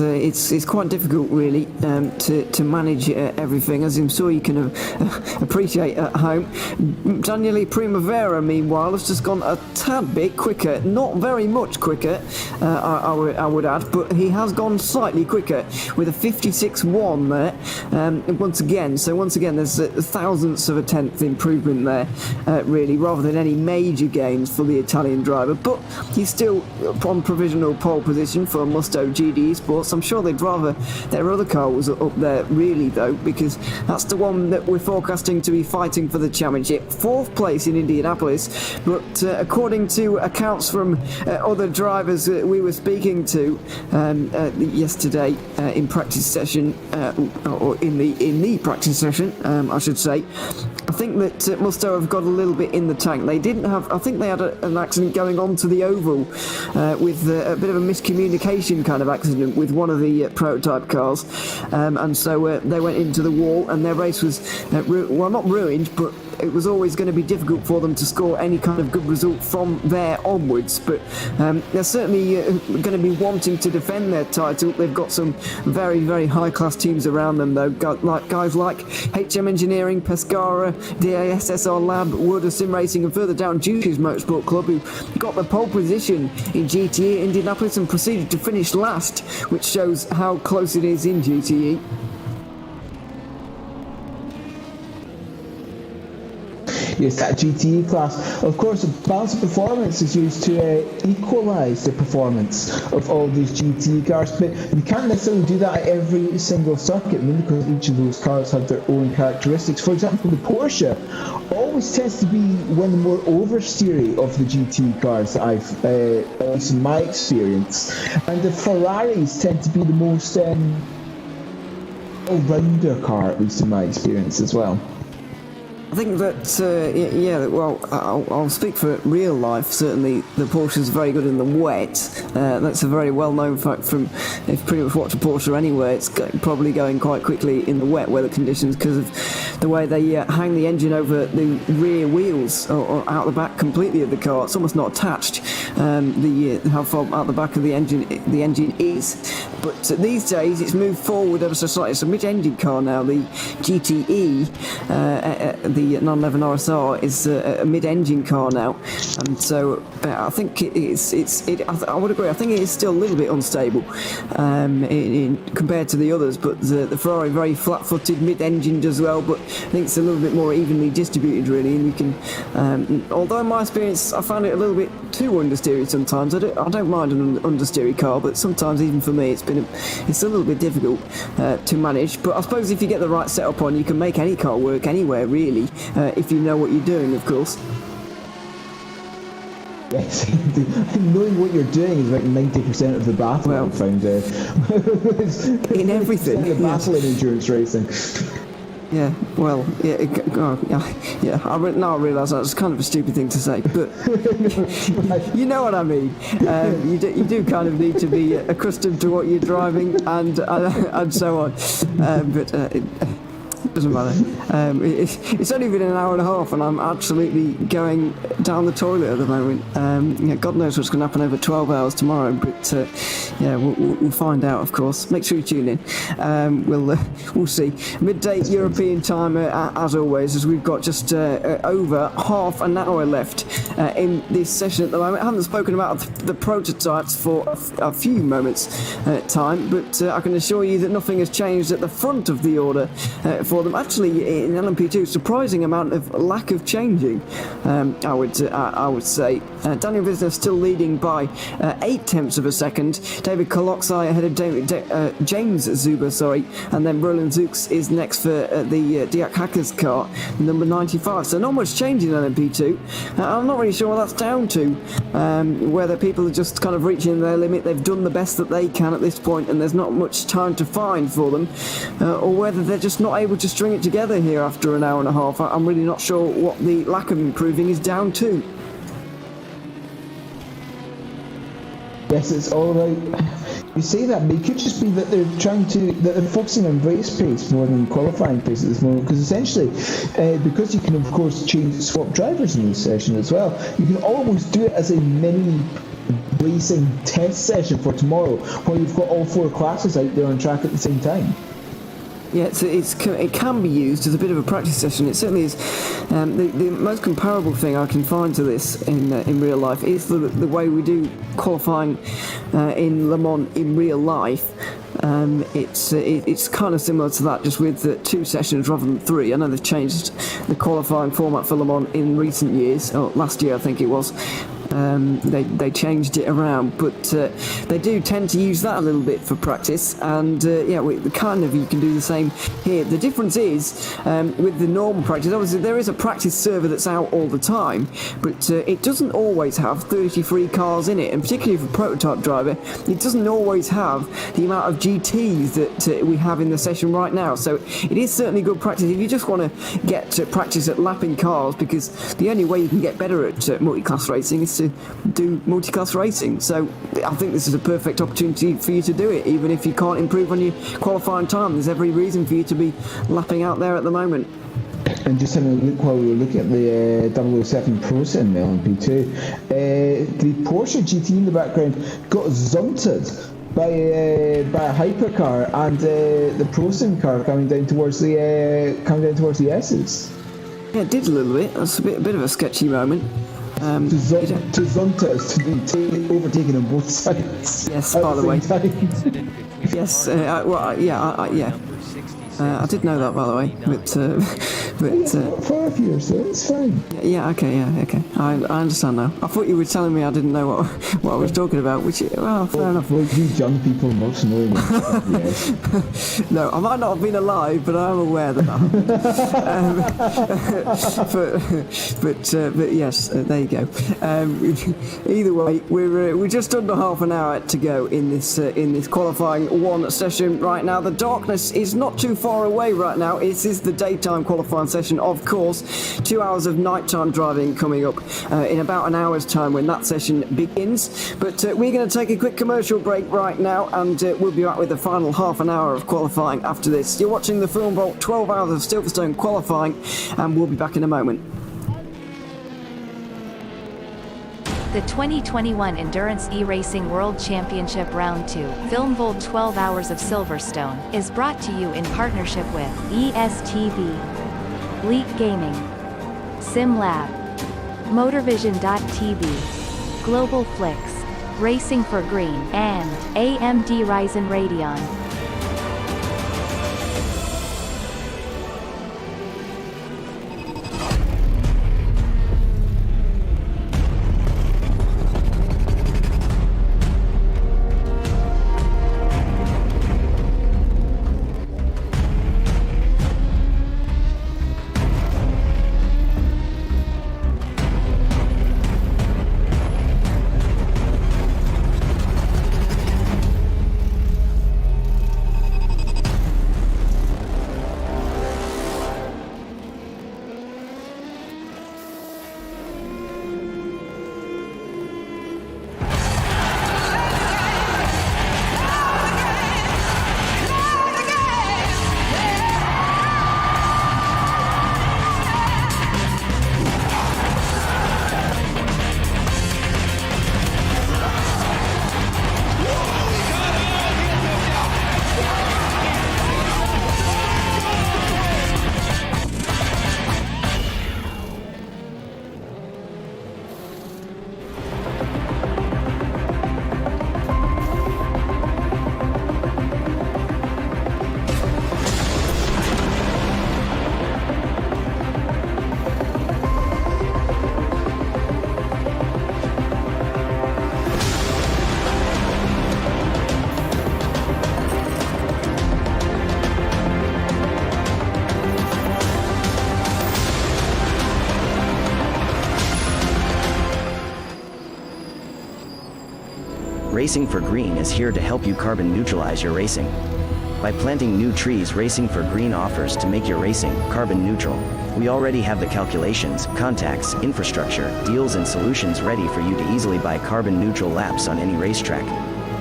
it's quite difficult really to manage everything, as I'm sure you can appreciate at home. Daniele Primavera, meanwhile, has just gone a tad bit quicker, not very much quicker, I would add, but he has gone slightly quicker with a 56.1 there. Once again, there's thousandths of a tenth improvement there, really, rather than any major gains for the Italian driver. But he's still on provisional pole position for Musto GD Esports. I'm sure they'd rather their other car was up there, really, though, because that's the one that we're forecasting to be fighting for the championship. 4th place in Indianapolis, but according to accounts from other drivers we were speaking to yesterday in practice session, or in the practice session, I should say, I think that Musto have got a little bit in the tank. They didn't have, I think they had an accident going on to the oval with a bit of a miscommunication kind of accident with one of the prototype cars, and so they went into the wall, and their race was well, not ruined, but it was always going to be difficult for them to score any kind of good result from there onwards. But they're certainly going to be wanting to defend their title. They've got some very, very high-class teams around them, though. Guys like HM Engineering, Pescara, DASSR Lab, Wood of Sim Racing, and further down, Juicy's Motorsport Club, who got the pole position in GTE Indianapolis and proceeded to finish last, which shows how close it is in GTE. Yes, that GTE class. Of course, balance of performance is used to equalise the performance of all these GTE cars, but you can't necessarily do that at every single circuit, because each of those cars have their own characteristics. For example, the Porsche always tends to be one of the more oversteery of the GTE cars that I've, at least in my experience, and the Ferraris tend to be the most all-rounder car, at least in my experience as well. I think that, yeah, well, I'll speak for real life. Certainly, the Porsche is very good in the wet. That's a very well-known fact from, if you pretty much watch a Porsche anywhere, it's probably going quite quickly in the wet weather conditions because of the way they hang the engine over the rear wheels or out the back completely of the car. It's almost not attached, how far out the back of the engine is. But these days, it's moved forward ever so slightly. It's a mid-engine car now, the GTE, the 911 RSR is a mid-engine car now, and so I think I would agree. I think it is still a little bit unstable compared to the others, but the Ferrari very flat-footed, mid-engined as well. But I think it's a little bit more evenly distributed, really. And you can, although in my experience, I found it a little bit too understeery sometimes. I don't mind an understeery car, but sometimes even for me, it's a little bit difficult to manage. But I suppose if you get the right setup on, you can make any car work anywhere, really. If you know what you're doing, of course. Yes, knowing what you're doing is about 90% of the battle. Well, I've found in everything. The battle in endurance racing. Yeah, well, yeah. Now I realise that's kind of a stupid thing to say, but you know what I mean. You do kind of need to be accustomed to what you're driving and so on. But it doesn't matter. It's only been an hour and a half, and I'm absolutely going down the toilet at the moment. God knows what's going to happen over 12 hours tomorrow, but yeah, we'll find out, of course. Make sure you tune in. We'll see. Midday European time, as always, as we've got just over half an hour left in this session at the moment. I haven't spoken about the prototypes for a few moments time, but I can assure you that nothing has changed at the front of the order for them. Actually, in LMP2, surprising amount of lack of changing, I would say. Daniel Visner still leading by 0.8 of a second. David Koloksai ahead of James Zuber, and then Roland Zooks is next for the Diak Hackers car, number 95. So not much change in LMP2. I'm not really sure what that's down to. Whether people are just kind of reaching their limit, they've done the best that they can at this point, and there's not much time to find for them, or whether they're just not able to string it together here after an hour and a half. I'm really not sure what the lack of improving is down to. Yes, it's all right. You say that, but it could just be that they're focusing on race pace more than qualifying pace at this moment. Because essentially, because you can of course swap drivers in this session as well, you can almost do it as a mini racing test session for tomorrow, where you've got all 4 classes out there on track at the same time. Yeah, it can be used as a bit of a practice session. It certainly is. The most comparable thing I can find to this in real life is the way we do qualifying in Le Mans in real life. It's kind of similar to that, just with 2 sessions rather than 3. I know they've changed the qualifying format for Le Mans in recent years, or last year I think it was. They changed it around, but they do tend to use that a little bit for practice, and you can do the same here. The difference is with the normal practice, obviously there is a practice server that's out all the time, but it doesn't always have 33 cars in it, and particularly for a prototype driver, it doesn't always have the amount of GTs that we have in the session right now. So it is certainly good practice if you just want to get to practice at lapping cars, because the only way you can get better at multi-class racing is to do multi-class racing. So I think this is a perfect opportunity for you to do it, even if you can't improve on your qualifying time. There's every reason for you to be lapping out there at the moment. And just having a look while we were looking at the 007 Pro Sim LMP2, the Porsche GT in the background got zunted by a hypercar, and the Pro Sim car coming down towards the S's. Yeah, it did a little bit. That's a bit of a sketchy moment. To Zonta is to be overtaken on both sides. Yes, by the way. Yes, I did know that, by the way, but 5 years, so it's fine. Okay. I understand now. I thought you were telling me I didn't know what I was talking about, which, well, fair enough. Well, you young people must know. Yes. No, I might not have been alive, but I am aware that but yes, there you go. Either way, we're just under half an hour to go in this qualifying 1 session right now. The darkness is not too far away right now. It is the daytime qualifying session, of course. 2 hours of nighttime driving coming up in about an hour's time when that session begins. But we're going to take a quick commercial break right now, and we'll be back with the final half an hour of qualifying after this. You're watching the Film Vault 12 hours of Silverstone qualifying, and we'll be back in a moment. The 2021 Endurance E-Racing World Championship Round 2, Film Vault 12 Hours of Silverstone, is brought to you in partnership with ESTV, Leap Gaming, SimLab, Motorvision.tv, Global Flix, Racing for Green, and AMD Ryzen Radeon. Racing for Green is here to help you carbon neutralize your racing. By planting new trees, Racing for Green offers to make your racing carbon neutral. We already have the calculations, contacts, infrastructure, deals and solutions ready for you to easily buy carbon neutral laps on any racetrack.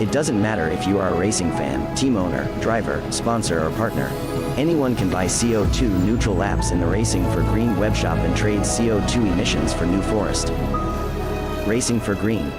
It doesn't matter if you are a racing fan, team owner, driver, sponsor or partner. Anyone can buy CO2 neutral laps in the Racing for Green webshop and trade CO2 emissions for New Forest. Racing for Green.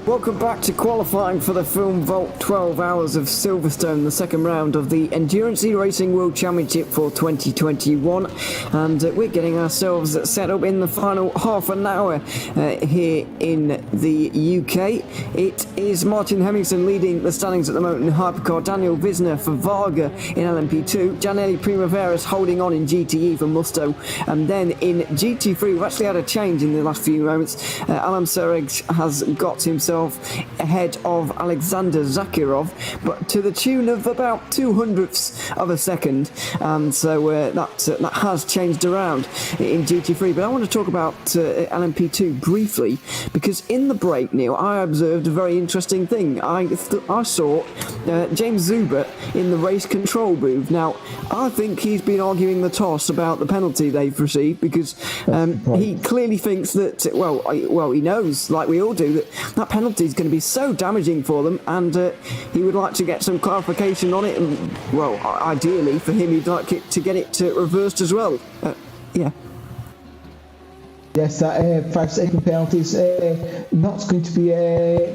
Welcome back to qualifying for the Film Vault 12 Hours of Silverstone, the second round of the Endurance E-Racing World Championship for 2021. And we're getting ourselves set up in the final half an hour here in the UK. It is Martin Hemmingson leading the standings at the moment in Hypercar, Daniel Visner for Varga in LMP2, Gianelli Primavera's holding on in GTE for Musto, and then in GT3 we've actually had a change in the last few moments. Alan Sereg has got himself ahead of Alexander Zakirov, but to the tune of about 200ths of a second, and so that has changed around in GT3. But I want to talk about LMP2 briefly, because in the break, Neil, I observed a very interesting thing. I saw James Zuber in the race control booth. Now, I think he's been arguing the toss about the penalty they've received, because he clearly thinks that, well, he knows, like we all do, that penalty is going to be so damaging for them, and he would like to get some clarification on it, and, well, ideally for him, he'd like it to get it reversed as well. Yeah. Yes, that 5-second penalty is not going to be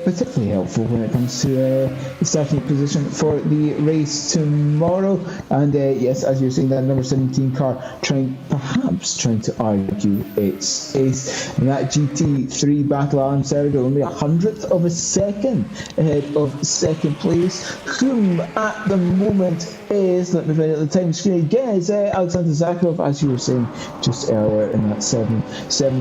particularly helpful when it comes to the starting position for the race tomorrow. And yes, as you're saying, that number 17 car perhaps trying to argue its ace. And that GT3 battle, Alan Serra only 100th of a second ahead of second place, whom at the moment is, let me find out the time screen again, is Alexander Zakharov, as you were saying just earlier, in that 17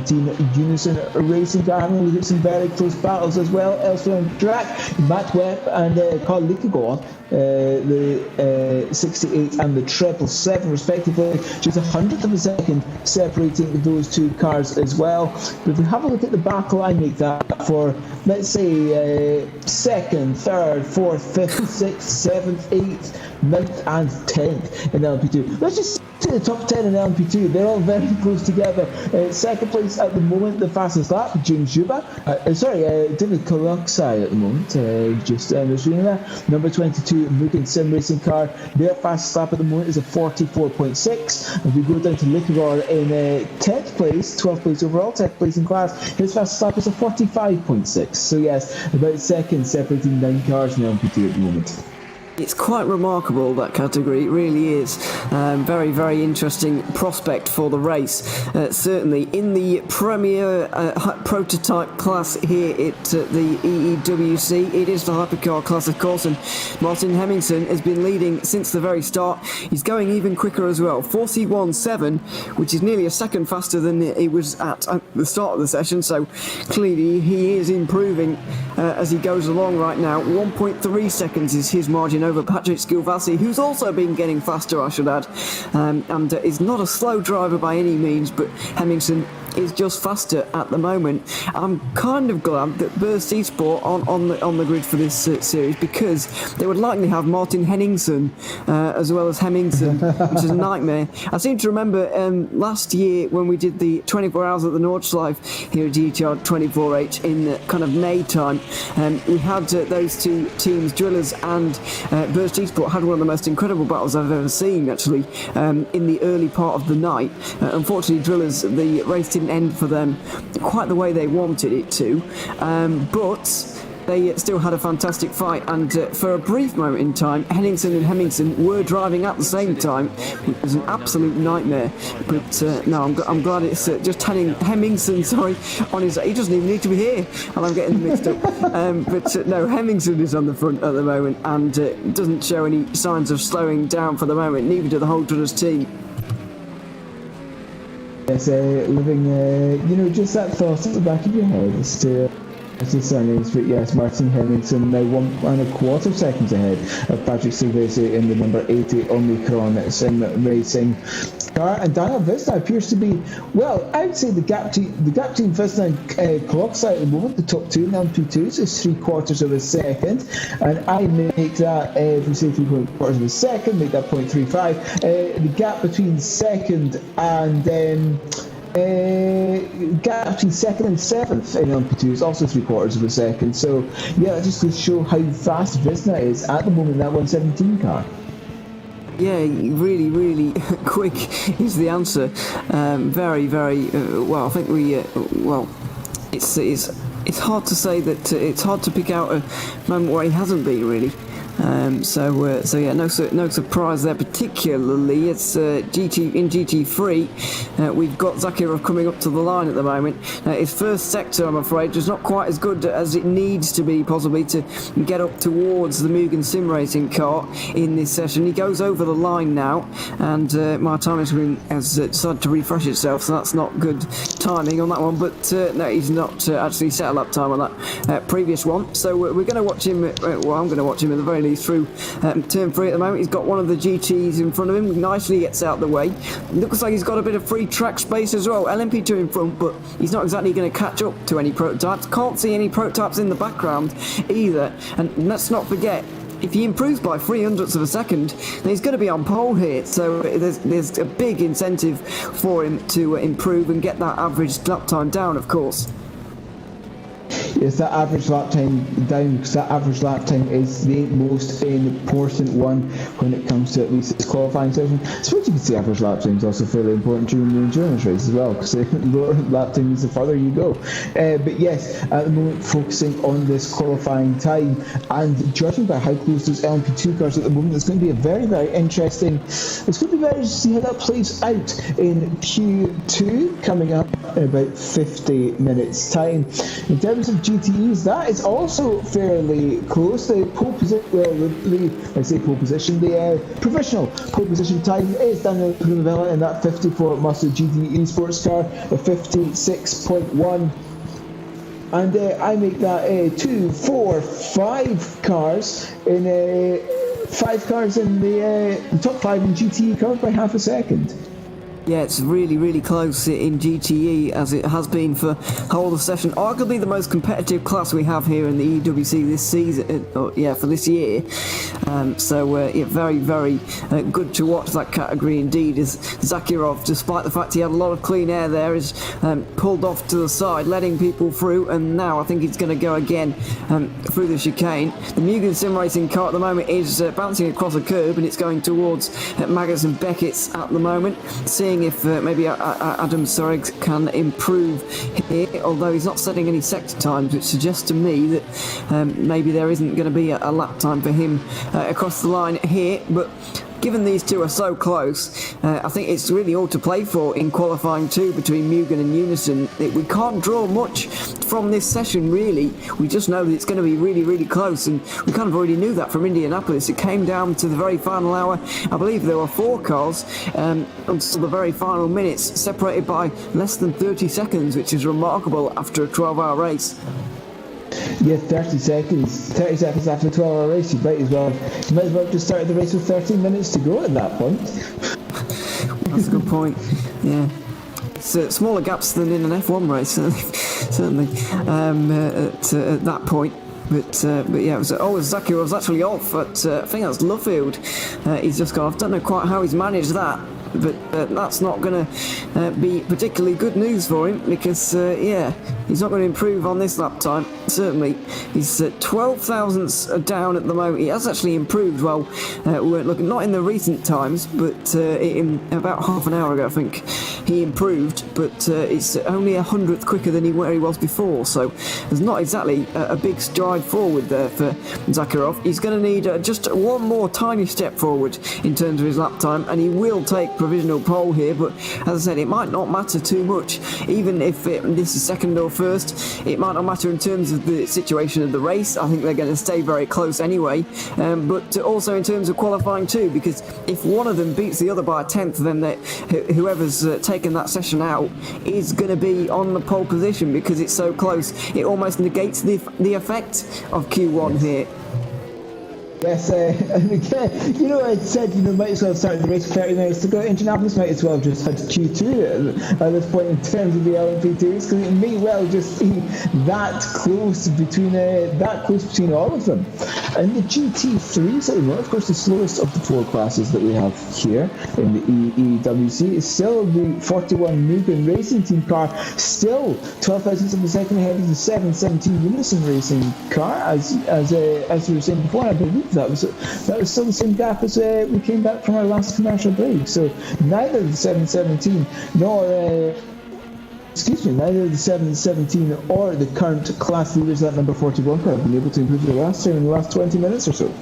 Unison racing car. Having a look at some very close battles as well elsewhere on the track. Matt Webb and Carl Likagor, the 68 and the 777 respectively, just 100th of a second separating those two cars as well. But if we have a look at the battle, I make that for, let's say, second, third, fourth, fifth, sixth, seventh, 8th, 9th and 10th in LMP2. Let's just say the top 10 in LMP2. They're all very close together. Second place at the moment, the fastest lap, James Juba. David Koloksai at the moment, just reading that. Number 22, Mugen Sim Racing car. Their fastest lap at the moment is a 44.6. If we go down to Likagor in 10th place, 12th place overall, 10th place in class, his fastest lap is a 45.6. So yes, about second, separating 9 cars in LMP2 at the moment. It's quite remarkable, that category. It really is. Very, very interesting prospect for the race. Certainly in the Premier prototype class here at the EEWC, it is the hypercar class, of course, and Martin Hemmingson has been leading since the very start. He's going even quicker as well. 41.7, which is nearly a second faster than he was at the start of the session, so clearly he is improving as he goes along right now. 1.3 seconds is his margin over Patrick Skilvassi, who's also been getting faster, I should add, and is not a slow driver by any means, but Hemmingson is just faster at the moment. I'm kind of glad that Burst Esport on the grid for this series, because they would likely have Martin Henningsen as well as Hemmingson, which is a nightmare. I seem to remember last year when we did the 24 hours at the Nordschleife here at GTR 24H in kind of May time, we had those two teams, Drillers and Burst Esport, had one of the most incredible battles I've ever seen, actually, in the early part of the night. Unfortunately, Drillers, the race didn't end for them quite the way they wanted it to, but they still had a fantastic fight, and for a brief moment in time, Henningsen and Hemmingson were driving at the same time. It was an absolute nightmare, but no, I'm glad it's just Hemmingson, on his... He doesn't even need to be here, and I'm getting mixed up. But no, Hemmingson is on the front at the moment, and doesn't show any signs of slowing down for the moment, neither do the whole Drullers team. Yes, living, just that thought at the back of your head as to surnames, but yes, Martin Hemmingson now 1.25 seconds ahead of Patrick Silvestre in the number 80 Omicron Sim Racing car, and Daniel Visna appears to be, well, I would say the gap between Visna and Klocksa at the moment, the top two in LMP2s, is 3/4 of a second, and I make that, if we say 3/4 of a second, make that 0.35. The gap between second and gap between second and seventh in LMP2 is also 3/4 of a second. So yeah, that just goes to show how fast Visna is at the moment in that 117 car. Yeah, really, really quick is the answer. Very, very well. I think we it's it's hard to say that it's hard to pick out a moment where he hasn't been really. So yeah, no surprise there. Particularly, it's in GT3. We've got Zakirov coming up to the line at the moment. His first sector, I'm afraid, is not quite as good as it needs to be, possibly, to get up towards the Mugen Sim Racing car in this session. He goes over the line now, and my timing screen has decided to refresh itself, so that's not good timing on that one. But no, he's not actually set a lap time on that previous one. So we're going to watch him. Well, I'm going to watch him at the very least through turn 3 at the moment. He's got one of the GTs in front of him, nicely gets out the way. Looks like he's got a bit of free track space as well. LMP2 in front, but he's not exactly going to catch up to any prototypes. Can't see any prototypes in the background either. And let's not forget, if he improves by 0.03 of a second, then he's going to be on pole here. So there's a big incentive for him to improve and get that average lap time down, of course. Yes, that average lap time down, because that average lap time is the most important one when it comes to at least this qualifying session. I suppose you can see average lap time is also fairly important during the endurance race as well, because the lower lap time is the further you go. But yes, at the moment focusing on this qualifying time, and judging by how close those LMP2 cars at the moment, it's going to be a very, very interesting. It's going to be very interesting to see how that plays out in Q2 coming up in about 50 minutes time. In terms of GTEs, that is also fairly close. The pole position, the provisional pole position time is Daniel Primavera in that 54 Mazda GTE sports car, a 56.1. And I make that 2, 4, 5 cars in 5 cars in the top 5 in GTE cars by half a second. Yeah, it's really, really close in GTE, as it has been for whole of the session. Arguably the most competitive class we have here in the EEWC this season, for this year. Yeah, very, very good to watch that category indeed, as Zakirov, despite the fact he had a lot of clean air there, is pulled off to the side, letting people through, and now I think he's going to go again through the chicane. The Mugen Sim Racing car at the moment is bouncing across a curb, and it's going towards Maggotts and Beckett's at the moment, seeing if maybe Adam Soreg can improve here, although he's not setting any sector times, which suggests to me that maybe there isn't going to be a lap time for him across the line here. But given these two are so close, I think it's really all to play for in qualifying 2 between Mugen and Unison. We can't draw much from this session, really. We just know that it's going to be really, really close, and we kind of already knew that from Indianapolis. It came down to the very final hour. I believe there were 4 cars until the very final minutes, separated by less than 30 seconds, which is remarkable after a 12-hour race. Yeah, 30 seconds after a 12-hour race, you might as well just started the race with 13 minutes to go at that point. That's a good point, yeah. It's smaller gaps than in an F1 race, certainly at that point. But yeah, Zaki was actually off at, I think that's Luffield. He's just gone off. Don't know quite how he's managed that, but that's not going to be particularly good news for him, because yeah, he's not going to improve on this lap time. Certainly, he's 12 thousandths down at the moment. He has actually improved. Well, we weren't looking, not in the recent times, but in about half an hour ago, I think he improved. But it's only 100th quicker than where he was before. So there's not exactly a big stride forward there for Zakirov. He's going to need just one more tiny step forward in terms of his lap time, and he will take provisional pole here. But as I said, it might not matter too much, even if this is second or first. It might not matter in terms of the situation of the race. I think they're going to stay very close anyway, but also in terms of qualifying too, because if one of them beats the other by a tenth, then whoever's taken that session out is going to be on the pole position, because it's so close. It almost negates the effect of Q1 here. Yes, and again, I said, might as well start the race with 30 minutes to go. Indianapolis might as well have just had Q2 at this point in terms of the LMP2s, because it may well just be that close between all of them. And the GT3s at the moment, of course, the slowest of the 4 classes that we have here in the EEWC is still the 41 Mugen Racing Team car, still 12 thousandths of a second ahead of the 717 Unison Racing car, as we were saying before. I believe that was still the same gap as we came back from our last commercial break. So neither the 717 nor neither the 717 or the current class leaders at number 41 have been able to improve their last time in the last 20 minutes or so.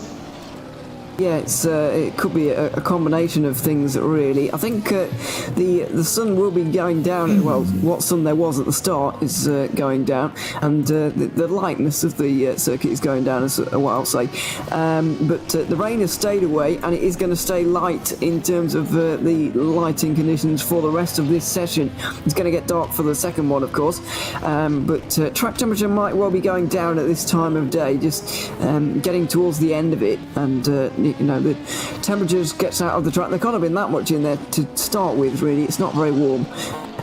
Yeah, it could be a combination of things, really. I think the sun will be going down. Well, what sun there was at the start is going down, and the lightness of the circuit is going down as well, I'll say. But the rain has stayed away, and it is going to stay light in terms of the lighting conditions for the rest of this session. It's going to get dark for the second one, of course, but track temperature might well be going down at this time of day, just getting towards the end of it, and the temperatures gets out of the track. There can't have been that much in there to start with, really. It's not very warm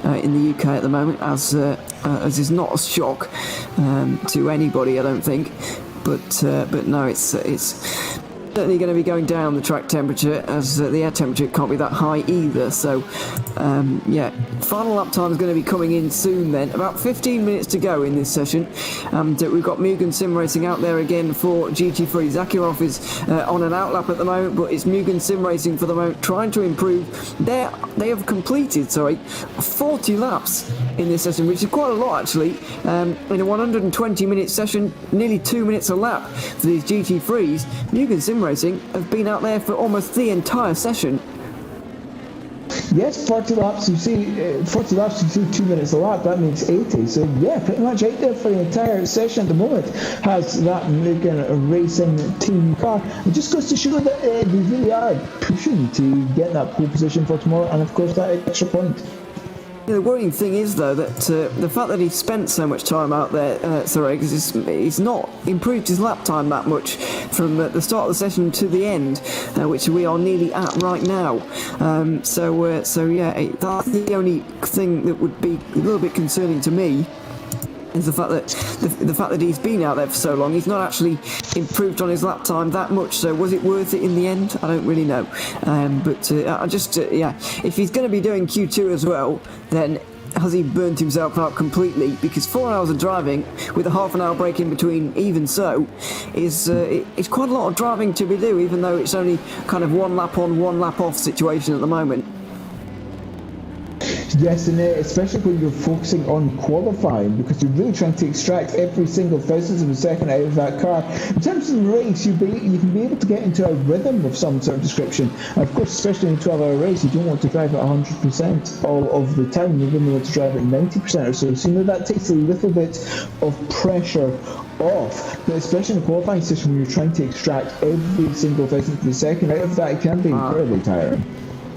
in the UK at the moment, as is not a shock to anybody, I don't think. But no, it's certainly going to be going down, the track temperature, as the air temperature can't be that high either. So yeah, final lap time is going to be coming in soon then. About 15 minutes to go in this session, and we've got Mugen Sim Racing out there again for GT3. Zakirov is on an outlap at the moment, but it's Mugen Sim Racing for the moment, trying to improve. They have completed 40 laps in this session, which is quite a lot actually. In a 120 minute session, nearly 2 minutes a lap for these GT3s. Mugen Sim Racing have been out there for almost the entire session. Yes, 40 laps, you see 2 minutes a lap, that makes 80. So yeah, pretty much out there for the entire session at the moment has that Mugen Racing team car. It just goes to show that they really are pushing to get that pole position for tomorrow, and of course that extra point. The worrying thing is, though, that the fact that he spent so much time out there, he's not improved his lap time that much from the start of the session to the end, which we are nearly at right now. So yeah, that's the only thing that would be a little bit concerning to me. Is the fact that he's been out there for so long, he's not actually improved on his lap time that much. So was it worth it in the end? I don't really know. But I just yeah, if he's going to be doing Q2 as well, then has he burnt himself out completely? Because 4 hours of driving with a half an hour break in between, even so, is it's quite a lot of driving to be do, even though it's only kind of 1 lap on, 1 lap off situation at the moment. Yes, and especially when you're focusing on qualifying, because you're really trying to extract every single thousandth of a second out of that car. In terms of the race, you can be able to get into a rhythm of some sort of description. And of course, especially in a 12-hour race, you don't want to drive at 100% all of the time. You're going to want to drive at 90% or so. So that takes a little bit of pressure off. But especially in a qualifying session, when you're trying to extract every single thousandth of a second out of that, it can be incredibly tiring.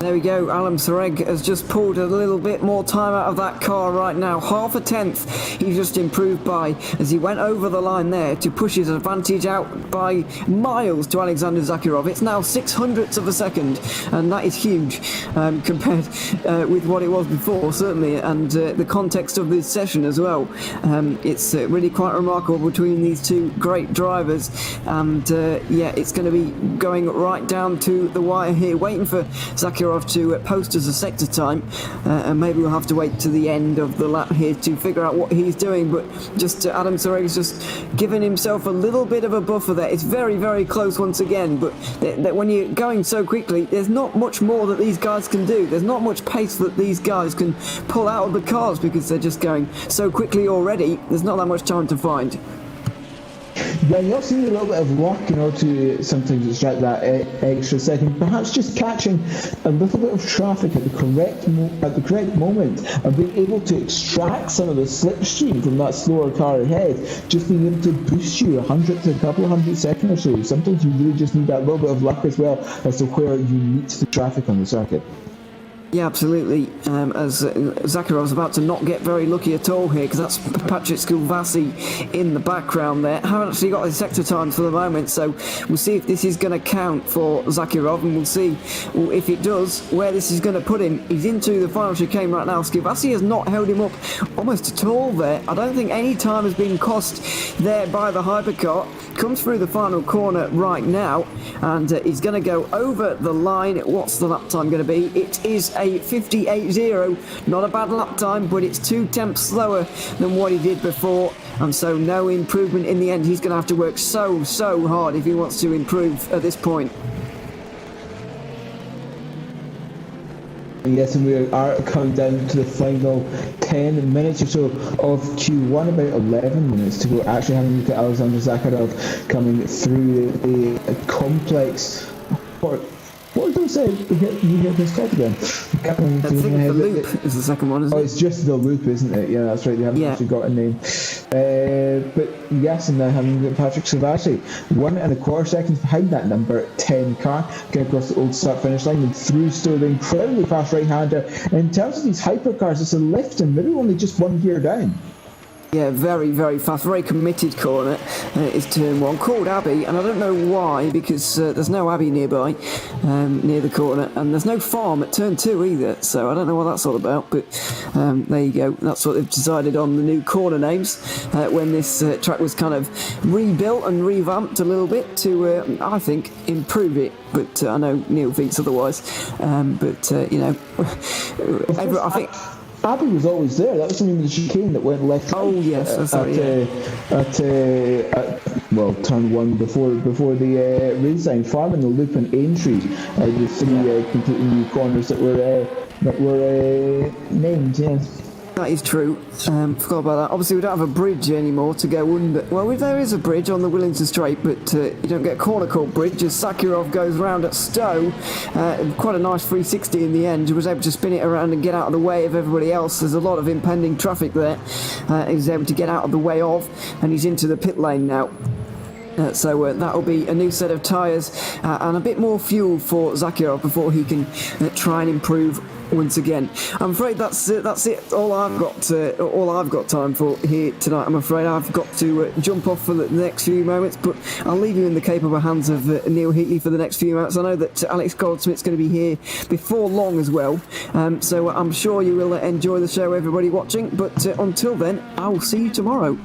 There we go, Alam Sareg has just pulled a little bit more time out of that car right now. Half a tenth he's just improved by as he went over the line there to push his advantage out by miles to Alexander Zakirov. It's now 600ths of a second, and that is huge compared with what it was before, certainly, and the context of this session as well. It's really quite remarkable between these two great drivers, and yeah, it's going to be going right down to the wire here, waiting for Zakirov to post as a sector time, and maybe we'll have to wait to the end of the lap here to figure out what he's doing. But just Adam Sareg's just given himself a little bit of a buffer there. It's very, very close once again, but that when you're going so quickly, there's not much more that these guys can do. There's not much pace that these guys can pull out of the cars because they're just going so quickly already. There's not that much time to find. Yeah, you also need a little bit of luck in order to sometimes extract that extra second. Perhaps just catching a little bit of traffic at the correct moment and being able to extract some of the slipstream from that slower car ahead, just being able to boost you a couple of hundred seconds or so. Sometimes you really just need that little bit of luck as well as to where you meet the traffic on the circuit. Yeah, absolutely. As Zakirov's about to not get very lucky at all here, because that's Patrick Sculvassi in the background there. Haven't actually got his sector times for the moment, so we'll see if this is going to count for Zakirov, and we'll see if it does, where this is going to put him. He's into the final chicane right now. Sculvassi has not held him up almost at all there. I don't think any time has been cost there by the hypercar. Comes through the final corner right now, and he's going to go over the line. What's the lap time going to be? It is a 58.0. Not a bad lap time, but it's 2 tenths slower than what he did before, and so no improvement in the end. He's going to have to work so hard if he wants to improve at this point. Yes, and we are coming down to the final 10 minutes or so of Q1, about 11 minutes to go. Actually having a look at Alexander Zakharov coming through the complex. What did I say? You get this called again? I think the loop is the second one, isn't it? Oh, it's just the loop, isn't it? Yeah, that's right. They haven't actually got a name. But yes, and then having Patrick Savassi 1.25 seconds behind that number 10 car, getting across the old start finish line and through still the incredibly fast right-hander. In terms of these hypercars, it's a lift and maybe only just one gear down. Yeah, very, very fast, very committed corner is turn one, called Abbey, and I don't know why, because there's no Abbey nearby, near the corner, and there's no farm at turn two either, so I don't know what that's all about, but there you go, that's what they've decided on the new corner names, when this track was kind of rebuilt and revamped a little bit to, I think, improve it, but I know Neil thinks otherwise, but, you know, I think... Abbey was always there. That was something in the chicane that went left. Oh yes, that's right. At turn one before the redesign, Farm and the Loop and Aintree, the three completely new corners that were named. Yes. That is true. Forgot about that. Obviously, we don't have a bridge anymore to go under. Well, there is a bridge on the Willington Straight, but you don't get a corner called bridge as Sakharov goes round at Stowe. Quite a nice 360 in the end. He was able to spin it around and get out of the way of everybody else. There's a lot of impending traffic there. He's able to get out of the way of, and he's into the pit lane now. So that'll be a new set of tyres and a bit more fuel for Zakharov before he can try and improve once again. I'm afraid that's it. All I've got time for here tonight. I'm afraid I've got to jump off for the next few moments, but I'll leave you in the capable hands of Neil Heatley for the next few moments. I know that Alex Goldsmith's going to be here before long as well, so I'm sure you will enjoy the show, everybody watching. But until then, I will see you tomorrow.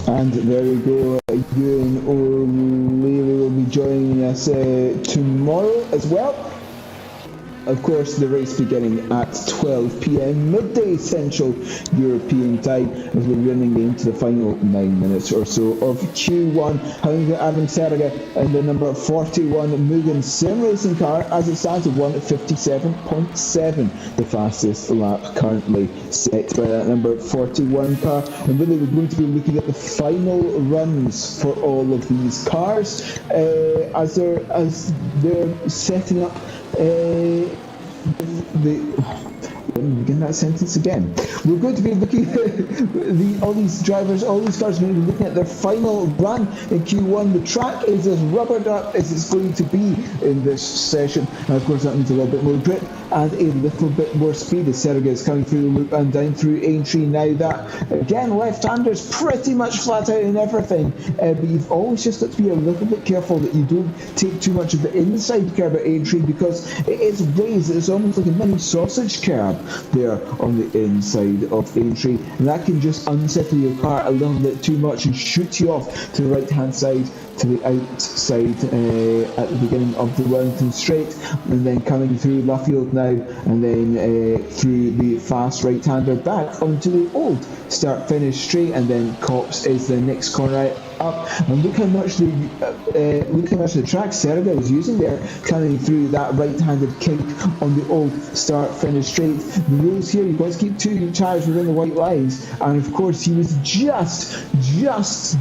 And there we go, Ewan O'Leary will be joining us tomorrow as well. Of course, the race beginning at 12 p.m. midday Central European time as we're running into the final 9 minutes or so of Q1. Having Adam Serga in the number 41 Mugen Sim Racing car as it stands at 1:57.7, the fastest lap currently set by that number 41 car. And really we're going to be looking at the final runs for all of these cars as they're setting up begin that sentence again. We're going to be looking at all these cars are going to be looking at their final run in Q1. The track is as rubbered up as it's going to be in this session, and of course that means a little bit more grip and a little bit more speed as Serga is coming through the loop and down through Aintree. Now that again, left-handers pretty much flat out in everything, but you've always just got to be a little bit careful that you don't take too much of the inside curb at Aintree because it is raised. It's almost like a mini sausage curb there on the inside of Aintree, and that can just unsettle your car a little bit too much and shoot you off to the right hand side, to the outside at the beginning of the Wellington Straight, and then coming through Luffield now, and then through the fast right-hander back onto the old start-finish straight, and then Cops is the next corner up. And look how much the track Serga was using there, coming through that right-handed kick on the old start-finish straight. The rules here, you've got to keep two tyres within the white lines, and of course he was just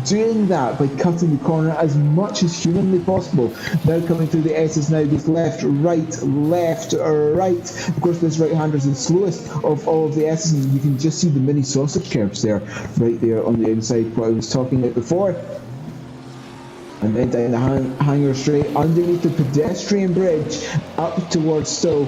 doing that by cutting the corner as much as humanly possible. Now coming through the S's now, goes left, right. Of course this right-hander is the slowest of all of the S's, and you can just see the mini sausage curves there, right there on the inside, what I was talking about before. And then down the hanger straight, underneath the pedestrian bridge, up towards Stowe.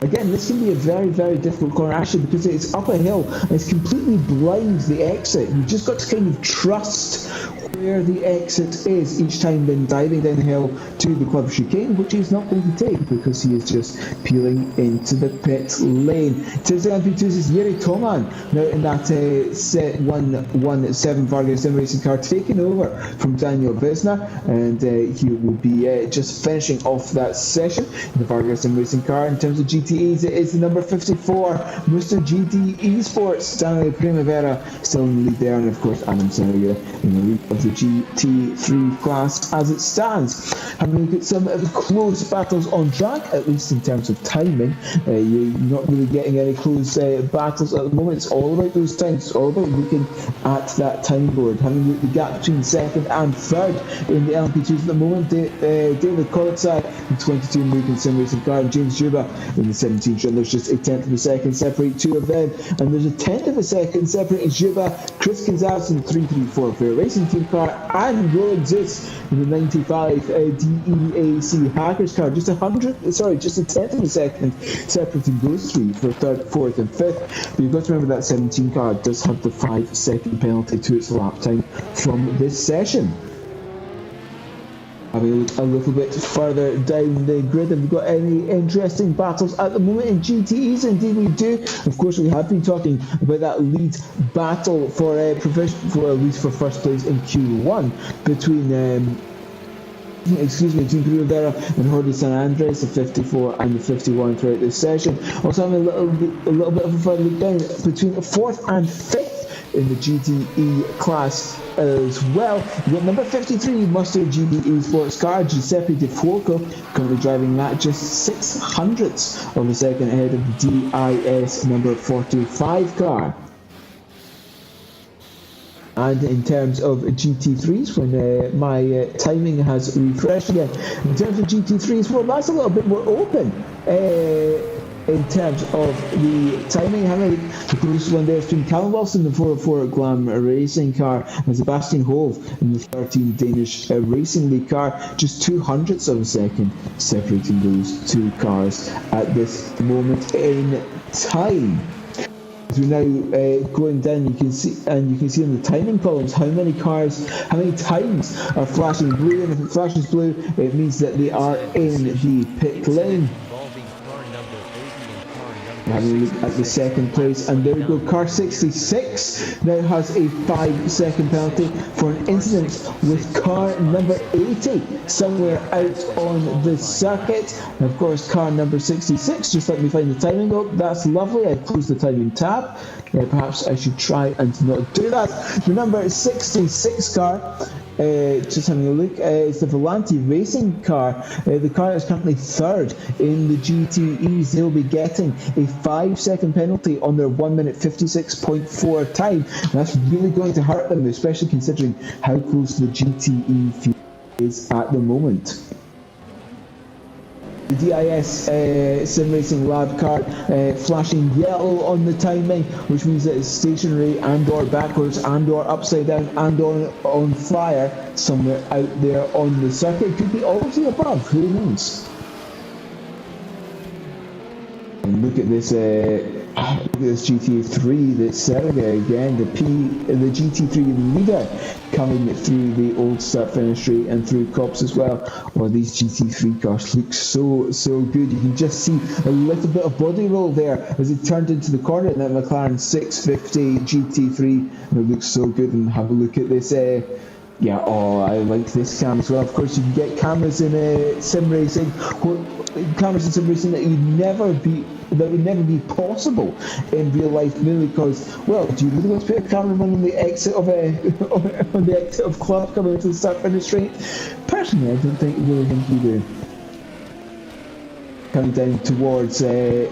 Again, this can be a very, very difficult corner actually because it's up a hill and it's completely blind the exit. You've just got to kind of trust where the exit is each time then diving down the hill to the club chicane, which he's not going to take because he is just peeling into the pit lane. Tuesday on P2 is Yuri Toman now in that set 117 Vargas Sim Racing car, taking over from Daniel Bisna, and he will be just finishing off that session in the Vargas Sim Racing car. In terms of GTEs, it is the number 54 Mr. GT Esports Stanley Primavera still in the lead there, and of course Adam Serga in the lead of of the GT3 class as it stands. Having a look at some close battles on track, at least in terms of timing. You're not really getting any close battles at the moment. It's all about those times. It's all about looking at that time board. Having a look at the gap between second and third in the LMP2s at the moment. David Kolitsai in 22 American Sim Racing car, and James Juba in the 17th. And there's just a tenth of a second separate two of them, and there's a tenth of a second separating Juba, Chris Gonzalez in the 334 Fair Racing Team car, and Roland Zeus in the 95 DEAC Hackers car. Just a tenth of a second separating those three for third, fourth, and fifth. But you've got to remember that 17 car does have the 5-second penalty to its lap time from this session. Having a look a little bit further down the grid, have we got any interesting battles at the moment in GTEs? Indeed we do. Of course, we have been talking about that lead battle for at least for first place in Q1 between between Primavera and Jorge San Andres, the 54 and the 51 throughout this session. Also having a little bit of a further look down between 4th and 5th in the GTE class as well. We've got number 53 Mustard GTE sports car, Giuseppe De Fuoco, currently driving that just 600ths of a second ahead of the DIS number 45 car. And in terms of GT3s, when my timing has refreshed again, in terms of GT3s, well, that's a little bit more open. In terms of the timing, the closest one there is between Callum Wilson, the 404 Glam Racing car, and Sebastian Hove in the 13 Danish Racing League car. Just 200ths of a second separating those two cars at this moment in time. As we're now going down, you can see in the timing columns how many times are flashing blue, and if it flashes blue, it means that they are in the pit lane. Having a look at the second place, and there we go. Car 66 now has a 5-second penalty for an incident with car number 80 somewhere out on the circuit. And of course, car number 66, just let me find the timing. Oh, that's lovely. I closed the timing tab. Perhaps I should try and not do that. The number 66 car, just having a look, it's the Volante Racing car. The car is currently third in the GTEs. They'll be getting a 5-second penalty on their 1 minute 56.4 time. And that's really going to hurt them, especially considering how close the GTE field is at the moment. The DIS Sim Racing Lab car flashing yellow on the timing, which means that it's stationary and or backwards and or upside down and on fire somewhere out there on the circuit. Could be all of the above, who knows? And look at this GT3 that's set there again. The GT3 leader coming through the old start finish straight and through Cops as well. Well, these GT3 cars look so good. You can just see a little bit of body roll there as it turned into the corner in that McLaren 650 GT3, and it looks so good. And have a look at this. I like this cam as well. Of course, you can get cameras in sim racing. Cameras in sim racing that would never be possible in real life, merely because, well, do you really want to put a cameraman on the exit of on the exit of club coming into the start finish straight? Personally, I don't really think you do. Coming down towards the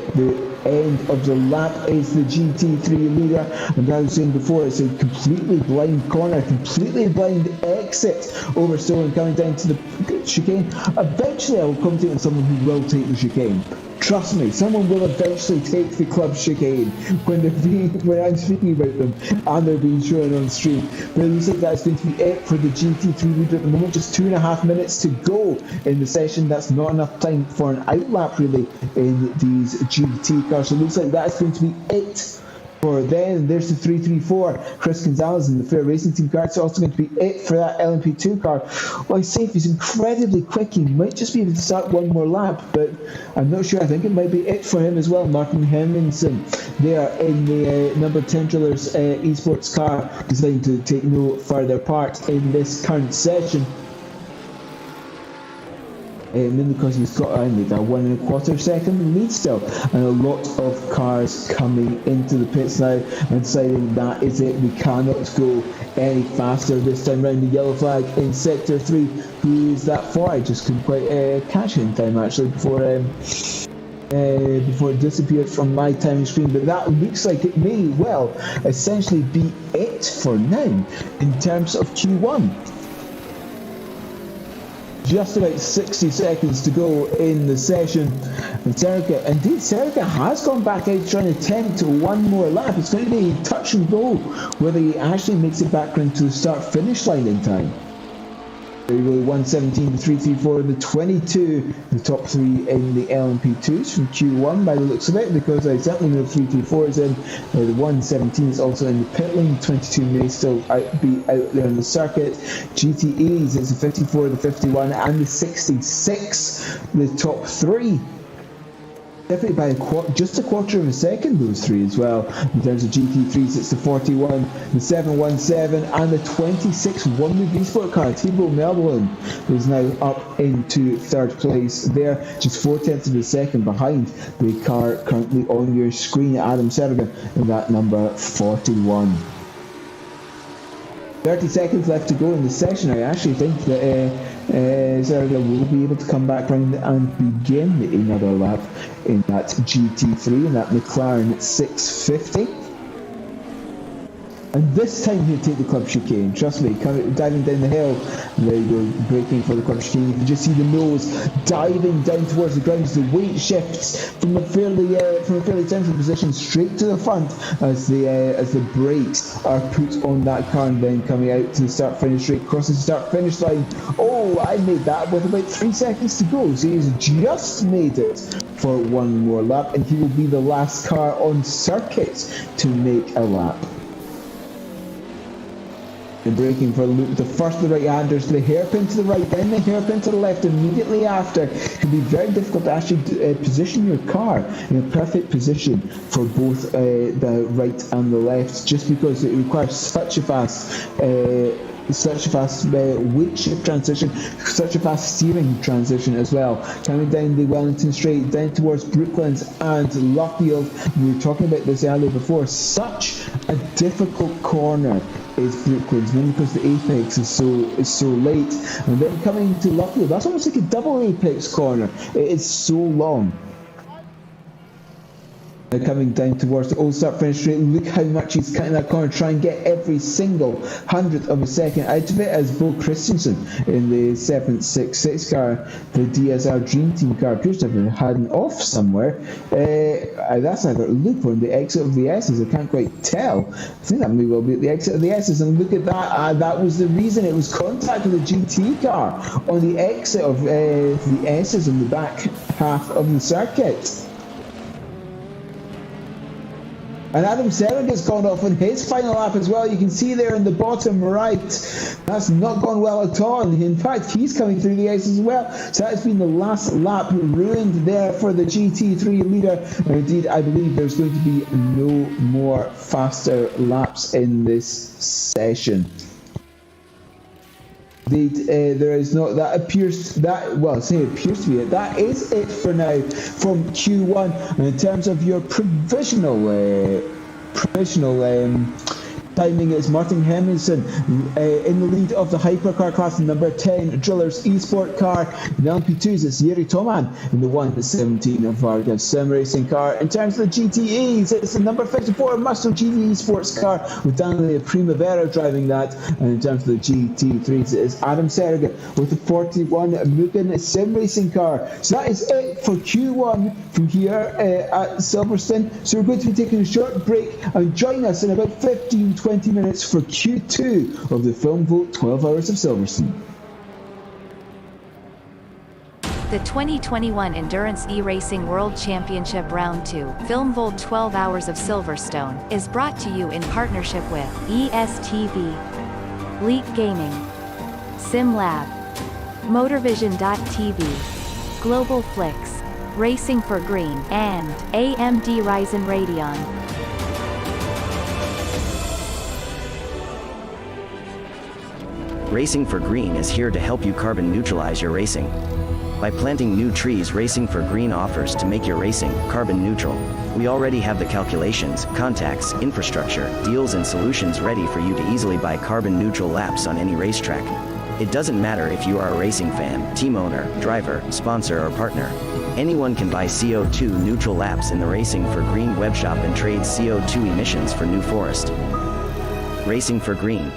end of the lap is the GT3 leader, and as I was saying before, it's a completely blind corner, completely blind exit over Stone, coming down to the chicane. Eventually I will come to someone who will take the chicane. Trust me, someone will eventually take the club chicane when I'm speaking about them and they're being shown on stream. But it looks like that's going to be it for the GT3 leader at the moment. Just 2.5 minutes to go in the session. That's not enough time for an outlap really in these GT cars. So it looks like that's going to be it for then. There's the 334 Chris Gonzalez in the Fair Racing Team car. It's also going to be it for that LMP2 car. Well, I say if he's incredibly quick, he might just be able to start one more lap, but I'm not sure. I think it might be it for him as well. Martin Hemmingson there in the number 10 Drillers esports car, deciding to take no further part in this current session. mainly because he's got only that 1 1/4 second lead still, and a lot of cars coming into the pits now and deciding that is it, we cannot go any faster this time round. The yellow flag in sector 3. Who is that for? I just couldn't quite catch it in time actually before it disappeared from my timing screen, but that looks like it may well essentially be it for now in terms of Q1. Just about 60 seconds to go in the session, and Serika has gone back out to try and attempt one more lap. It's going to be touch and go whether he actually makes it back around to the start-finish line in time. There you go, 1:17 to 3:34, the 22, the top 3 in the LMP2s from Q1 by the looks of it, because I certainly know 3:34 is in. The 1:17 is also in the pit lane, 22 may still be out there on the circuit. GTEs, it's the 54, the 51 and the 66, the top 3. Definitely by just a quarter of a second, those 3 as well. In terms of GT3s, it's the 41, the 717 and the 26 one-move esport car. Thibaut Melbourne is now up into 3rd place there, just 4/10 of a second behind the car currently on your screen, Adam Serga, in that number 41. 30 seconds left to go in the session. I actually think that Serga will be able to come back round and begin another lap in that GT3, in that McLaren 650. And this time he'll take the club chicane, trust me, diving down the hill. There you go, braking for the club chicane. You can just see the nose diving down towards the ground as the weight shifts from a fairly central position straight to the front as the brakes are put on that car, and then coming out to the start-finish straight, crosses the start-finish line. Oh, I made that with about 3 seconds to go, so he's just made it for one more lap, and he will be the last car on circuit to make a lap. And braking for the loop, the first of the right-handers, the hairpin to the right, then the hairpin to the left immediately after. It can be very difficult to actually position your car in a perfect position for both the right and the left, just because it requires such a fast weight shift transition, such a fast steering transition as well. Coming down the Wellington Straight, down towards Brooklands and Luffield. We were talking about this earlier before. Such a difficult corner is Brooklands, mainly because the apex is so late. And then coming to Luffield, that's almost like a double apex corner. It is so long. Coming down towards the old start-finish straight, look how much he's cutting that corner, try and get every single 100th of a second out of it, as Bo Christensen in the 766 car, the DSR Dream Team car, appears to have had an off somewhere. That's either a loop or in the exit of the S's, I can't quite tell. I think that may well be at the exit of the S's, and look at that, that was the reason it was contact with the GT car on the exit of the S's in the back half of the circuit. And Adam Serga's gone off in his final lap as well. You can see there in the bottom right, that's not gone well at all. In fact, he's coming through the ice as well. So that's been the last lap ruined there for the GT3 leader. And indeed, I believe there's going to be no more faster laps in this session. There is not. That appears to be it. That is it for now from Q1. And in terms of your provisional timing, is Martin Hemmingson in the lead of the hypercar class, number 10 Drillers Esport car. In the LMP2s, it's Yuri Toman in the 1:17 of Vargas Sim Racing car. In terms of the GTEs, it's the number 54 Muscle GT Sports car with Daniel Primavera driving that. And in terms of the GT3s, it is Adam Serga with the 41 Mugen Sim Racing car. So that is it for Q1 from here at Silverstone. So we're going to be taking a short break, and join us in about 15-20 minutes for Q2 of the Film Vote 12 Hours of Silverstone. The 2021 Endurance E-Racing World Championship Round 2, Film Vote 12 Hours of Silverstone, is brought to you in partnership with ESTV, Leap Gaming, SimLab, Motorvision.tv, Global Flix, Racing for Green, and AMD Ryzen Radeon. Racing for Green is here to help you carbon neutralize your racing. By planting new trees, Racing for Green offers to make your racing carbon neutral. We already have the calculations, contacts, infrastructure, deals and solutions ready for you to easily buy carbon neutral laps on any racetrack. It doesn't matter if you are a racing fan, team owner, driver, sponsor or partner. Anyone can buy CO2 neutral laps in the Racing for Green webshop and trade CO2 emissions for New Forest. Racing for Green.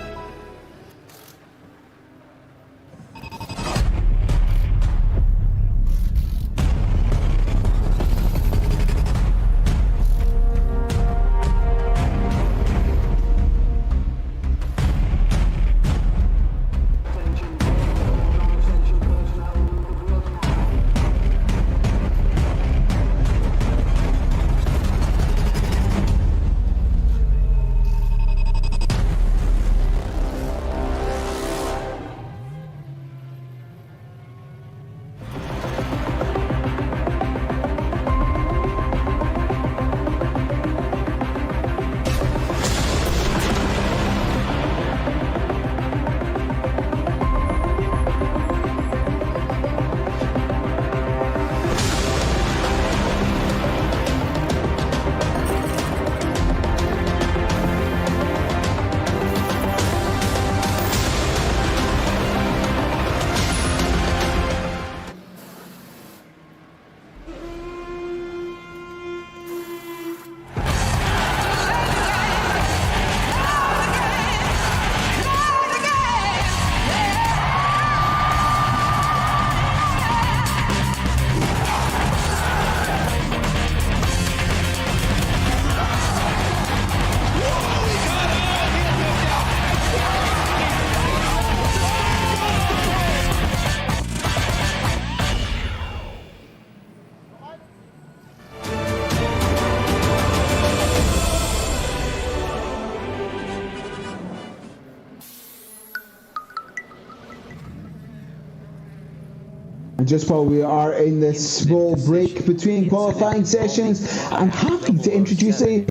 And just while we are in this small break between qualifying sessions, I'm happy to introduce a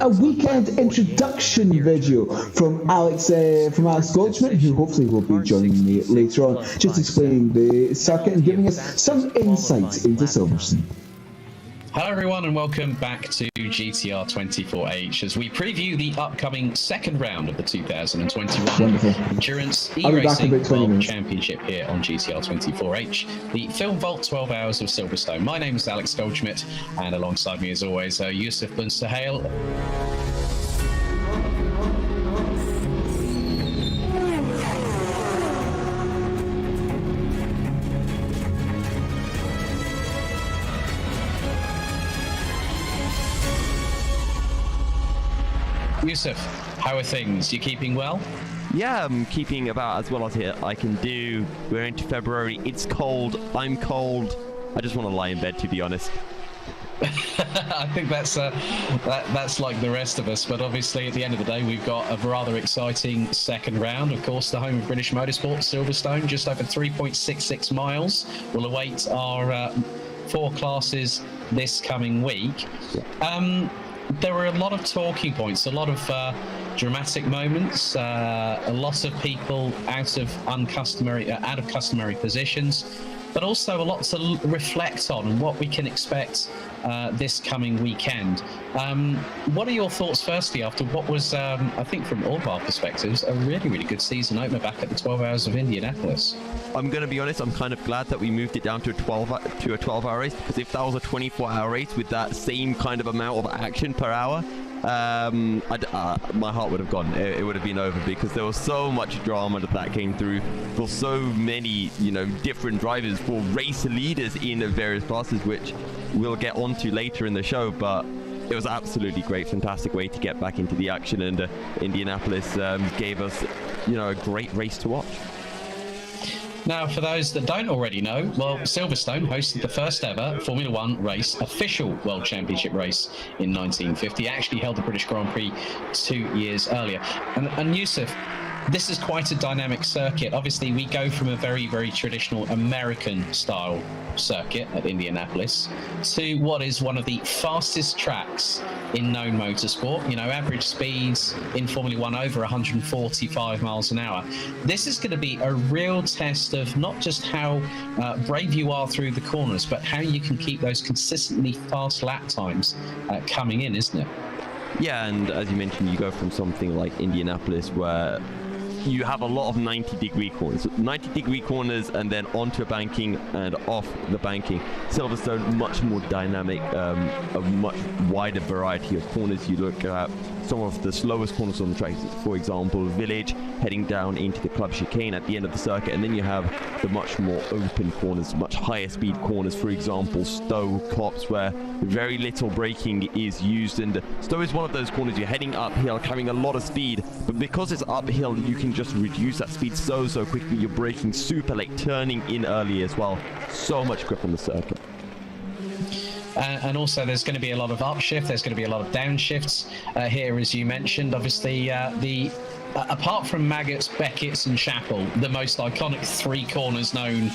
weekend introduction video from Alex Goldschmidt, who hopefully will be joining me later on, just explaining the circuit and giving us some insights into Silverstone. Hello everyone and welcome back to GTR 24H as we preview the upcoming second round of the 2021 Endurance E-Racing World Championship here on GTR 24H, the Film Vault 12 Hours of Silverstone. My name is Alex Goldschmidt and alongside me as always Yusuf bin Suhail. Yusuf, how are things? You keeping well? Yeah, I'm keeping about as well as I can do. We're into February. It's cold. I'm cold. I just want to lie in bed, to be honest. I think that's like the rest of us, but obviously at the end of the day we've got a rather exciting second round. Of course, the home of British Motorsport, Silverstone, just over 3.66 miles will await our 4 classes this coming week. There were a lot of talking points, a lot of dramatic moments, a lot of people out of customary positions, but also a lot to reflect on and what we can expect this coming weekend. What are your thoughts firstly after what was, I think from all of our perspectives, a really, really good season opener back at the 12 Hours of Indianapolis? I'm going to be honest, I'm kind of glad that we moved it down to a 12-hour race, because if that was a 24-hour race with that same kind of amount of action per hour, my heart would have gone. It would have been over, because there was so much drama that came through for so many, different drivers, for race leaders in various classes, which we'll get onto later in the show. But it was absolutely great, fantastic way to get back into the action, and Indianapolis gave us, a great race to watch. Now, for those that don't already know, well, Silverstone hosted the first ever Formula One race, official World Championship race in 1950. It actually held the British Grand Prix 2 years earlier. And Yusuf, this is quite a dynamic circuit. Obviously, we go from a very, very traditional American-style circuit at Indianapolis to what is one of the fastest tracks in known motorsport. You know, average speeds in Formula One over 145 miles an hour. This is going to be a real test of not just how brave you are through the corners, but how you can keep those consistently fast lap times coming in, isn't it? Yeah, and as you mentioned, you go from something like Indianapolis where you have a lot of 90-degree corners. 90-degree corners and then onto a banking and off the banking. Silverstone, much more dynamic, a much wider variety of corners. You look at some of the slowest corners on the track, for example, Village, heading down into the club chicane at the end of the circuit, and then you have the much more open corners, much higher speed corners, for example, Stowe, Copse, where very little braking is used. And Stowe is one of those corners you're heading uphill, carrying a lot of speed, but because it's uphill, you can just reduce that speed so quickly. You're braking super late, turning in early as well. So much grip on the circuit. And also there's going to be a lot of upshift, there's going to be a lot of downshifts here, as you mentioned. Obviously, apart from Maggots, Beckett's and Chapel, the most iconic three corners known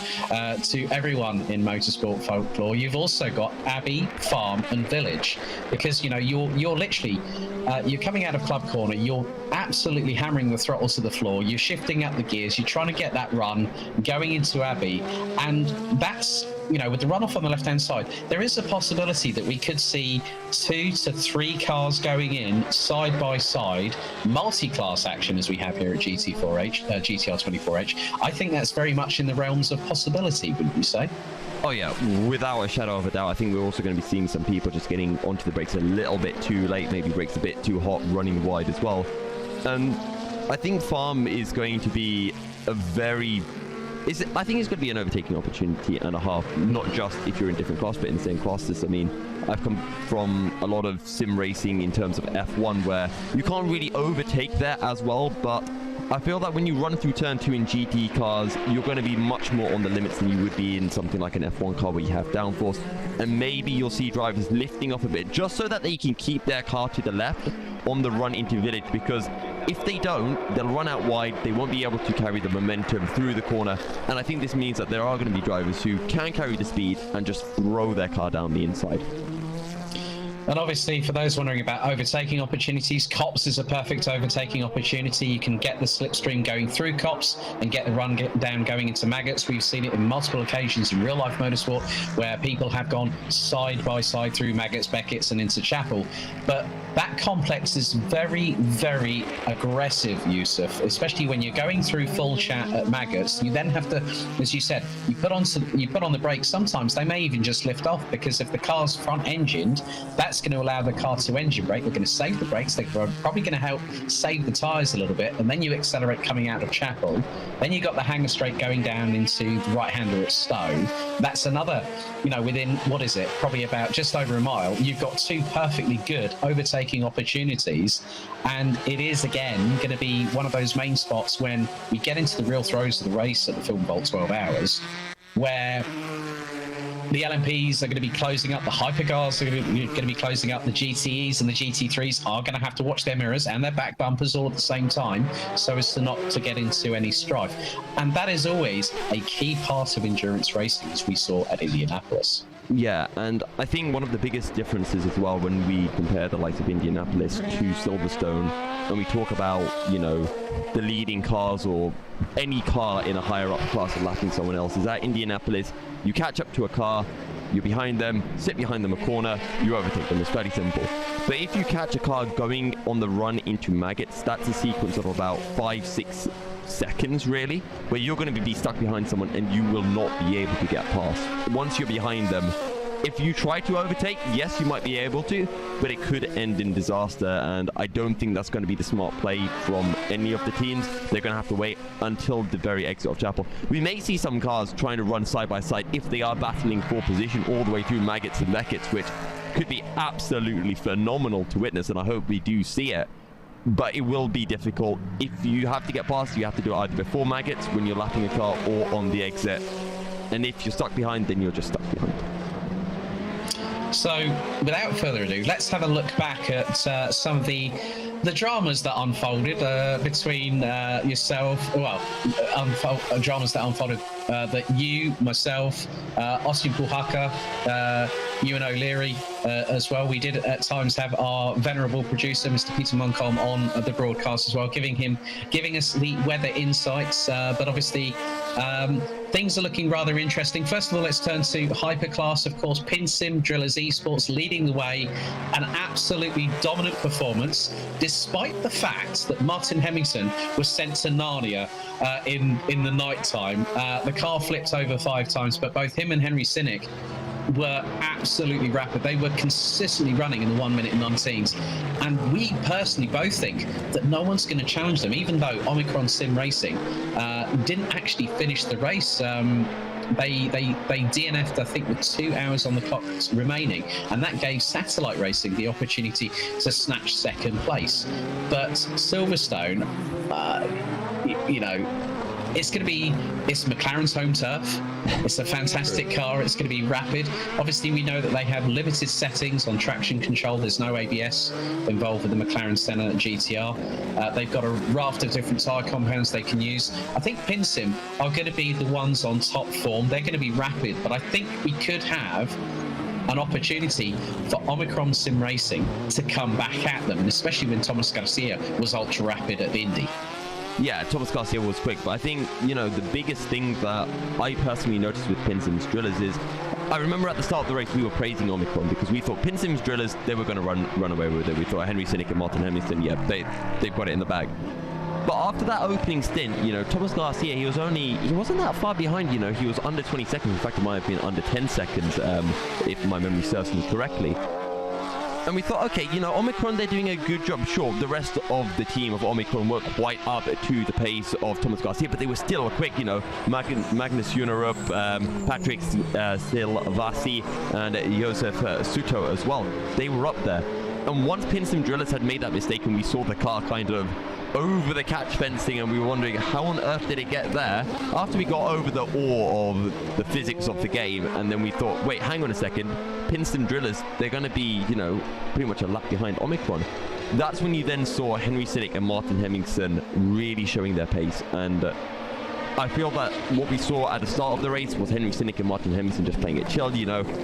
to everyone in motorsport folklore, you've also got Abbey, Farm and Village. Because, you know, you're literally, you're coming out of Club Corner, you're absolutely hammering the throttle to the floor, you're shifting up the gears, you're trying to get that run, going into Abbey, and that's, you know, with the runoff on the left-hand side, there is a possibility that we could see 2 to 3 cars going in side by side, multi-class action as we have here at GTR24H. I think that's very much in the realms of possibility, wouldn't you say? Oh yeah, without a shadow of a doubt. I think we're also going to be seeing some people just getting onto the brakes a little bit too late, maybe brakes a bit too hot, running wide as well. And I think Farm is going to be a very... I think it's going to be an overtaking opportunity and a half, not just if you're in different classes, but in the same classes. I mean, I've come from a lot of sim racing in terms of F1 where you can't really overtake there as well, but I feel that when you run through turn 2 in GT cars, you're going to be much more on the limits than you would be in something like an F1 car where you have downforce, and maybe you'll see drivers lifting off a bit just so that they can keep their car to the left on the run into Village, because if they don't, they'll run out wide, they won't be able to carry the momentum through the corner, and I think this means that there are going to be drivers who can carry the speed and just throw their car down the inside. And obviously, for those wondering about overtaking opportunities, Copse is a perfect overtaking opportunity. You can get the slipstream going through Copse and get the run down going into Maggots. We've seen it in multiple occasions in real-life motorsport where people have gone side by side through Maggots, Beckett's and into Chapel. But that complex is very, very aggressive, Yusuf, especially when you're going through full chat at Maggots. You then have to, as you said, you put on the brakes. Sometimes they may even just lift off, because if the car's front-engined, that's going to allow the car to engine brake. They're going to save the brakes. They're probably going to help save the tyres a little bit, and then you accelerate coming out of Chapel. Then you've got the hanger straight going down into the right-hander at Stowe. That's another, you know, within, what is it, probably about just over a mile, you've got 2 perfectly good overtaking opportunities, and it is, again, going to be one of those main spots when we get into the real throes of the race at the Film Vault 12 Hours, where the LMPs are going to be closing up, the hypercars are going to be closing up, the GTEs and the GT3s are going to have to watch their mirrors and their back bumpers all at the same time so as to not to get into any strife. And that is always a key part of endurance racing, as we saw at Indianapolis. Yeah, and I think one of the biggest differences as well when we compare the likes of Indianapolis to Silverstone, when we talk about, you know, the leading cars or any car in a higher up class and lapping someone else, is at Indianapolis, you catch up to a car, you're behind them, sit behind them a corner, you overtake them. It's very simple. But if you catch a car going on the run into Maggots, that's a sequence of about 5-6 seconds really, where you're going to be stuck behind someone and you will not be able to get past. Once you're behind them, if you try to overtake, yes, you might be able to, but it could end in disaster, and I don't think that's going to be the smart play from any of the teams. They're going to have to wait until the very exit of Chapel. We may see some cars trying to run side by side if they are battling for position all the way through Maggots and Beckett's, which could be absolutely phenomenal to witness, and I hope we do see it. But it will be difficult. If you have to get past, you have to do it either before Maggots, when you're lapping a car, or on the exit. And if you're stuck behind, then you're just stuck behind. So, without further ado, let's have a look back at some of the the dramas that unfolded between yourself, dramas that unfolded that you, myself, Austin Puhaka, Ewan O'Leary as well. We did at times have our venerable producer, Mr. Peter Muncombe, on the broadcast as well, giving us the weather insights. But obviously, things are looking rather interesting. First of all, let's turn to Hyperclass, of course. Pinsim Drillers Esports leading the way. An absolutely dominant performance, despite the fact that Martin Hemmingson was sent to Narnia in the night time. The car flipped over 5 times, but both him and Henry Sinek were absolutely rapid. They were consistently running in the 1 minute 19s, and we personally both think that no one's going to challenge them, even though Omicron Sim Racing didn't actually finish the race. They DNF'd, I think, with 2 hours on the clock remaining, and that gave Satellite Racing the opportunity to snatch second place. But Silverstone, it's McLaren's home turf. It's a fantastic car. It's going to be rapid. Obviously, we know that they have limited settings on traction control. There's no ABS involved with the McLaren Senna GTR. They've got a raft of different tyre compounds they can use. I think Pinsim are going to be the ones on top form. They're going to be rapid, but I think we could have an opportunity for Omicron Sim Racing to come back at them, and especially when Thomas Garcia was ultra rapid at Indy. Yeah, Thomas Garcia was quick, but I think, the biggest thing that I personally noticed with Pinsim's Drillers is, I remember at the start of the race we were praising Omicron because we thought Pinsim's Drillers, they were going to run away with it. We thought Henry Sinek and Martin Hemmingson, they've got it in the bag. But after that opening stint, Thomas Garcia, he wasn't that far behind, he was under 20 seconds. In fact, it might have been under 10 seconds, if my memory serves me correctly. And we thought, okay, Omicron, they're doing a good job. Sure, the rest of the team of Omicron weren't quite up to the pace of Thomas Garcia, but they were still quick, Magnus Junerup, Patrick Silvasi, and Josef Suto as well. They were up there. And once Pinsim Drillers had made that mistake and we saw the car kind of over the catch fencing and we were wondering how on earth did it get there, after we got over the awe of the physics of the game, and then we thought, wait, hang on a second, Pinsim Drillers, they're going to be, pretty much a lap behind Omicron. That's when you then saw Henry Sinek and Martin Hemmingson really showing their pace, and I feel that what we saw at the start of the race was Henry Sinek and Martin Hemmingson just playing it chilled,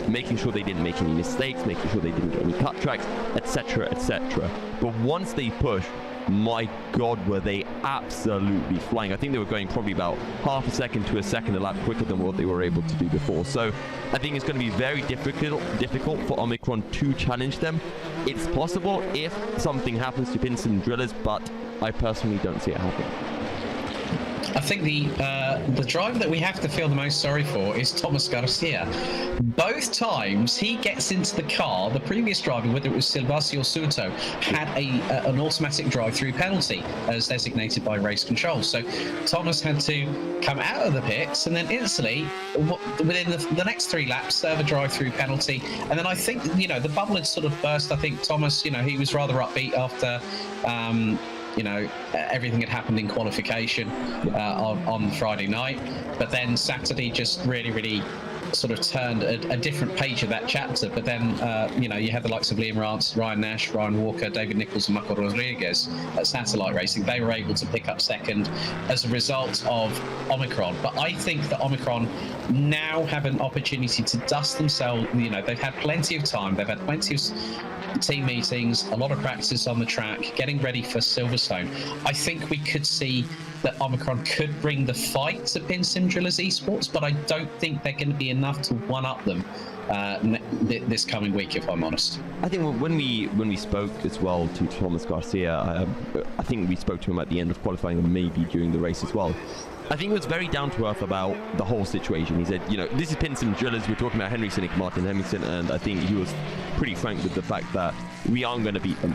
making sure they didn't make any mistakes, making sure they didn't get any cut tracks, etc., etc. But once they pushed, my God, were they absolutely flying. I think they were going probably about half a second to a second a lap quicker than what they were able to do before. So I think it's going to be very difficult for Omicron to challenge them. It's possible if something happens to Pinsim Drillers, but I personally don't see it happening. I think the driver that we have to feel the most sorry for is Thomas Garcia. Both times he gets into the car, the previous driver, whether it was Silvasi or Suto, had an automatic drive-through penalty as designated by race control. So Thomas had to come out of the pits and then instantly, within the next 3 laps, serve a drive-through penalty. And then I think, the bubble had sort of burst. I think Thomas, he was rather upbeat after everything had happened in qualification on Friday night, but then Saturday just really sort of turned a different page of that chapter. But then you had the likes of Liam Rance, Ryan Nash, Ryan Walker, David Nichols and Marco Rodriguez at Satellite Racing. They were able to pick up second as a result of Omicron. But I think that Omicron now have an opportunity to dust themselves. They've had plenty of time, they've had plenty of team meetings, a lot of practice on the track, getting ready for Silverstone. I think we could see that Omicron could bring the fight to Pinsim Drillers Esports, but I don't think they're going to be enough to one-up them this coming week, if I'm honest. I think when we spoke as well to Thomas Garcia, I think we spoke to him at the end of qualifying and maybe during the race as well. I think he was very down to earth about the whole situation. He said, this is Pinsim Drillers, we're talking about Henry Sinek, Martin Hemmingson, and I think he was pretty frank with the fact that we aren't going to beat them.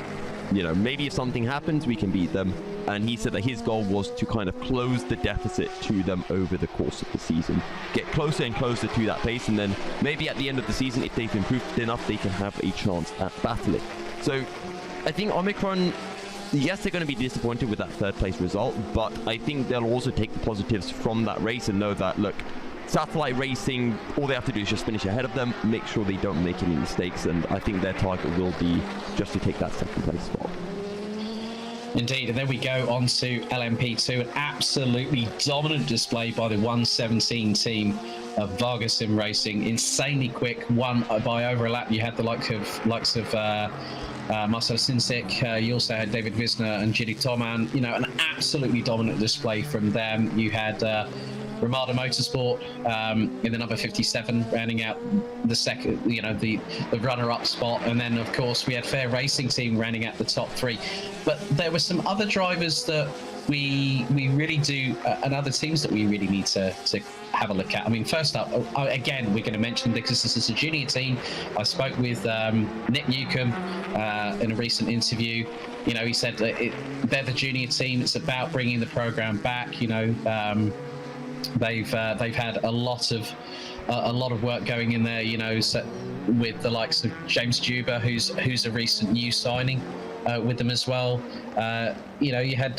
Maybe if something happens, we can beat them. And he said that his goal was to kind of close the deficit to them over the course of the season. Get closer and closer to that pace, and then maybe at the end of the season, if they've improved enough, they can have a chance at battling. So I think Omicron, yes, they're going to be disappointed with that 3rd place result, but I think they'll also take the positives from that race and know that, look, Satellite Racing, all they have to do is just finish ahead of them, make sure they don't make any mistakes, and I think their target will be just to take that 2nd place spot. Indeed, and then we go on to LMP2, an absolutely dominant display by the 117 team of Vargas Sim Racing. Insanely quick, won by overlap. You had the likes of Marcel Sinsik. You also had David Wisner and Gilly Toman. You know, an absolutely dominant display from them. You had Ramada Motorsport in the number 57, rounding out the second, you know, the runner-up spot, and then of course we had Fair Racing Team rounding out the top 3. But there were some other drivers that we really do, and other teams that we really need to have a look at. I mean, first up, again, we're going to mention, because this is a junior team. I spoke with Nick Newcomb in a recent interview. You know, he said that they're the junior team. It's about bringing the program back. You know. They've had a lot of work going in there, you know, so with the likes of James Juba, who's a recent new signing with them as well. You know, you had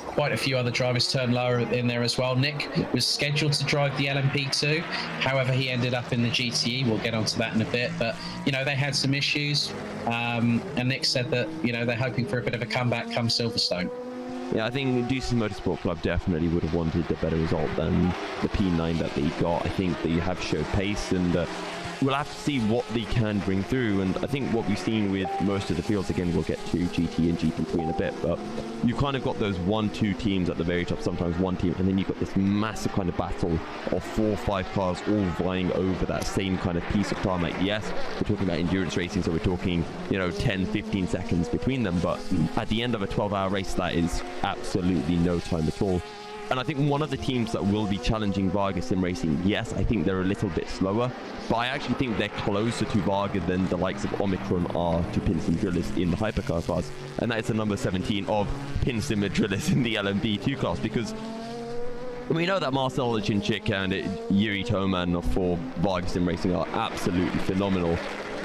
quite a few other drivers turn lower in there as well. Nick was scheduled to drive the LMP2, however, he ended up in the GTE. We'll get onto that in a bit, but you know, they had some issues, and Nick said that, you know, they're hoping for a bit of a comeback come Silverstone. Yeah, I think DC Motorsport Club definitely would have wanted a better result than the P9 that they got. I think they have showed pace, and we'll have to see what they can bring through. And I think what we've seen with most of the fields, again, we'll get to GT and GT3 in a bit, but you kind of got those 1-2 teams at the very top, sometimes one team, and then you've got this massive kind of battle of 4 or 5 cars all vying over that same kind of piece of tarmac. Yes, we're talking about endurance racing, so we're talking, you know, 10-15 seconds between them, but at the end of a 12-hour race, that is absolutely no time at all. And I think one of the teams that will be challenging Vargas Sim Racing, yes, I think they're a little bit slower, but I actually think they're closer to Vargas than the likes of Omicron are to Pinsim Drillers in the hypercar class. And that is the number 17 of Pinsim Drillers in the LMP2 class, because we know that Marcel Lachinchik and Yuri Toman for Vargas Sim Racing are absolutely phenomenal.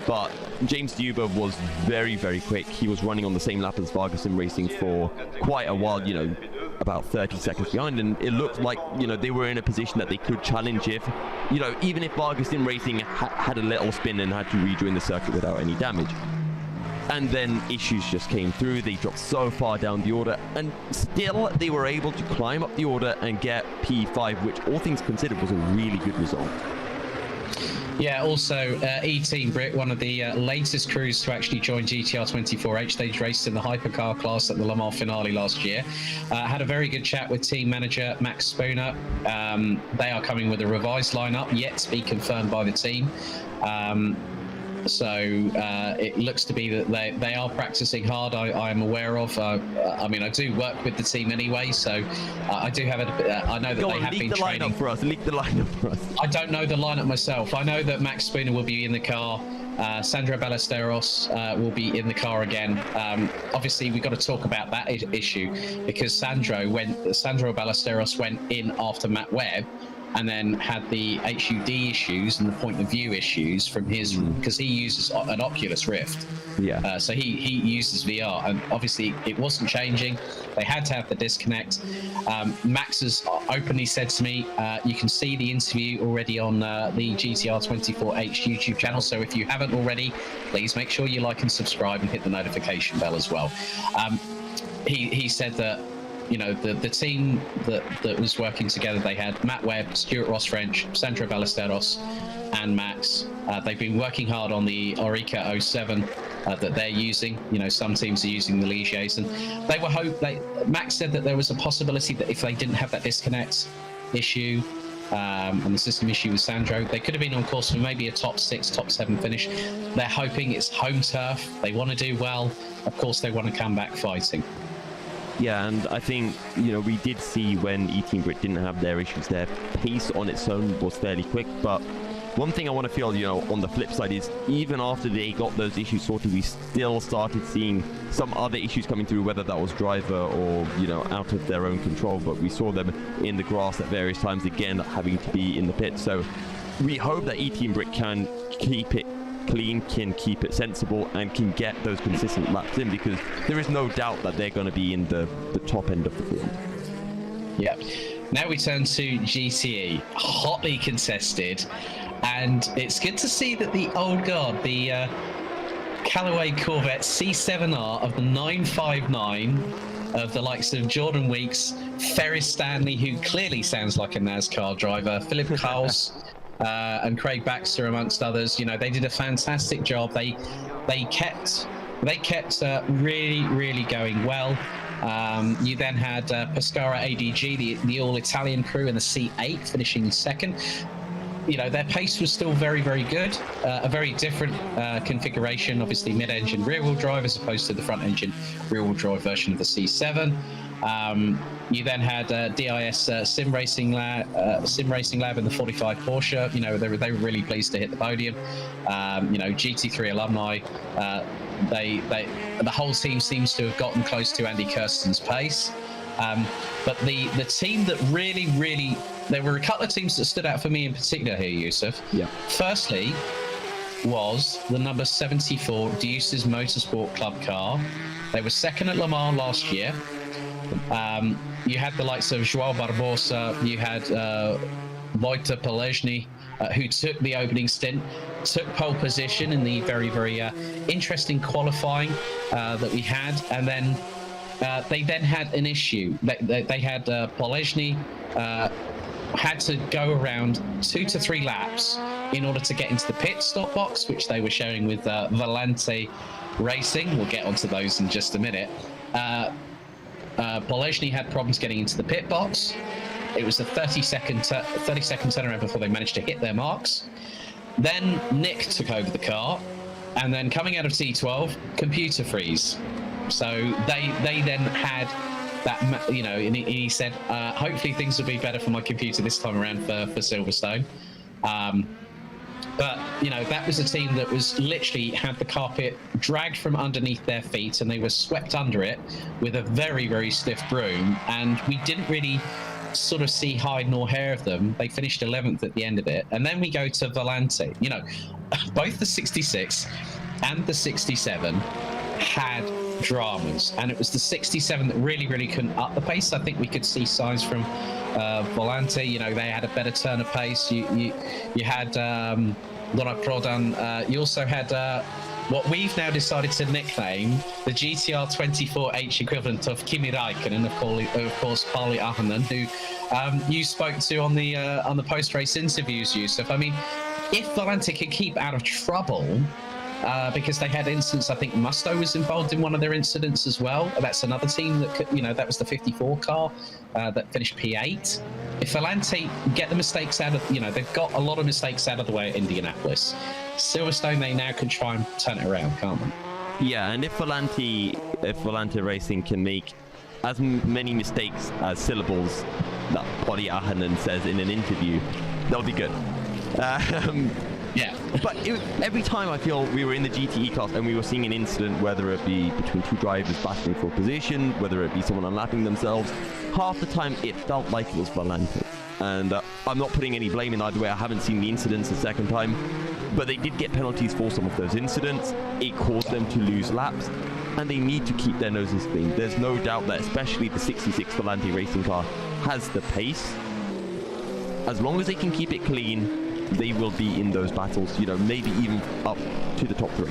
But James Duber was very, very quick. He was running on the same lap as Vargas Sim Racing for quite a while, you know, about 30 seconds behind, and it looked like, you know, they were in a position that they could challenge if, you know, even if Vargas Sim Racing had a little spin and had to rejoin the circuit without any damage. And then issues just came through. They dropped so far down the order, and still they were able to climb up the order and get P5, which all things considered was a really good result. Yeah, also E-Team Brit, one of the latest crews to actually join GTR 24H. They raced in the hypercar class at the Le Mans finale last year. Had a very good chat with team manager Max Spooner. They are coming with a revised lineup, yet to be confirmed by the team. So it looks to be that they are practicing hard. I am aware of. I mean, I do work with the team anyway, so I do have I know that they have been training. Leak the lineup for us. I don't know the lineup myself. I know that Max Spooner will be in the car. Sandro Ballesteros will be in the car again. Obviously, we've got to talk about that issue, because Sandro Ballesteros went in after Matt Webb, and then had the HUD issues and the point of view issues from his, because he uses an Oculus Rift. Yeah. So he uses VR, and obviously it wasn't changing. They had to have the disconnect. Max has openly said to me, you can see the interview already on the GTR 24H YouTube channel. So if you haven't already, please make sure you like and subscribe and hit the notification bell as well. He said that, you know, the team that was working together, they had Matt Webb, Stuart Ross French, Sandro Ballesteros, and Max. They've been working hard on the Orica 07 that they're using. You know, some teams are using the Ligiers, and Max said that there was a possibility that if they didn't have that disconnect issue and the system issue with Sandro, they could have been on course for maybe a top 6, top 7 finish. They're hoping. It's home turf. They want to do well. Of course, they want to come back fighting. Yeah, and I think, you know, we did see when E-Team Brit didn't have their issues, their pace on its own was fairly quick. But one thing I want to feel, you know, on the flip side is, even after they got those issues sorted, we still started seeing some other issues coming through, whether that was driver or, you know, out of their own control. But we saw them in the grass at various times, again, having to be in the pit. So we hope that E-Team Brit can keep it clean, can keep it sensible, and can get those consistent laps in, because there is no doubt that they're going to be in the top end of the field. Yeah. Now we turn to GTE, hotly contested, and it's good to see that the old guard, the Callaway Corvette C7R of the 959 of the likes of Jordan Weeks, Ferris Stanley, who clearly sounds like a NASCAR driver, Philip Klaus, and Craig Baxter, amongst others. You know, they did a fantastic job. They kept really going well. You then had Pescara ADG, the all-Italian crew, in the C8, finishing second. You know, their pace was still very good. A very different configuration, obviously mid-engine rear-wheel drive as opposed to the front-engine rear-wheel drive version of the C7. You then had DIS Sim Racing Lab in the 45 Porsche. You know, they were really pleased to hit the podium. You know, GT3 alumni. The whole team seems to have gotten close to Andy Kirsten's pace. But the team that really, there were a couple of teams that stood out for me in particular here, Yusuf. Yeah. Firstly was the number 74 Deuces Motorsport Club car. They were second at Le Mans last year. You had the likes of João Barbosa, you had Wojtek Polezny, who took the opening stint, took pole position in the very interesting qualifying that we had, and then they then had an issue. They had Polezny had to go around 2 to 3 laps in order to get into the pit stop box, which they were sharing with Volante Racing. We'll get onto those in just a minute. Polezny had problems getting into the pit box. It was a 30-second turnaround before they managed to hit their marks. Then Nick took over the car, and then coming out of T12, computer freeze. So they then had that, you know, and he said, hopefully things will be better for my computer this time around for Silverstone. But, you know, that was a team that was literally had the carpet dragged from underneath their feet, and they were swept under it with a very stiff broom. And we didn't really sort of see hide nor hair of them. They finished 11th at the end of it. And then we go to Volante. You know, both the 66 and the 67 had dramas, and it was the 67 that really couldn't up the pace. I think we could see signs from Volante. You know, they had a better turn of pace. You had Donat Prodan. You also had what we've now decided to nickname the GTR 24H equivalent of Kimi Räikkönen, of course, Pali Ahonen, who you spoke to on the post-race interviews, Yusuf. I mean, if Volante could keep out of trouble, because they had incidents, I think Musto was involved in one of their incidents as well. That's another team that could, you know, that was the 54 car that finished P8. If Volante get the mistakes out of, you know, they've got a lot of mistakes out of the way at Indianapolis. Silverstone, they now can try and turn it around, can't they? Yeah, and if Volante Racing can make as many mistakes as syllables that Pali Ahonen says in an interview, that'll be good. Yeah, but every time I feel we were in the GTE class and we were seeing an incident, whether it be between two drivers battling for position, whether it be someone unlapping themselves, half the time it felt like it was Volante. And I'm not putting any blame in either way. I haven't seen the incidents the second time, but they did get penalties for some of those incidents. It caused them to lose laps, and they need to keep their noses clean. There's no doubt that especially the 66 Volante racing car has the pace. As long as they can keep it clean, they will be in those battles, you know, maybe even up to the top 3.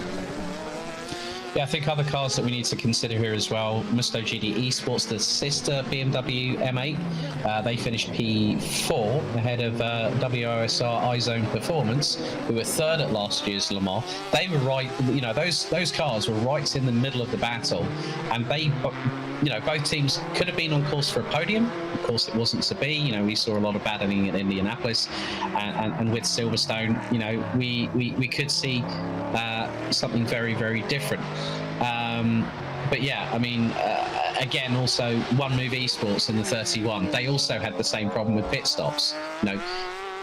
Yeah, I think other cars that we need to consider here as well. Musto GD Esports, the sister BMW M8, they finished P4 ahead of WOSR iZone Performance, who were third at last year's Le Mans. They were right, you know, those cars were right in the middle of the battle, and they, you know, both teams could have been on course for a podium. Of course, it wasn't to be. You know, we saw a lot of battling at Indianapolis, and with Silverstone, you know, we could see something very different. But yeah, I mean, again, also One Move Esports in the 31, they also had the same problem with pit stops, you know,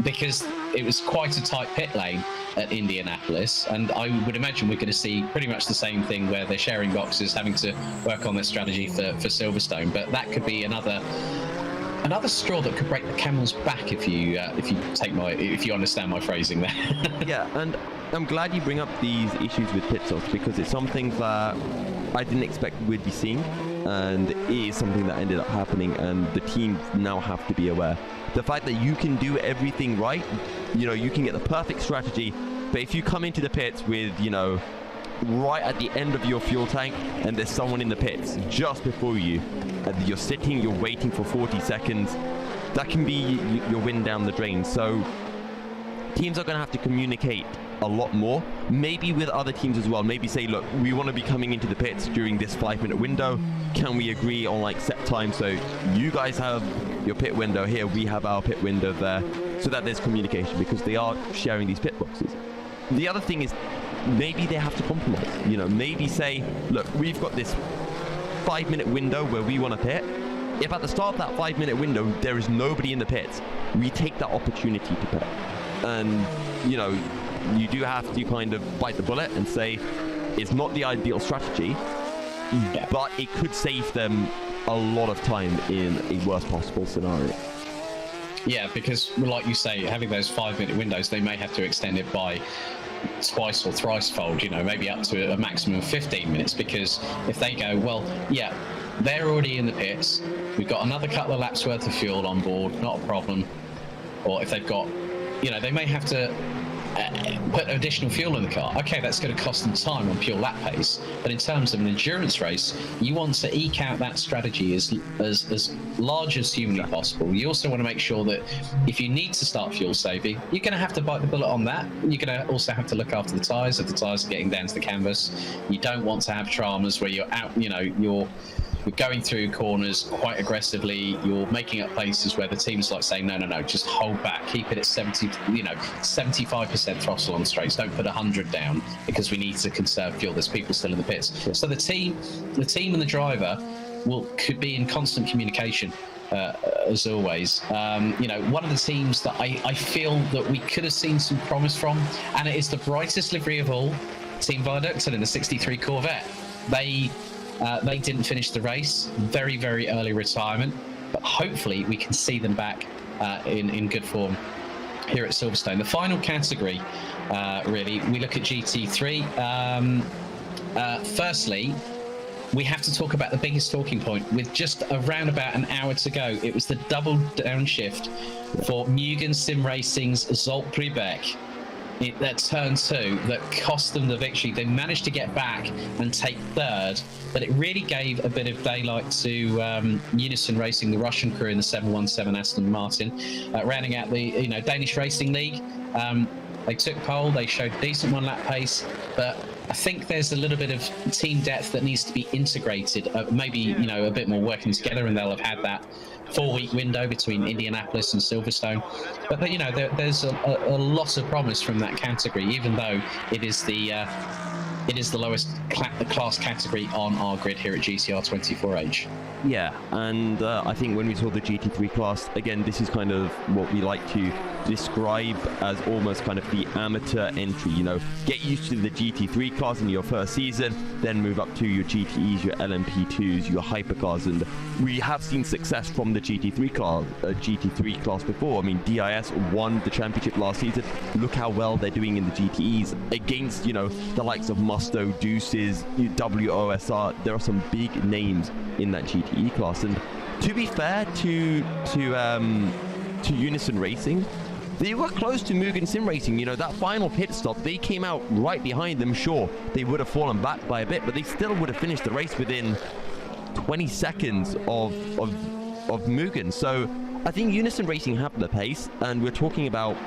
because it was quite a tight pit lane at Indianapolis, and I would imagine we're going to see pretty much the same thing where they're sharing boxes, having to work on their strategy for Silverstone. But that could be another straw that could break the camel's back, if you understand my phrasing there. Yeah, and I'm glad you bring up these issues with pit stops, because it's something that I didn't expect we'd be seeing, and it is something that ended up happening, and the teams now have to be aware. The fact that you can do everything right, you know, you can get the perfect strategy, but if you come into the pits with, you know, right at the end of your fuel tank and there's someone in the pits just before you, and you're sitting, you're waiting for 40 seconds, that can be your wind down the drain. So teams are going to have to communicate a lot more, maybe with other teams as well. Maybe say, look, we want to be coming into the pits during this 5-minute window. Can we agree on like set time? So you guys have your pit window here, we have our pit window there, so that there's communication, because they are sharing these pit boxes. The other thing is maybe they have to compromise. You know, maybe say, look, we've got this 5-minute window where we want to pit. If at the start of that 5-minute window there is nobody in the pits, we take that opportunity to pit. And you know, you do have to kind of bite the bullet and say it's not the ideal strategy, but it could save them a lot of time in a worst possible scenario. Yeah, because like you say, having those 5-minute windows, they may have to extend it by twice or thrice fold, you know, maybe up to a maximum of 15 minutes, because if they go, well, yeah, they're already in the pits, we've got another couple of laps worth of fuel on board, not a problem. Or if they've got, you know, they may have to put additional fuel in the car. Okay, that's going to cost them time on pure lap pace, but in terms of an endurance race, you want to eke out that strategy as large as humanly possible. You also want to make sure that if you need to start fuel saving, you're going to have to bite the bullet on that. You're going to also have to look after the tyres if the tyres are getting down to the canvas. You don't want to have dramas where you're out, you know, you're going through corners quite aggressively. You're making up places where the team's like saying, no, just hold back, keep it at 75% throttle on straights. Don't put 100 down because we need to conserve fuel. There's people still in the pits. So the team and the driver could be in constant communication. As always, you know, one of the teams that I feel that we could have seen some promise from, and it is the brightest livery of all, Team Viaducton in the 63 Corvette. They didn't finish the race, very, very early retirement, but hopefully we can see them back in good form here at Silverstone. The final category, really, we look at GT3. Firstly, we have to talk about the biggest talking point. With just around about an hour to go, it was the double downshift for Mugen Sim Racing's Zolt Pribeck. That turn 2 that cost them the victory. They managed to get back and take third, but it really gave a bit of daylight to Unison Racing, the Russian crew in the 717 Aston Martin, rounding out the Danish Racing League. They took pole, they showed decent one-lap pace, but I think there's a little bit of team depth that needs to be integrated. Maybe a bit more working together, and they'll have had that 4-week window between Indianapolis and Silverstone. But there's a lot of promise from that category, even though it is the lowest class category on our grid here at GCR 24H. Yeah, and I think when we saw the GT3 class, again, this is kind of what we like to describe as almost kind of the amateur entry. Get used to the GT3 class in your first season, then move up to your GTEs, your LMP2s, your hypercars, and we have seen success from the GT3 class before. I mean, DIS won the championship last season. Look how well they're doing in the GTEs against the likes of Musto, Deuces, WOSR. There are some big names in that GTE class, and to be fair to Unison Racing, they were close to Mugen Sim Racing. That final pit stop, they came out right behind them. Sure, they would have fallen back by a bit, but they still would have finished the race within 20 seconds of Mugen. So I think Unison Racing have the pace, and we're talking about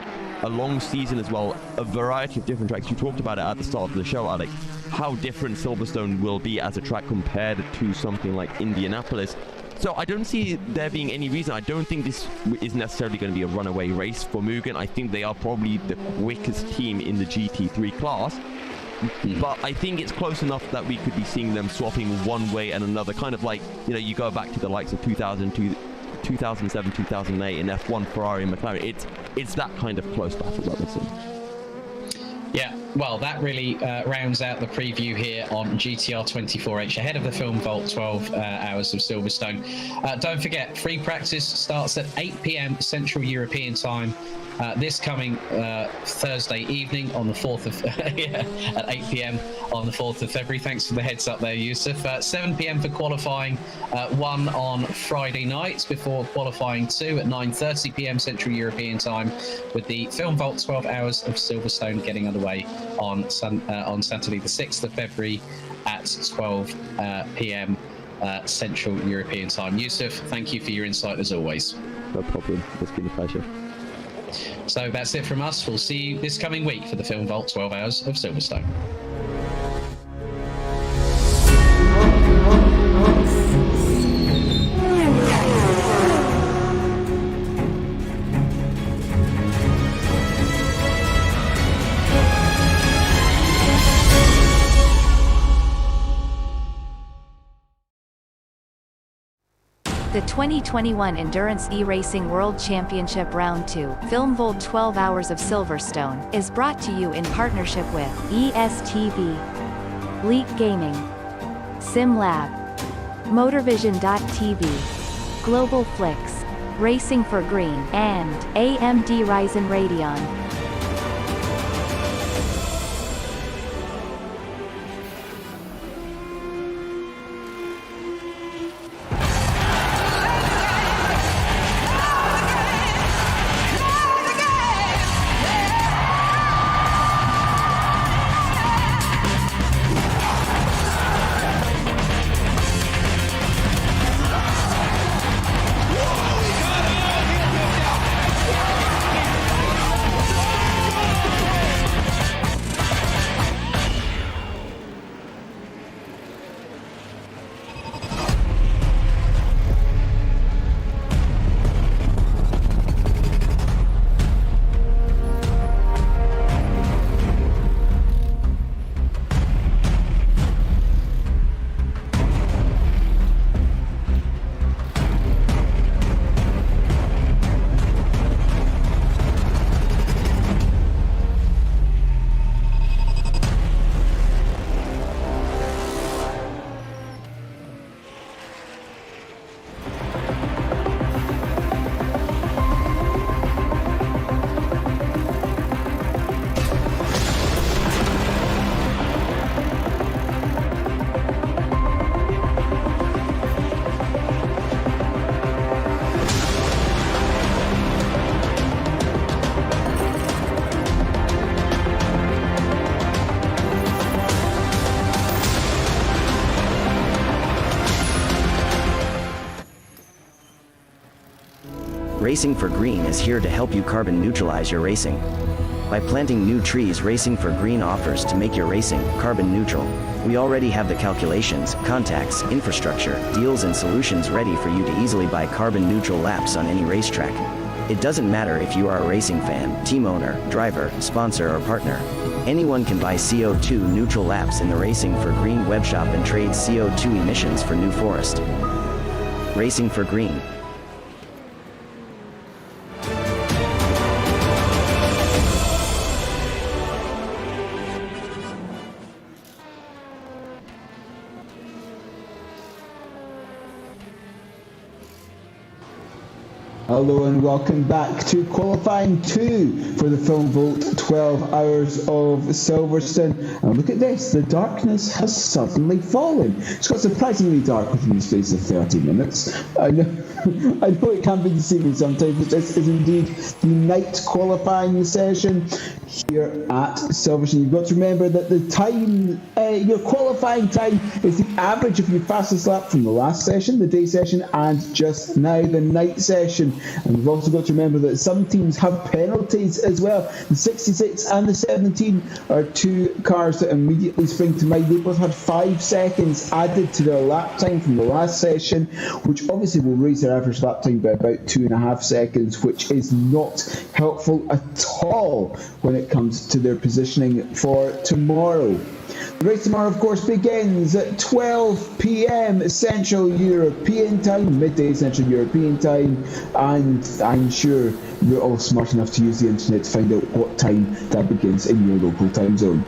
a long season as well, a variety of different tracks. You talked about it at the start of the show, Alex, how different Silverstone will be as a track compared to something like Indianapolis. So I don't see there being any reason. I don't think this is necessarily going to be a runaway race for Mugen. I think they are probably the quickest team in the GT3 class. But I think it's close enough that we could be seeing them swapping one way and another. Kind of like, you go back to the likes of 2002, 2007, 2008 in F1, Ferrari and McLaren. It's that kind of close battle, Robinson. Yeah, well, that really rounds out the preview here on GTR 24H ahead of the Film Vault 12 hours of Silverstone. Don't forget, free practice starts at 8 p.m. Central European time this coming Thursday evening on the 4th of at 8 p.m. on the 4th of February. Thanks for the heads up there, Yusuf. 7 p.m. for qualifying 1 on Friday night, before qualifying 2 at 9:30 p.m. Central European time, with the Film Vault 12 Hours of Silverstone getting underway on Saturday the 6th of February at 12 p.m. Central European time. Yusuf, thank you for your insight as always. No problem. It's been a pleasure. So that's it from us. We'll see you this coming week for the Film Vault 12 Hours of Silverstone. The 2021 Endurance E-Racing World Championship Round 2, Film Vault 12 Hours of Silverstone, is brought to you in partnership with ESTV, Leak Gaming, SimLab, Motorvision.tv, Global Flix, Racing for Green, and AMD Ryzen Radeon. Racing for Green is here to help you carbon neutralize your racing. By planting new trees, Racing for Green offers to make your racing carbon neutral. We already have the calculations, contacts, infrastructure, deals and solutions ready for you to easily buy carbon neutral laps on any racetrack. It doesn't matter if you are a racing fan, team owner, driver, sponsor or partner. Anyone can buy CO2 neutral laps in the Racing for Green webshop and trade CO2 emissions for New Forest. Racing for Green. Hello and welcome back to qualifying 2 for the Film Vault 12 Hours of Silverstone. And look at this, the darkness has suddenly fallen. It's got surprisingly dark within the space of 30 minutes. I know it can be deceiving sometimes, but this is indeed the night qualifying session here at Silverstone. You've got to remember that the time, your qualifying time is the average of your fastest lap from the last session, the day session, and just now the night session. And we've also got to remember that some teams have penalties as well. The 66 and the 17 are two cars that immediately spring to mind. They both had 5 seconds added to their lap time from the last session, which obviously will raise their average lap time by about 2.5 seconds, which is not helpful at all when it comes to their positioning for tomorrow. The race tomorrow, of course, begins at 12 p.m. Central European Time, midday Central European Time, and I'm sure you're all smart enough to use the internet to find out what time that begins in your local time zone.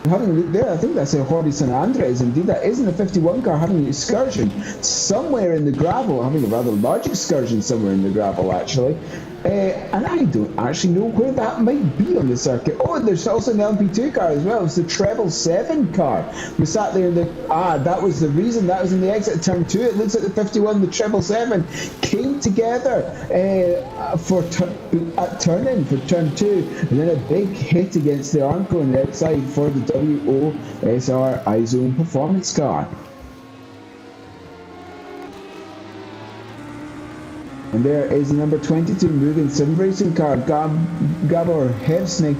Having a look there, I think that's a Jorge San Andres. Indeed, that isn't a 51 car having an excursion somewhere in the gravel, having a rather large excursion somewhere in the gravel, actually. And I don't actually know where that might be on the circuit. Oh, there's also an LMP2 car as well. It's the Treble 7 car. We sat there in that was the reason. That was in the exit of turn 2. It looks like the 51, the Treble 7, came together at turn-in for turn 2. And then a big hit against the Armco on the outside for the WOSR iZone performance car. And there is the number 22 moving sim racing car, Gabor Hevsny.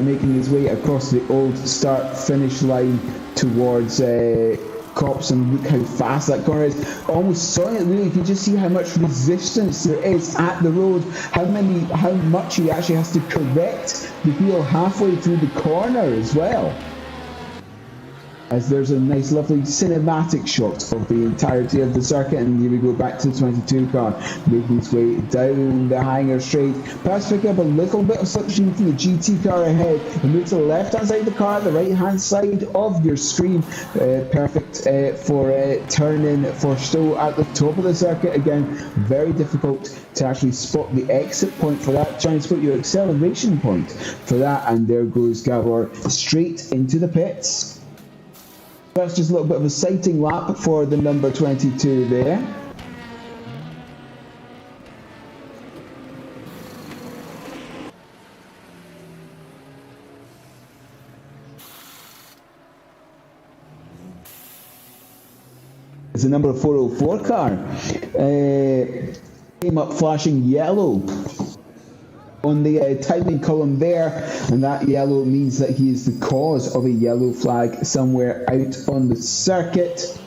Making his way across the old start-finish line towards Cops, and look how fast that corner is. Almost saw it really. You can just see how much resistance there is at the road. How much he actually has to correct the wheel halfway through the corner as well. As there's a nice lovely cinematic shot of the entirety of the circuit, and here we go back to the 22 car making its way down the hanger straight. Perhaps pick up a little bit of slipstream from the GT car ahead and move to the left hand side of the car, the right hand side of your screen. Perfect for turning for Stowe at the top of the circuit. Again, very difficult to actually spot the exit point for that. Try and spot your acceleration point for that, and there goes Gabor straight into the pits. That's just a little bit of a sighting lap for the number 22 there. It's a number 404 car. Came up flashing yellow on the timing column there, and that yellow means that he is the cause of a yellow flag somewhere out on the circuit.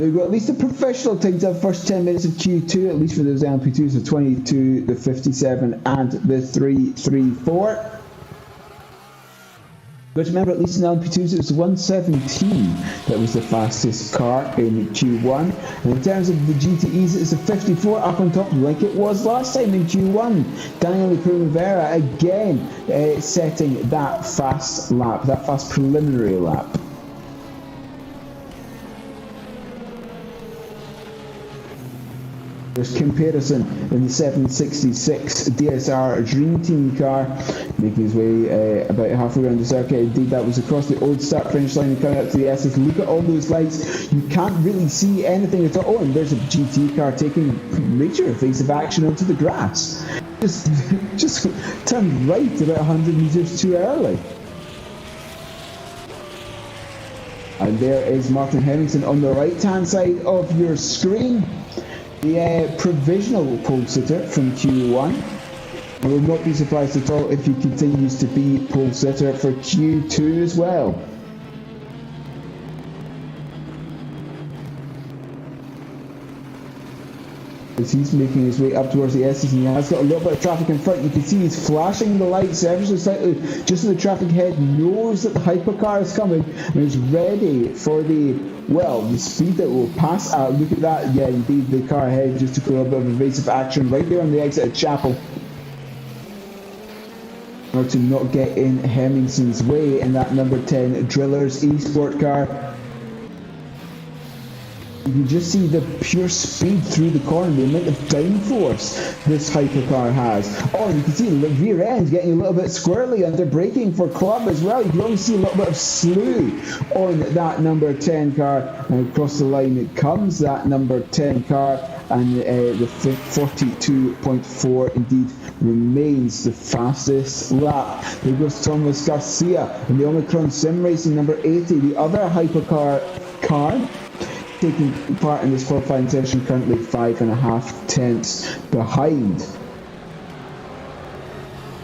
We've got at least a professional time to have first 10 minutes of Q2, at least for those LMP2s, the 22, the 57 and the 334. But remember, at least in LMP2s, it was 117 that was the fastest car in Q1. And in terms of the GTEs, it's a 54 up on top, like it was last time in Q1. Daniele Primavera again setting that fast lap, that fast preliminary lap. There's comparison in the 766 DSR Dream Team car, making his way about halfway around the circuit. Indeed, that was across the old start finish line and coming up to the S's. Look at all those lights. You can't really see anything at all. Oh, and there's a GT car taking major evasive action onto the grass. Just turned right about 100 meters too early. And there is Martin Hemmingson on the right-hand side of your screen. The provisional pole sitter from Q1. I will not be surprised at all if he continues to be pole sitter for Q2 as well. As he's making his way up towards the S's, and he has got a little bit of traffic in front. You can see he's flashing the lights ever so slightly, just so the traffic head knows that the hypercar is coming and is ready for the speed that will pass out. Look at that. Yeah, indeed, the car ahead just took a little bit of evasive action right there on the exit of Chapel, in order to not get in Hemmingson's way in that number 10 Drillers eSport car. You can just see the pure speed through the corner, the amount of downforce this hypercar has. Oh, you can see the rear end getting a little bit squirrely under braking for Club as well. You can only see a little bit of slew on that number 10 car. And across the line it comes, that number 10 car, and the 42.4 indeed remains the fastest lap. There goes Thomas Garcia in the Omicron Sim Racing number 80, the other hypercar car, taking part in this qualifying session, currently 5.5 tenths behind.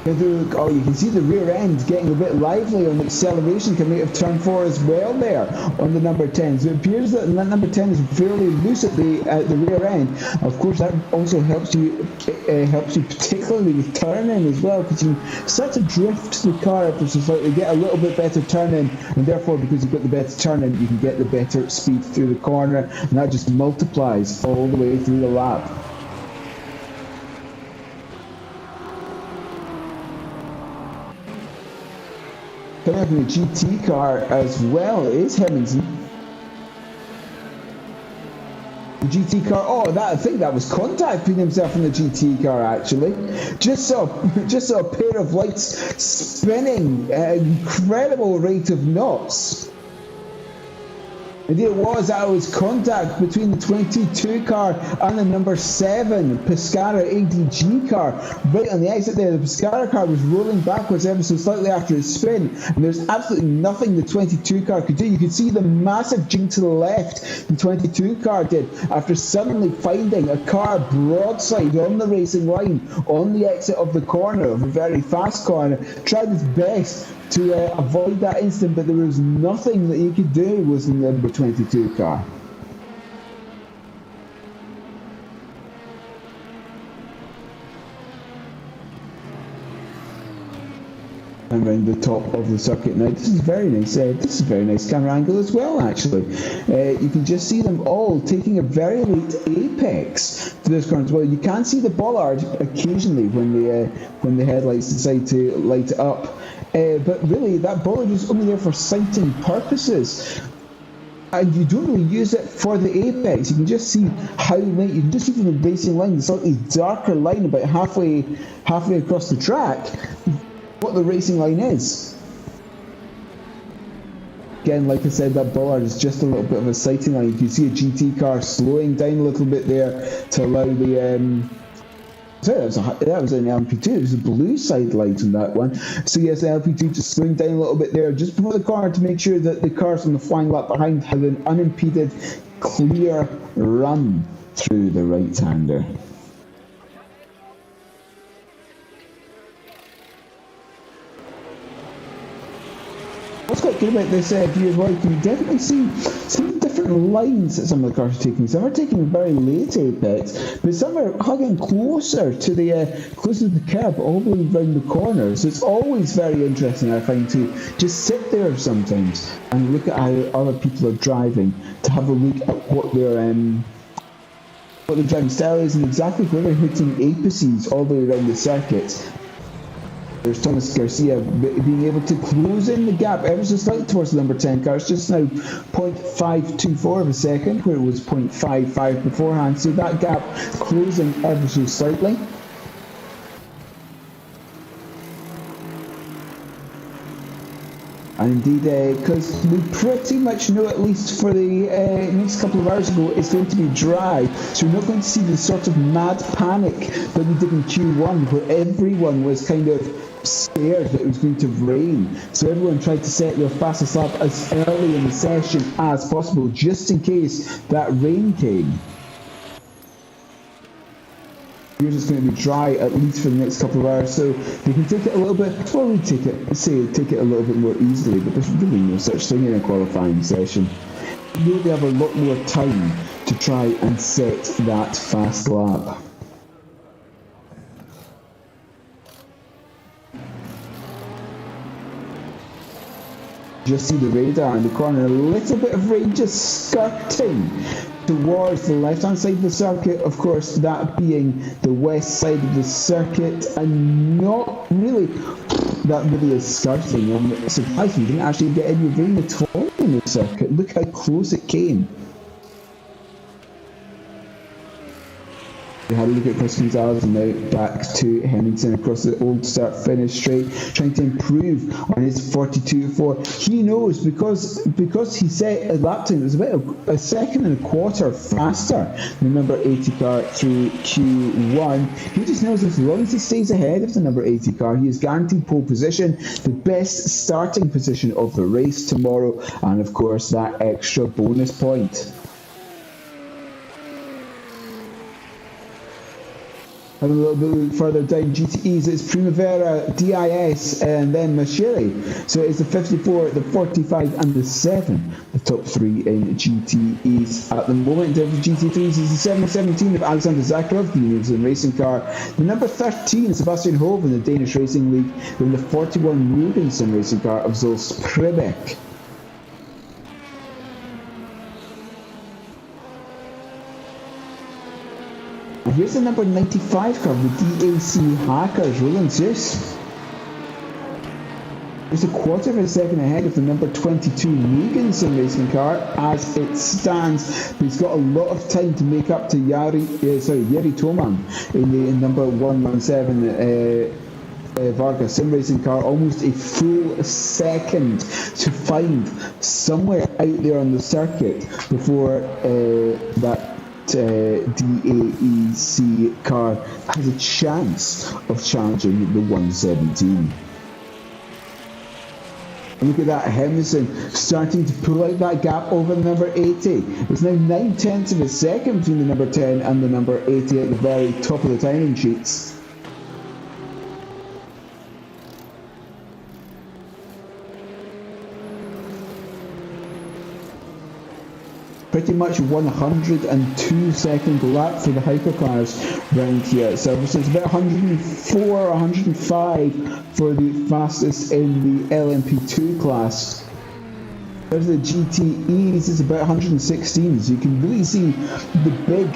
Oh, you can see the rear end getting a bit lively on the acceleration coming out of turn 4 as well there on the number 10. So it appears that number 10 is fairly loose at the rear end. Of course, that also helps you particularly with turning as well, because you can start to drift the car up just slightly, get a little bit better turning, and therefore, because you've got the better turning, you can get the better speed through the corner, and that just multiplies all the way through the lap. Coming up in a GT car as well is Hemmingson. The GT car, I think that was contact between himself and the GT car actually. Just saw a pair of lights spinning at an incredible rate of knots. Indeed that was contact between the 22 car and the number 7 Pescara ADG car. Right on the exit there, the Pescara car was rolling backwards ever so slightly after its spin, and there's absolutely nothing the 22 car could do. You could see the massive jink to the left the 22 car did after suddenly finding a car broadside on the racing line on the exit of the corner, of a very fast corner. Tried his best to avoid that instant, but there was nothing that he could do, was the number 22 car. And around the top of the circuit now. This is very nice. This is a very nice camera angle as well, actually. You can just see them all taking a very late apex to this corner as well. You can see the bollard occasionally when the headlights decide to light it up. But really, that bollard is only there for sighting purposes. And you don't really use it for the apex. You can just see how late, you can just see from the racing line, the slightly darker line about halfway across the track, what the racing line is. Again, like I said, that bollard is just a little bit of a sighting line. You can see a GT car slowing down a little bit there to allow the sorry, that was an LP2. It was the blue side light on that one. So yes, the LP2 just slowing down a little bit there just before the corner to make sure that the cars on the flying lap behind had an unimpeded, clear run through the right-hander. What's quite good about this view as well, you can definitely see some different lines that some of the cars are taking. Some are taking a very late apex, but some are hugging closer to the curb, all the way around the corner. So it's always very interesting, I find, to just sit there sometimes and look at how other people are driving, to have a look at what their driving style is and exactly where they're hitting apeces all the way around the circuit. There's Thomas Garcia being able to close in the gap ever so slightly towards the number 10 car. It's just now 0.524 of a second, where it was 0.55 beforehand. So that gap closing ever so slightly. And indeed, because we pretty much know, at least for the next couple of hours ago, it's going to be dry. So we're not going to see the sort of mad panic that we did in Q1, where everyone was kind of scared that it was going to rain. So everyone tried to set their fastest lap as early in the session as possible, just in case that rain came. Here's it's going to be dry at least for the next couple of hours, so they can take it a little bit, or we take it a little bit more easily, but there's really no such thing in a qualifying session. You really have a lot more time to try and set that fast lap. Just see the radar in the corner, a little bit of rain just skirting towards the left-hand side of the circuit, of course that being the west side of the circuit, and not really, that really is skirting. I'm surprised we didn't actually get any rain at all in the circuit. Look how close it came. We had a look at Chris Gonzalez and now back to Henningsen across the old start-finish straight, trying to improve on his 42.4. He knows, because he set a lap time, it was about a second and a quarter faster than the number 80 car through Q1. He just knows as long as he stays ahead of the number 80 car, he is guaranteed pole position, the best starting position of the race tomorrow, and of course that extra bonus point. Having a little bit further down, GTEs, it's Primavera, DIS, and then Machiri. So it's the 54, the 45, and the 7, the top 3 in GTEs at the moment. In terms of GT3s, is the 717 of Alexander Zakharov, the New Zealand racing car. The number 13, Sebastian Hove in the Danish Racing League. Then the 41 Mugensen racing car of Zuls Pribek. Here's the number 95 car, the DAC Hackers, Roland Zeus. It's a quarter of a second ahead of the number 22 Mugen Sim Racing car as it stands. He's got a lot of time to make up to Yeri Toman in the number 117 Vargas Sim Racing car. Almost a full second to find somewhere out there on the circuit before that DAEC car has a chance of challenging the 117. Look at that, Henderson starting to pull out that gap over the number 80. It's now 9/10 of a second between the number 10 and the number 80 at the very top of the timing sheets. Pretty much 102 second lap for the hypercars round here at Silverstone. It's about 104, 105 for the fastest in the LMP2 class. There's the GTEs, it's about 116, so you can really see the big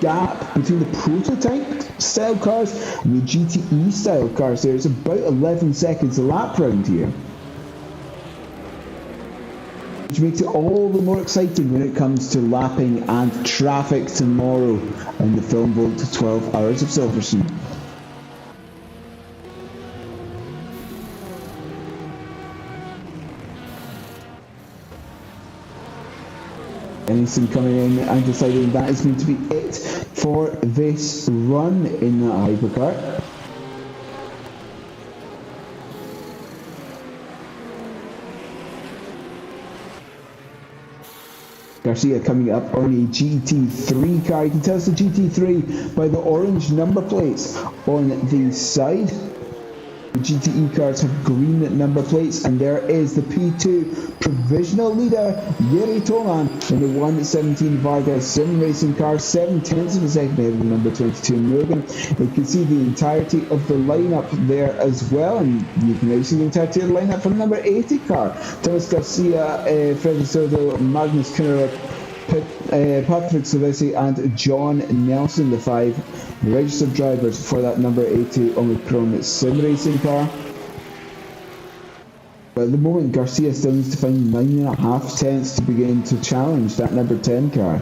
gap between the prototype style cars and the GTE style cars there. It's about 11 seconds a lap round here, which makes it all the more exciting when it comes to lapping and traffic tomorrow in the Film Vault 12 Hours of Silverstone. Anything coming in and deciding that is going to be it for this run in that hypercar. Garcia coming up on a GT3 car. You can tell it's a GT3 by the orange number plates on the side. The GTE cars have green number plates, and there is the P2 provisional leader, Yeri Toman, in the 117 Vargas Sim Racing car, 7/10 of a second ahead of the number 22 Mugen. You can see the entirety of the lineup there as well, and you can now see the entirety of the lineup for the number 80 car. Thomas Garcia, Freddy Soto, Magnus Kinnerup, Patrick Silvestri and John Nelson, the 5 registered drivers for that number 80 Omicron Sim Racing car. But at the moment, Garcia still needs to find 9.5 tenths to begin to challenge that number 10 car.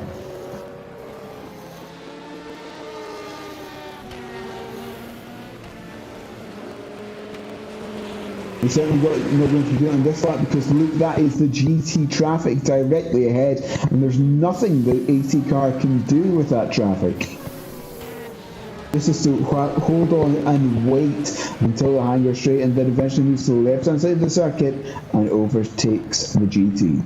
He's certainly not going to do it on this lap, because look, that is the GT traffic directly ahead, and there's nothing the 80 car can do with that traffic. This is to hold on and wait until the hangar straight, and then eventually moves to the left hand side of the circuit and overtakes the GT.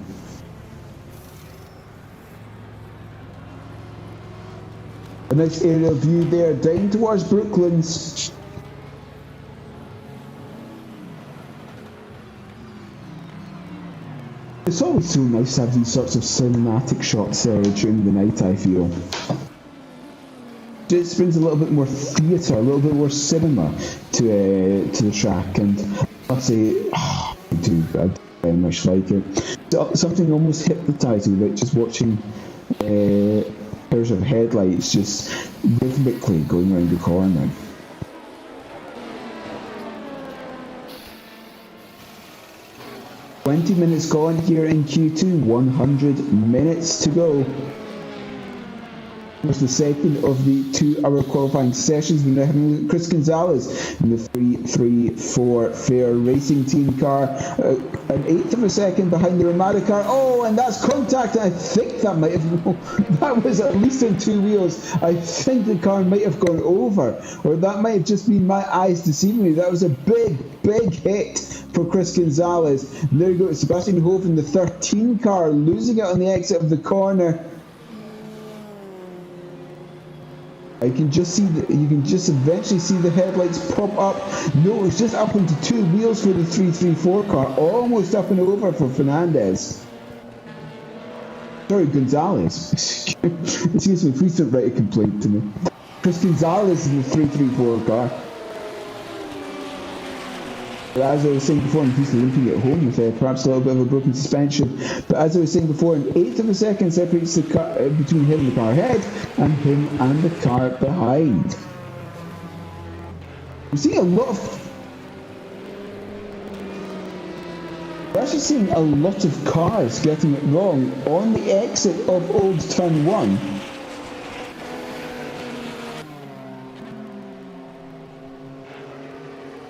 A nice aerial view there down towards Brooklands. It's always so nice to have these sorts of cinematic shots during the night, I feel. It brings a little bit more theatre, a little bit more cinema to the track, and I'll say, I very much like it. Something almost hypnotising about just watching pairs of headlights just rhythmically going around the corner. "20 minutes gone here in Q2, 100 minutes to go." Was the second of the 2-hour qualifying sessions. We're now having Chris Gonzalez in the 334 Fair Racing Team car, an eighth of a second behind the Ramada car. Oh, and that's contact. I think that might have, that was at least on 2 wheels. I think the car might have gone over, or that might have just been my eyes deceiving me. That was a big hit for Chris Gonzalez. And there you go, Sebastian Hove in the 13 car, losing it on the exit of the corner. You can just eventually see the headlights pop up. No, it's just up into 2 wheels for the 334 car, almost up and over for Fernandez. Sorry, Gonzalez. Excuse me, please don't write a complaint to me. Chris Gonzalez in the 334 car. But as I was saying before, and he's limping at home with perhaps a little bit of a broken suspension. But as I was saying before, an eighth of a second separates the car between him and the car ahead, and him and the car behind. We're seeing a lot of We're actually seeing a lot of cars getting it wrong on the exit of Old Turn 1.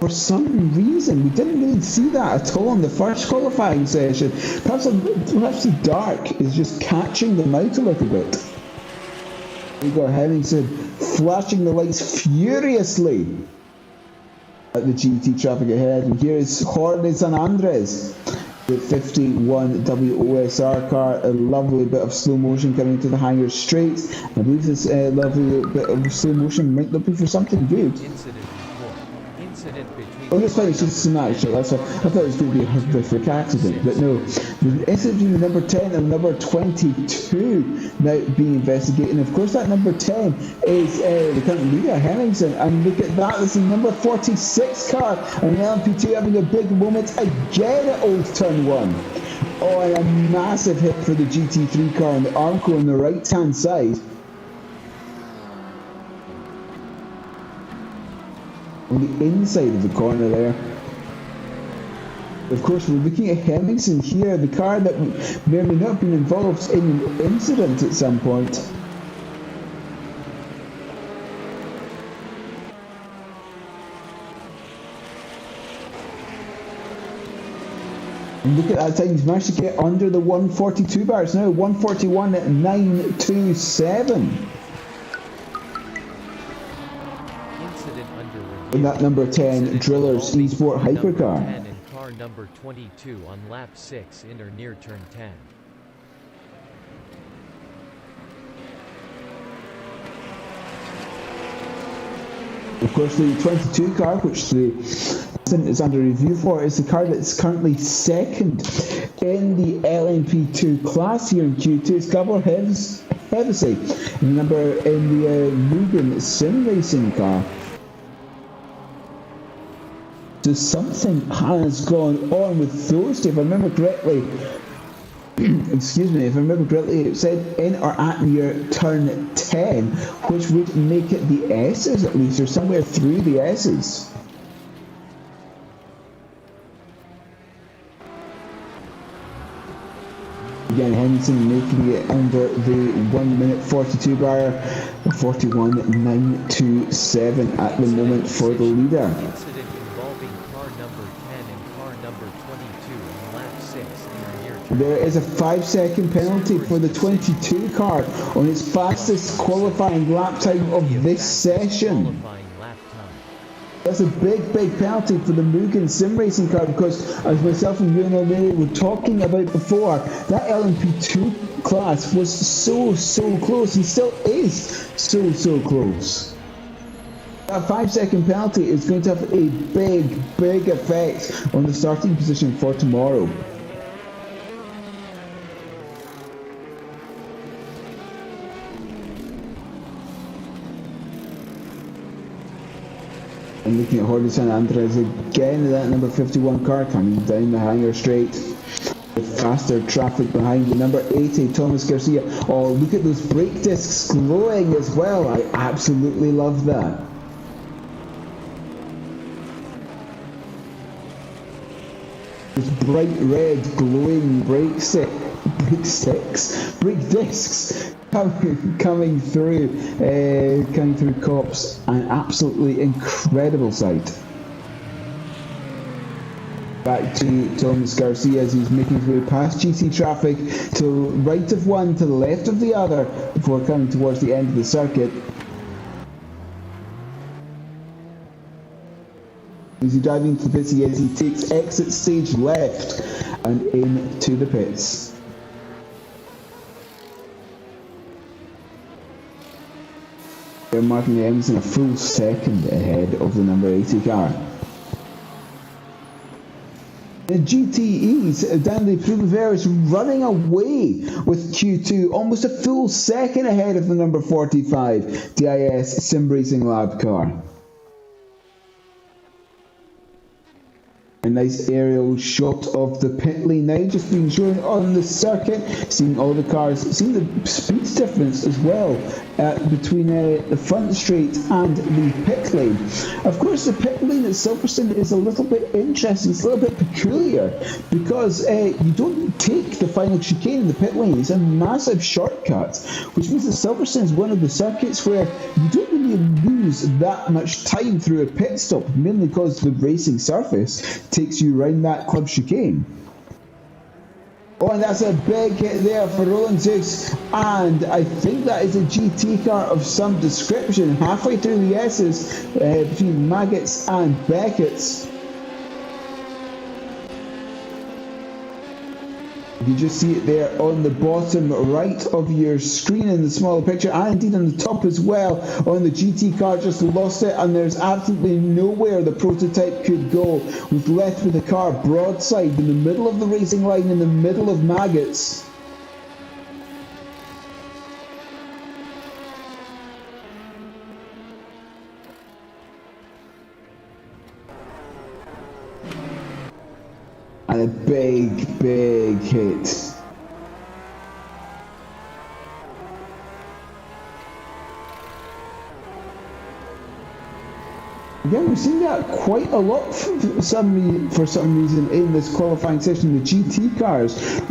For some reason, we didn't really see that at all in the first qualifying session. Perhaps the dark is just catching them out a little bit. We got Henningsen flashing the lights furiously at the GT traffic ahead, and here is Jorge San Andres, the 51 WOSR car. A lovely bit of slow motion coming to the hangar straight. I believe this lovely bit of slow motion might not be for something good. Oh, this fight is just symmetrical. That's what I thought it was going to be a horrific accident, but no. The incident between number 10 and number 22 now being investigated. And of course, that number 10 is the current leader, Henningsen. And look at that, this is number 46 car, and the LMP2 having a big moment again at Old Turn 1. Oh, and a massive hit for the GT3 car on the Armco on the right hand side. On the inside of the corner there. Of course, we're looking at Henningsen here, the car that may or may not have been involved in an incident at some point. And look at that time, he's managed to get under the 142 bars now, 141.927. In that number 10 Drillers Esport hypercar. And car number 22 on lap 6 in or near turn 10. Of course, the 22 car, which the is under review for, is the car that's currently second in the LMP2 class here in Q2. It's Gabor Hevesy, in the Mugen sim racing car. So something has gone on with those two. If I remember correctly, excuse me, if I remember correctly, it said in or at near turn 10, which would make it the S's at least, or somewhere through the S's. Again, Henningsen making it under the 1 minute 42 bar, 41.927 at the moment for the leader. Incident involving car number 10 and car number 22 on lap 6 in or near turn 10. There is a 5-second penalty for the 22 car on its fastest qualifying lap time of this session. That's a big penalty for the Mugen sim racing car, because as myself and you and O'Malley were talking about before, that LMP2 class was so close, and still is so close. That 5-second penalty is going to have a big effect on the starting position for tomorrow. And looking at Jorge San Andres again, that number 51 car coming down the hangar straight. With faster traffic behind the number 80, Thomas Garcia. Oh, look at those brake discs glowing as well. I absolutely love that. Those bright red glowing brake discs coming through cops. An absolutely incredible sight. Back to Thomas Garcia as he's making his way past GT traffic, to right of one, to the left of the other, before coming towards the end of the circuit. As he driving into the pits, as he takes exit stage left and into the pits. They're marking Henningsen a full second ahead of the number 80 car. The GTEs down the Primavera is running away with Q2, almost a full second ahead of the number 45 DIS Sim Racing Lab car. A nice aerial shot of the pit lane now just being shown on the circuit, seeing all the cars, seeing the speed difference as well between the front straight and the pit lane. Of course, the pit lane at Silverstone is a little bit interesting. It's a little bit peculiar because you don't take the final chicane in the pit lane. It's a massive shortcut, which means that Silverstone is one of the circuits where you don't really lose that much time through a pit stop, mainly because the racing surface takes you around that club chicane. Oh, and that's a big hit there for Roland Zeus, and I think that is a GT car of some description, halfway through the S's between Maggots and Beckett's. You just see it there on the bottom right of your screen in the smaller picture, and indeed on the top as well. On the GT car, just lost it, and there's absolutely nowhere the prototype could go. Was left with the car broadside in the middle of the racing line, in the middle of Maggots. And a big, big hit. Yeah, we've seen that quite a lot for some reason in this qualifying session. The GT cars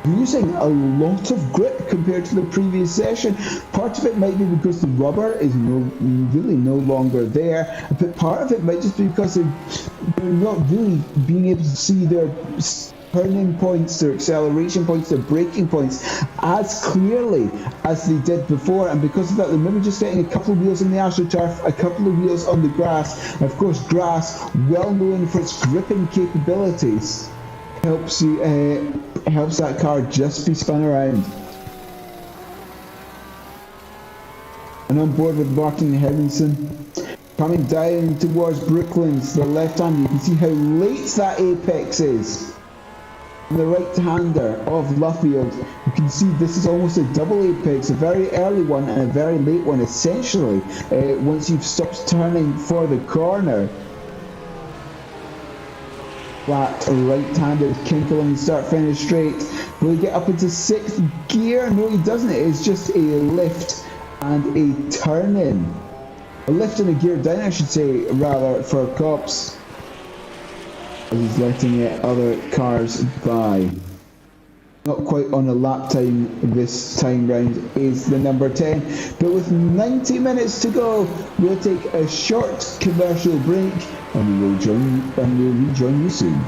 losing a lot of grip compared to the previous session. Part of it might be because the rubber is really no longer there, but part of it might just be because they're not really being able to see their turning points, their acceleration points, their braking points as clearly as they did before, and because of that they're maybe just getting a couple of wheels on the AstroTurf, a couple of wheels on the grass. And of course, grass, well known for its gripping capabilities, helps that car just be spun around. And on board with Martin Henningsen, coming down towards Brooklands, the left hand, you can see how late that apex is. And the right-hander of Luffield, you can see this is almost a double apex, a very early one and a very late one, essentially, once you've stopped turning for the corner. Flat right-handed Kinkel on the start-finish straight. Will he get up into 6th gear? No, he doesn't. It is just a lift and a turn-in. A lift and a gear down, I should say, rather, for Copse. As he's letting other cars by. Not quite on a lap time this time round is the number 10. But with 90 minutes to go, we'll take a short commercial break and we'll rejoin you soon.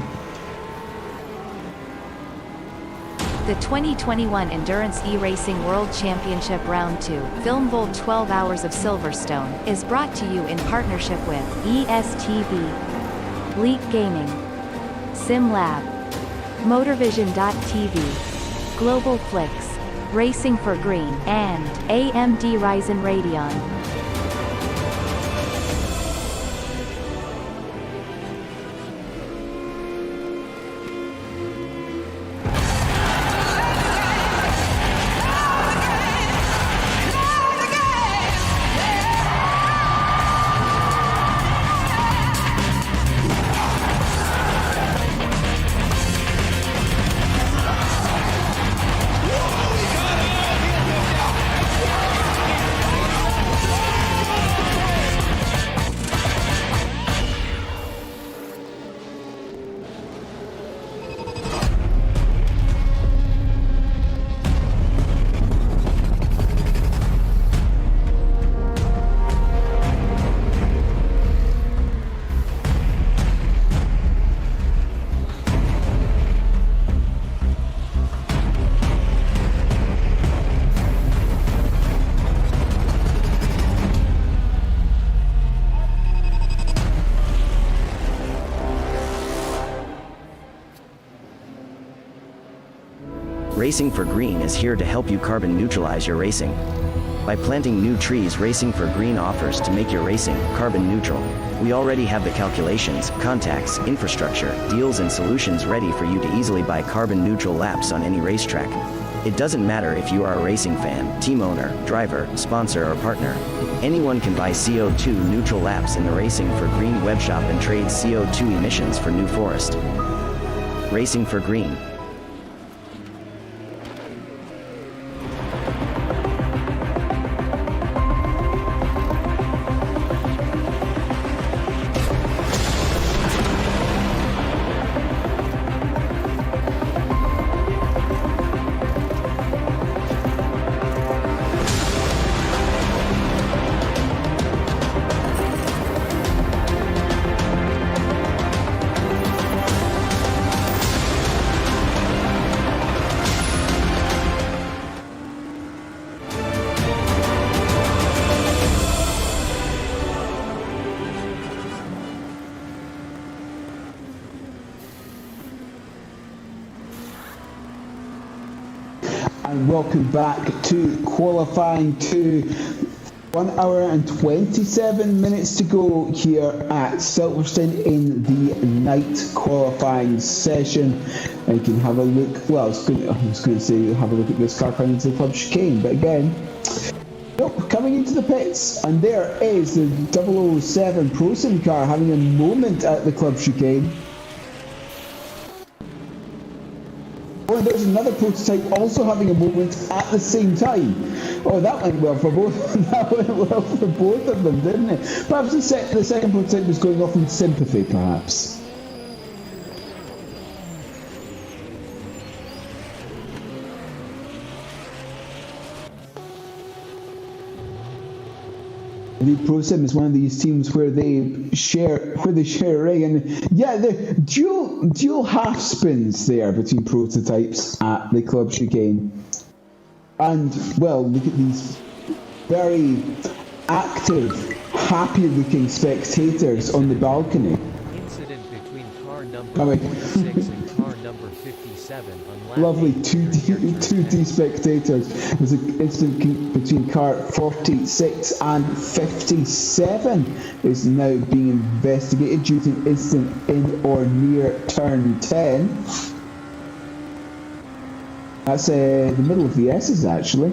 The 2021 Endurance E-Racing World Championship Round 2, Film Volt 12 Hours of Silverstone, is brought to you in partnership with ESTV, Leap Gaming, SimLab, MotorVision.tv, Global Flix, Racing for Green, and AMD Ryzen Radeon. Racing for Green is here to help you carbon neutralize your racing. By planting new trees, Racing for Green offers to make your racing carbon neutral. We already have the calculations, contacts, infrastructure, deals and solutions ready for you to easily buy carbon neutral laps on any racetrack. It doesn't matter if you are a racing fan, team owner, driver, sponsor or partner. Anyone can buy CO2 neutral laps in the Racing for Green webshop and trade CO2 emissions for New Forest. Racing for Green. And welcome back to qualifying 2. 1 hour and 27 minutes to go here at Silverstone in the night qualifying session. And you can have a look, well, I was going to say have a look at this car coming into the club chicane, but again, nope, coming into the pits, and there is the 007 Pro Sim car having a moment at the club chicane. Oh, there's another prototype also having a moment at the same time. Oh, that went well for both. That went well for both of them, didn't it? Perhaps the second prototype was going off in sympathy, perhaps. The ProSim is one of these teams where they share a ring, and yeah, the dual half spins there between prototypes at the club chicane. And well, look at these very active, happy-looking spectators on the balcony. Incident between car number 46 and car number 57 on lap Lovely 8 2D spectators. There's an incident between car 46 and 57 is now being investigated due to an incident in or near turn 10. That's the middle of the S's actually.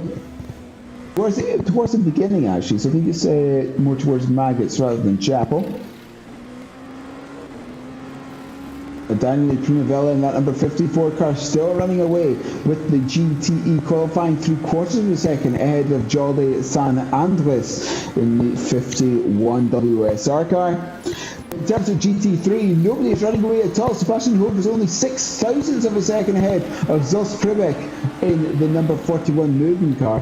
Towards the beginning actually, so I think it's more towards Maggots rather than Chapel. Daniel Primavera in that number 54 car still running away with the GTE, qualifying 3/4 of a second ahead of Jordi San Andres in the 51 WSR car. In terms of GT3, nobody is running away at all. Sebastian Loeb is only 0.06 of a second ahead of Zos Kribek in the number 41 moving car.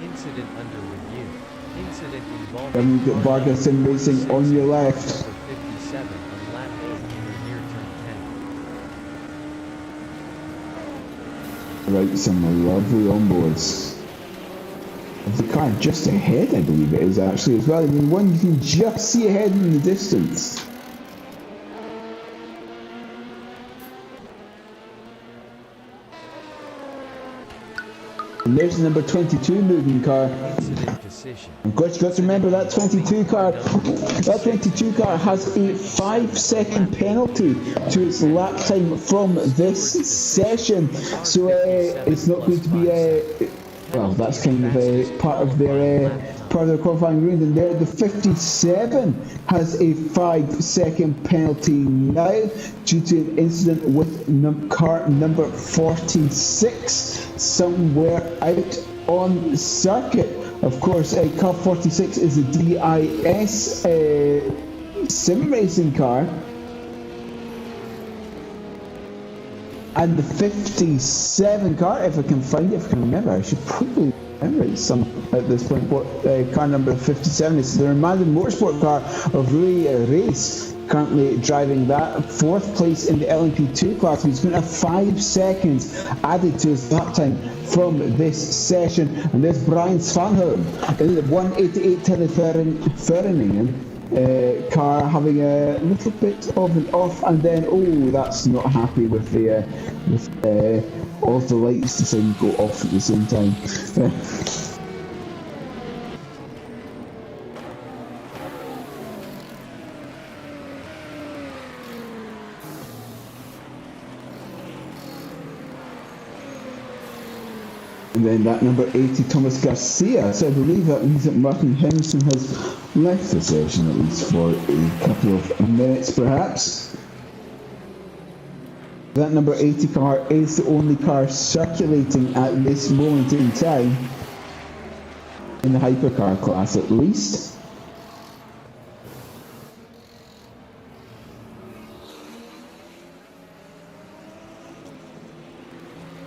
Incident under review. Incident involving Then you've got Vargas Sim Racing on your left. number 57 on lap 8 or near turn 10. Right, some lovely onboards. Of the car just ahead, I believe it is actually as well. I mean, one you can just see ahead in the distance. And there's the number 22 moving car. Incident decision. Of course, you've got to remember that 22 car. That 22 car has a 5-second penalty to its lap time from this session, so it's not going to be well, that's kind of part of their qualifying round. And there, the 57 has a 5-second penalty now due to an incident with car number 46 somewhere out on circuit. Of course, car 46 is a DIS sim racing car. And the 57 car, if I can find it, if I can remember, I should probably remember it at this point, what car number 57 is. The Remanded Motorsport car of Rui Reis, currently driving that. 4th place in the LMP2 class. He's going to have 5 seconds added to his lap time from this session. And there's Brian Svanholm in the 188 Teleferningen. Car having a little bit of an off, and then that's not happy with the all of the lights deciding to go off at the same time. And then that number 80, Thomas Garcia. So I believe that means that Martin Henderson has left the session, at least for a couple of minutes perhaps. That number 80 car is the only car circulating at this moment in time, in the hypercar class at least.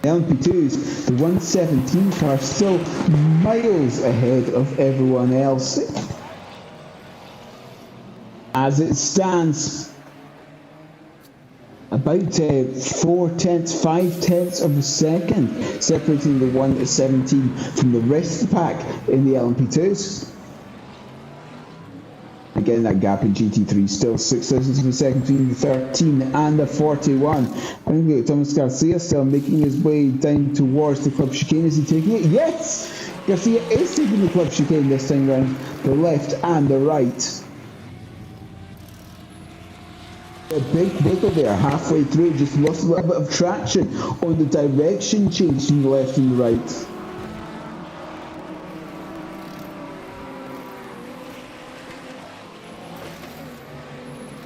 LMP2s, the 117 car still miles ahead of everyone else. As it stands, about 5/10 of a second separating the 117 from the rest of the pack in the LMP2s. Again, that gap in GT3 still 6 thousandths of a second between the 13 and the 41. And we've got Thomas Garcia still making his way down towards the club chicane. Is he taking it? Yes! Garcia is taking the club chicane this time round, the left and the right. A big wiggle there, halfway through, just lost a little bit of traction on the direction change from the left and the right.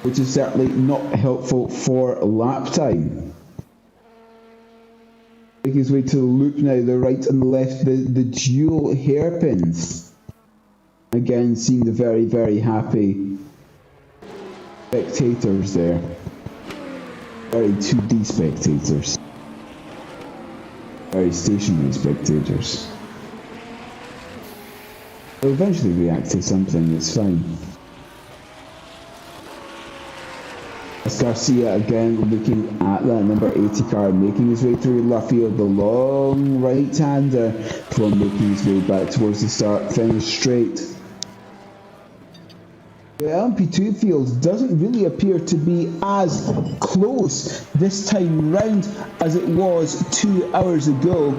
Which is certainly not helpful for lap time. Making his way to the loop now, the right and the left, the dual hairpins. Again, seeing the very, very happy spectators there. Very 2D spectators. Very stationary spectators. They'll eventually react to something, it's fine. Garcia again looking at that number 80 car, making his way through Luffield, the long right-hander, before making his way back towards the start finish straight. The LMP2 field doesn't really appear to be as close this time round as it was 2 hours ago.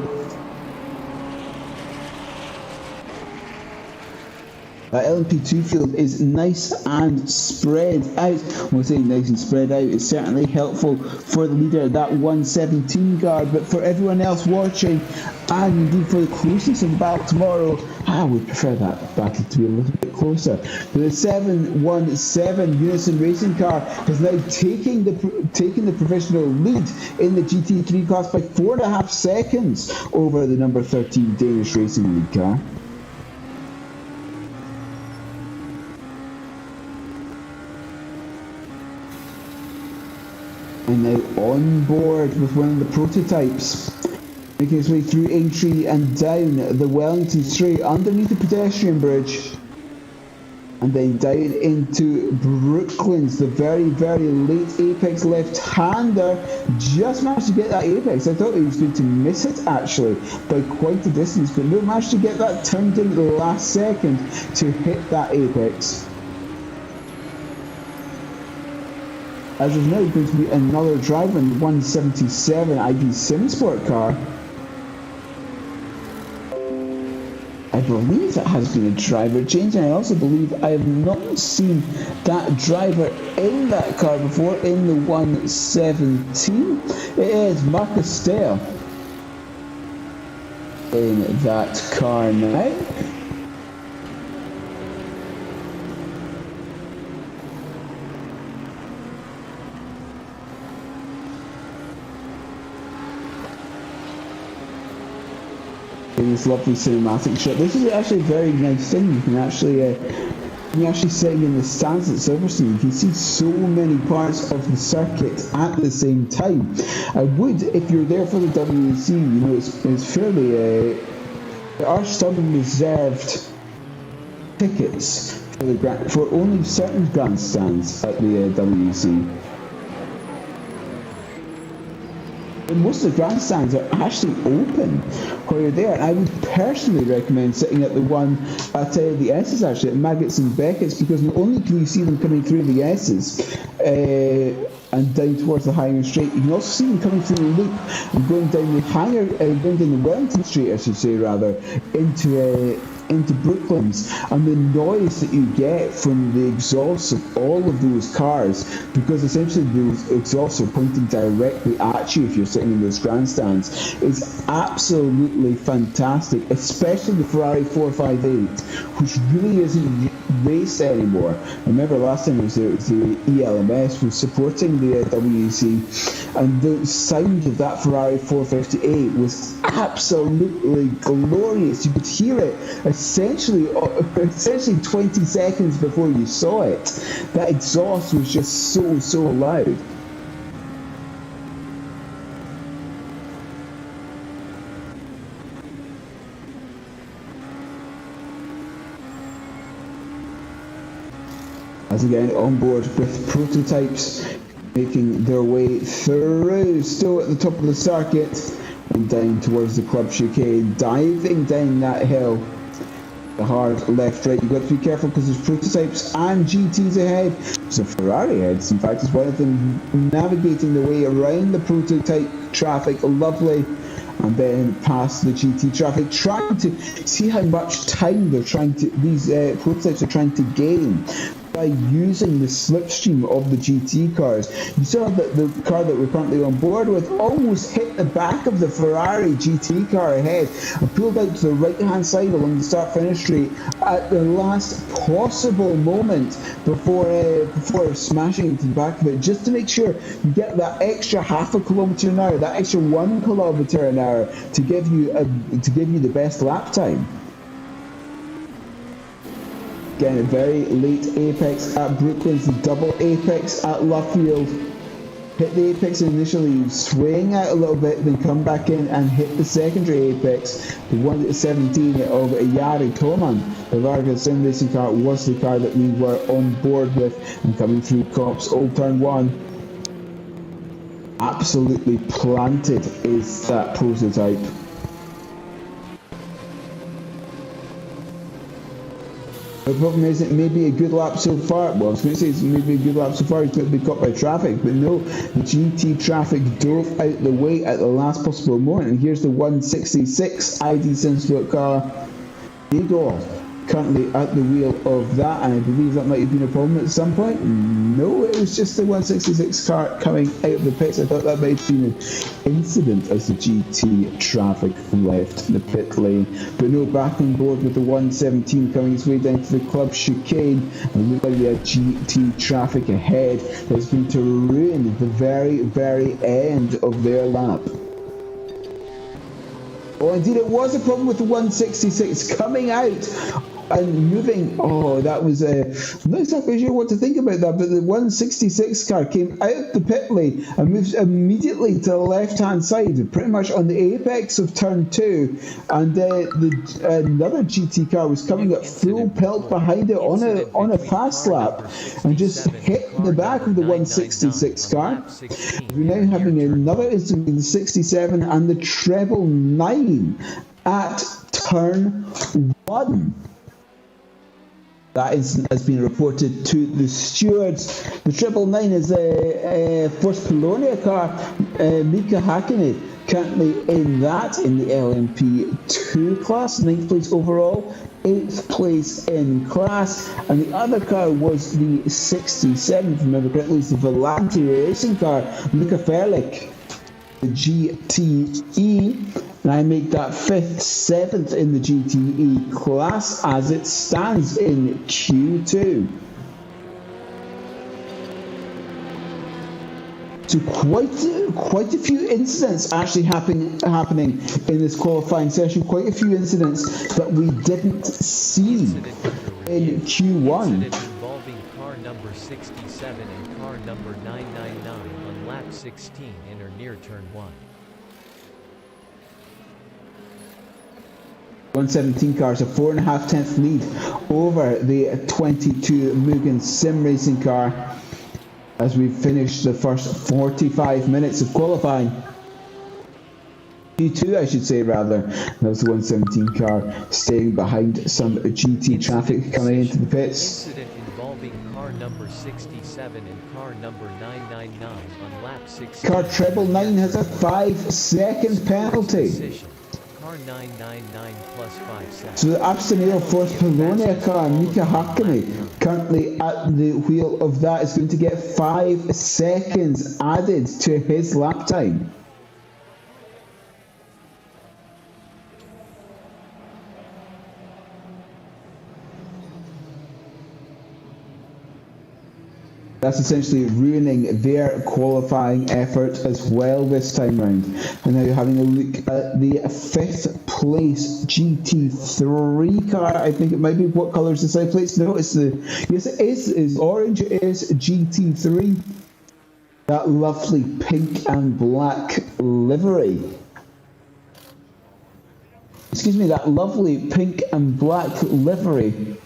LMP2 field is nice and spread out. When I say nice and spread out, it's certainly helpful for the leader, that 117 guard, but for everyone else watching, and indeed for the closeness of the battle tomorrow, I would prefer that battle to be a little bit closer. But the 717 Unison Racing car is now taking the provisional lead in the GT3 class by 4.5 seconds over the number 13 Danish Racing League car. And now on board with one of the prototypes, making his way through Aintree and down the Wellington Straight underneath the pedestrian bridge, and then down into Brooklands, the very, very late apex left-hander. Just managed to get that apex. I thought he was going to miss it actually by quite a distance, but no, managed to get that turned in at the last second to hit that apex. As there's now going to be another driver in the 177 IB Simsport car. I believe that has been a driver change, and I also believe I have not seen that driver in that car before in the 117. It is Marcus Stale in that car now. This lovely cinematic shot. This is actually a very nice thing. You can actually sitting in the stands at Silverstone, you can see so many parts of the circuit at the same time. I would, if you're there for the WEC, you know, it's fairly. There are some reserved tickets for only certain grandstands at the WEC. And most of the grandstands are actually open while you're there, and I would personally recommend sitting at the one at the S's, actually at Maggots and Beckett's, because not only can you see them coming through the S's and down towards the Hangar Straight, you can also see them coming through the loop and going down the Wellington Street, I should say, rather, into Brooklands, and the noise that you get from the exhausts of all of those cars, because essentially those exhausts are pointing directly at you if you're sitting in those grandstands, is absolutely fantastic, especially the Ferrari 458, which really isn't raced anymore. I remember last time it was the ELMS was supporting the WEC, and the sound of that Ferrari 458 was absolutely glorious. You could hear it essentially 20 seconds before you saw it. That exhaust was just so loud. As again on board with prototypes making their way through, still at the top of the circuit and down towards the club chicane, diving down that hill. The hard left, right. You've got to be careful because there's prototypes and GTs ahead. There's a Ferrari ahead. In fact, it's one of them navigating the way around the prototype traffic. Lovely. And then past the GT traffic, trying to see how much time these prototypes are trying to gain by using the slipstream of the GT cars. You saw that the car that we're currently on board with almost hit the back of the Ferrari GT car ahead and pulled out to the right hand side along the start finish straight at the last possible moment before smashing into the back of it, just to make sure you get that extra half a kilometre an hour, that extra 1 kilometre an hour to give you the best lap time. Again, a very late apex at Brooklands, the double apex at Luffield. Hit the apex initially, swing out a little bit, then come back in and hit the secondary apex. The 117 of Yari Toman, the Vargas sim racing car, was the car that we were on board with, and coming through Cops Old Turn 1. Absolutely planted is that prototype. The problem is it may be a good lap so far. Well, I was going to say it's maybe a good lap so far. He's going to be caught by traffic, but no, the GT traffic dove out the way at the last possible moment. And here's the 166 ID Simsport car. Igor currently at the wheel of that, and I believe that might have been a problem at some point. No, it was just the 166 car coming out of the pits. I thought that might have been an incident as the GT traffic left the pit lane. But no, back on board with the 117 coming its way down to the club chicane, and look like we had GT traffic ahead that's going to ruin the very, very end of their lap. Oh, indeed, it was a problem with the 166 coming out and moving. Oh, that was I'm not exactly sure what to think about that, but the 166 car came out of the pit lane and moved immediately to the left-hand side, pretty much on the apex of turn 2, and another GT car was coming at full pelt behind it on a fast lap and just hit the back of the 166 car. We're now having another incident in the 67 and the treble 9 at turn 1. That incident has been reported to the stewards. The 999 is a First Polonia car. Mika Hakkinen currently in the LMP2 class, 9th place overall, 8th place in class, and the other car was the 67th, remember correctly, it's the Volante racing car, Mika Ferlik, the GTE. And I make that 5th, 7th in the GTE class as it stands in Q2. So quite a few incidents actually happening in this qualifying session. Quite a few incidents that we didn't see in Q1. Involving car number 67 and car number 999 on lap 16 in or near turn 1. 117 cars, a 4.5 tenth lead over the 22 Mugen Sim Racing car as we finish the first 45 minutes of qualifying. Q2, I should say, rather. That was the 117 car staying behind some GT traffic coming into the pits. Incident involving car number 67 and car number 999 on lap 16. Car treble 9 has a 5-second penalty. Car 999 plus 5 seconds. So the Abstineo Force Polonia car, Mika Hakkinen, currently at the wheel of that, is going to get 5 seconds added to his lap time. That's essentially ruining their qualifying effort as well this time round. And now you're having a look at the 5th place GT3 car. I think it might be, what colour is the side plates? No, it's yes it is orange. It is GT3. That lovely pink and black livery. Excuse me, that lovely pink and black livery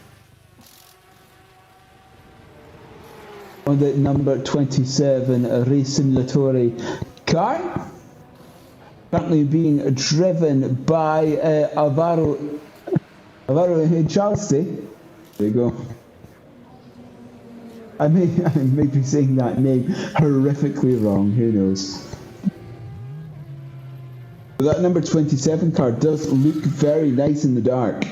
on the number 27 Race Simulatori car, currently being driven by Alvaro Hello, in Charleston. There you go. I may be saying that name horrifically wrong, who knows. But that number 27 car does look very nice in the dark.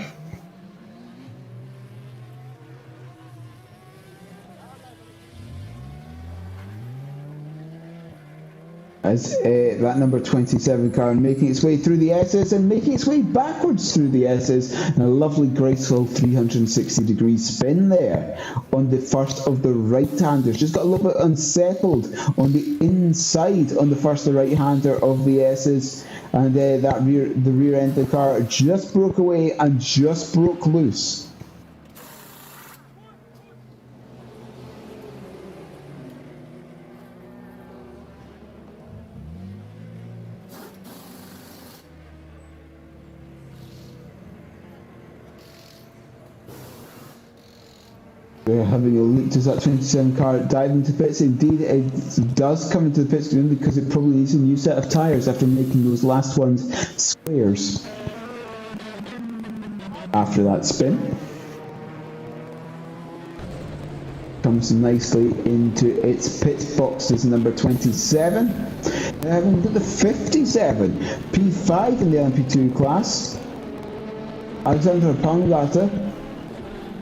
As that number 27 car making its way through the S's and making its way backwards through the S's, and a lovely graceful 360-degree spin there on the first of the right-handers. Just got a little bit unsettled on the inside on the first of the right-hander of the S's, and the rear end of the car just broke away and just broke loose. We're having a look. Does that 27 car dive into pits? Indeed, it does come into the pits because it probably needs a new set of tyres after making those last ones squares. After that spin, comes nicely into its pit boxes. Number 27. Having got the 57, P5 in the LMP2 class. Alexander Pangata.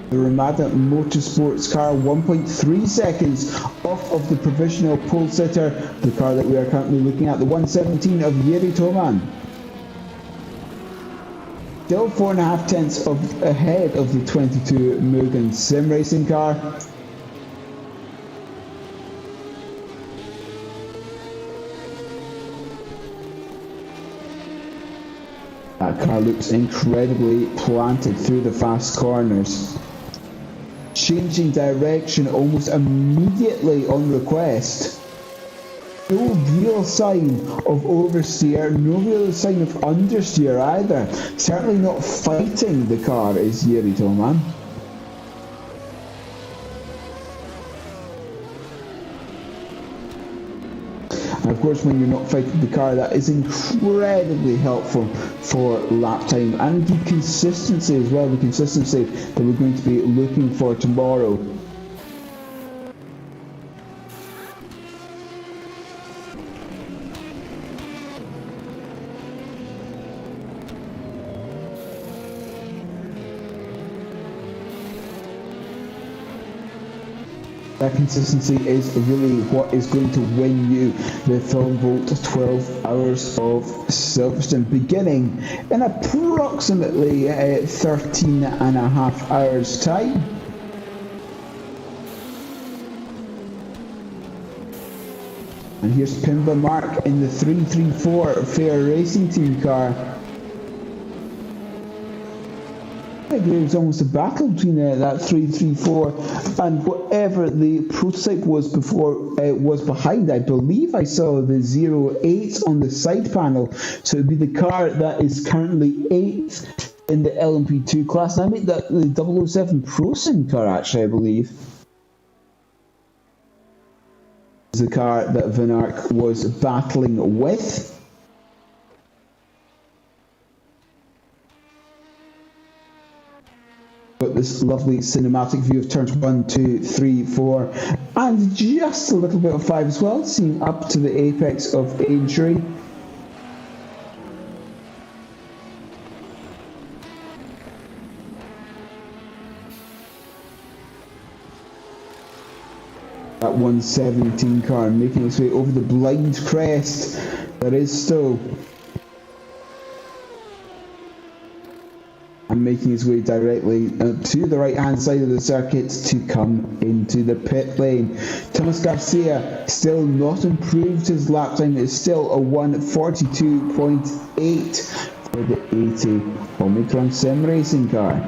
The Ramada Motorsports car 1.3 seconds off of the provisional pole sitter, the car that we are currently looking at, the 117 of Yeri Toman. Still 4.5 tenths ahead of the 22 Mugen Sim Racing car. That car looks incredibly planted through the fast corners. Changing direction almost immediately on request. No real sign of oversteer, no real sign of understeer either. Certainly not fighting the car is Yeri Toman. And of course, when you're not fighting the car, that is incredibly helpful for lap time and the consistency as well, the consistency that we're going to be looking for tomorrow. That consistency is really what is going to win you the Film Volt 12 Hours of Silverstone, beginning in approximately 13 and a half hours time. And here's Pimba Mark in the 334 Fair Racing Team car. I agree, it was almost a battle between that 334 and whatever the prototype was before it was behind. I believe I saw the 08 on the side panel, so it would be the car that is currently 8th in the LMP2 class. And I made that the 007 Pro Sim car, actually, I believe. The car that Van Ark was battling with. Got this lovely cinematic view of turns 1, 2, 3, 4, and just a little bit of 5 as well, seeing up to the apex of injury. That 117 car making its way over the blind crest that is Stowe. And making his way directly to the right hand side of the circuit to come into the pit lane. Thomas Garcia still not improved his lap time. It's still a 1:42.8 for the 80 Omicron Sim Racing car.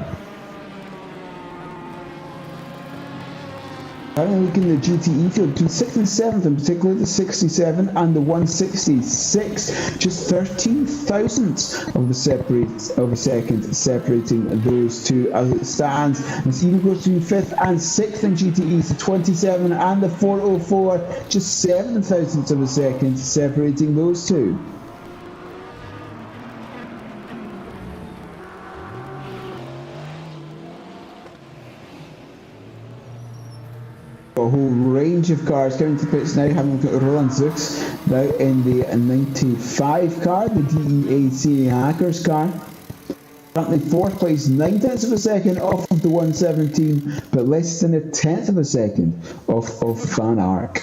Having a look in the GTE field, between 6th and 7th, in particular the 67 and the 166, just 13 thousandths of a second separating those two as it stands. And it even goes to 5th and 6th in GTEs, the 27 and the 404, just 7 thousandths of a second separating those two. A whole range of cars coming to pits now. Having a look at Roland Zux now in the 95 car, the DEAC Hackers car. Currently 4th place, 9/10 of a second off of the 117, but less than 1/10 of a second off of Van Ark.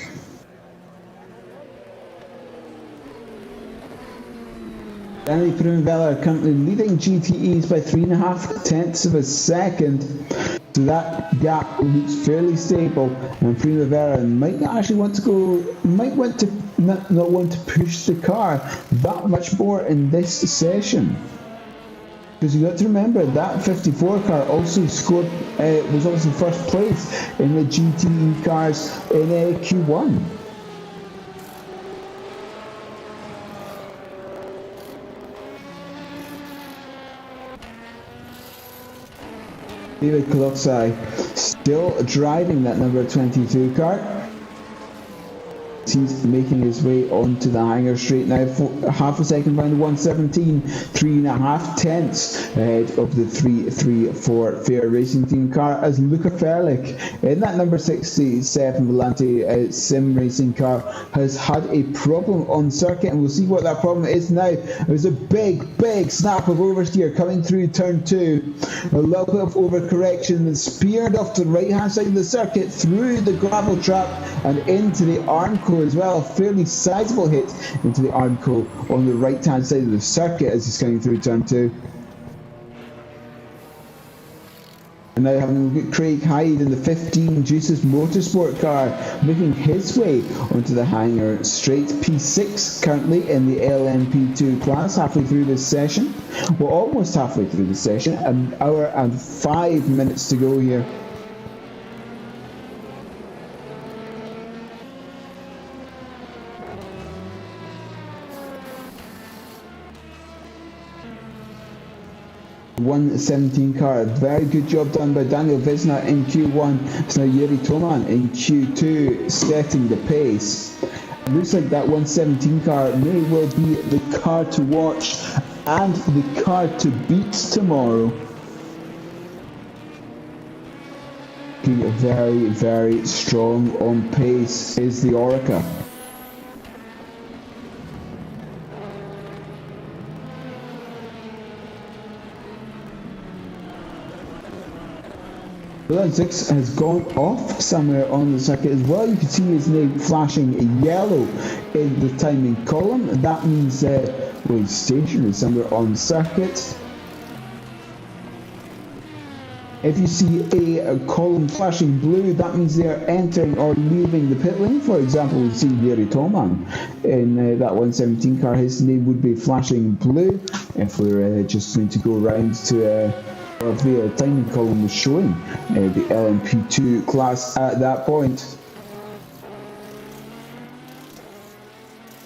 Danny Primavera currently leading GTEs by 3.5 of a second. So that gap looks fairly stable, and Primavera might not actually want to go, might want to not want to push the car that much more in this session. Because you got to remember that 54 car also scored, was also first place in the GTE cars in Q1. David Koloksai still driving that number 22 car. He's making his way onto the hangar straight now, half a second behind the 117, 3.5 ahead of the 334 Fair Racing Team car, as Luca Ferlich in that number 67 Volante sim racing car has had a problem on circuit, and we'll see what that problem is now. There's a big snap of oversteer coming through turn 2, a little bit of overcorrection and speared off to the right hand side of the circuit through the gravel trap and into the Armco as well. A fairly sizable hit into the Armco on the right hand side of the circuit as he's coming through turn 2. And now having a look at Craig Hyde in the 15 Juices Motorsport car, making his way onto the hangar straight. P6 currently in the LMP2 class, halfway through this session. We're almost halfway through the session, an hour and 5 minutes to go here. .117 car, very good job done by Daniel Wisner in Q1. It's now Yuri Toman in Q2 setting the pace. It looks like that 117 car may well be the car to watch and the car to beat tomorrow. Looking very strong on pace is the Orica. Roland Zix has gone off somewhere on the circuit as well. You can see his name flashing yellow in the timing column. That means well, he's stationary somewhere on the circuit. If you see a column flashing blue, that means they are entering or leaving the pit lane. For example, we see Yuri Toman in that 117 car. His name would be flashing blue. If we're just going to go around to of the timing column was showing the LMP2 class at that point.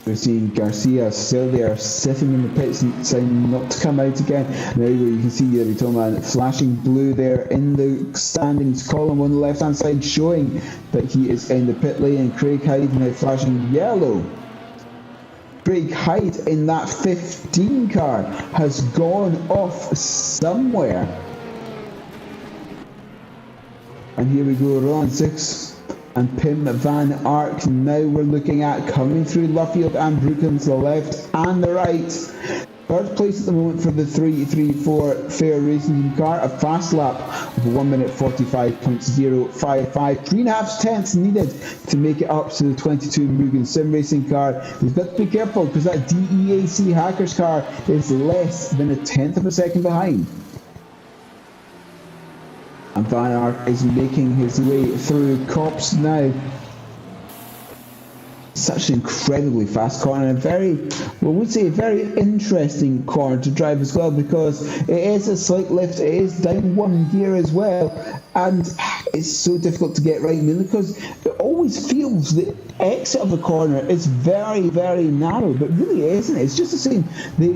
We're seeing Garcia still there, sitting in the pits and deciding not to come out again. There you go, you can see Yuri Toman flashing blue there in the standings column on the left hand side, showing that he is in the pit lane, and Craig Hyde now flashing yellow. Craig Hyde in that 15 car has gone off somewhere. And here we go, Roland Zix and Pim Van Ark. Now we're looking at coming through Luffield and Brooklands, the left and the right. Third place at the moment for the 334 Fair Racing Team car, a fast lap of 1 minute 45.055. 3.5 tenths needed to make it up to the 22 Mugen Sim Racing car. He's got to be careful because that DEAC Hackers car is less than 1/10 of a second behind. And Van Ark is making his way through Cops now. Such an incredibly fast corner, and a very, well, we would say a very interesting corner to drive as well, because it is a slight lift, it is down one gear as well, and it's so difficult to get right, because it always feels the exit of the corner is very narrow, but really it isn't. It's just the same. The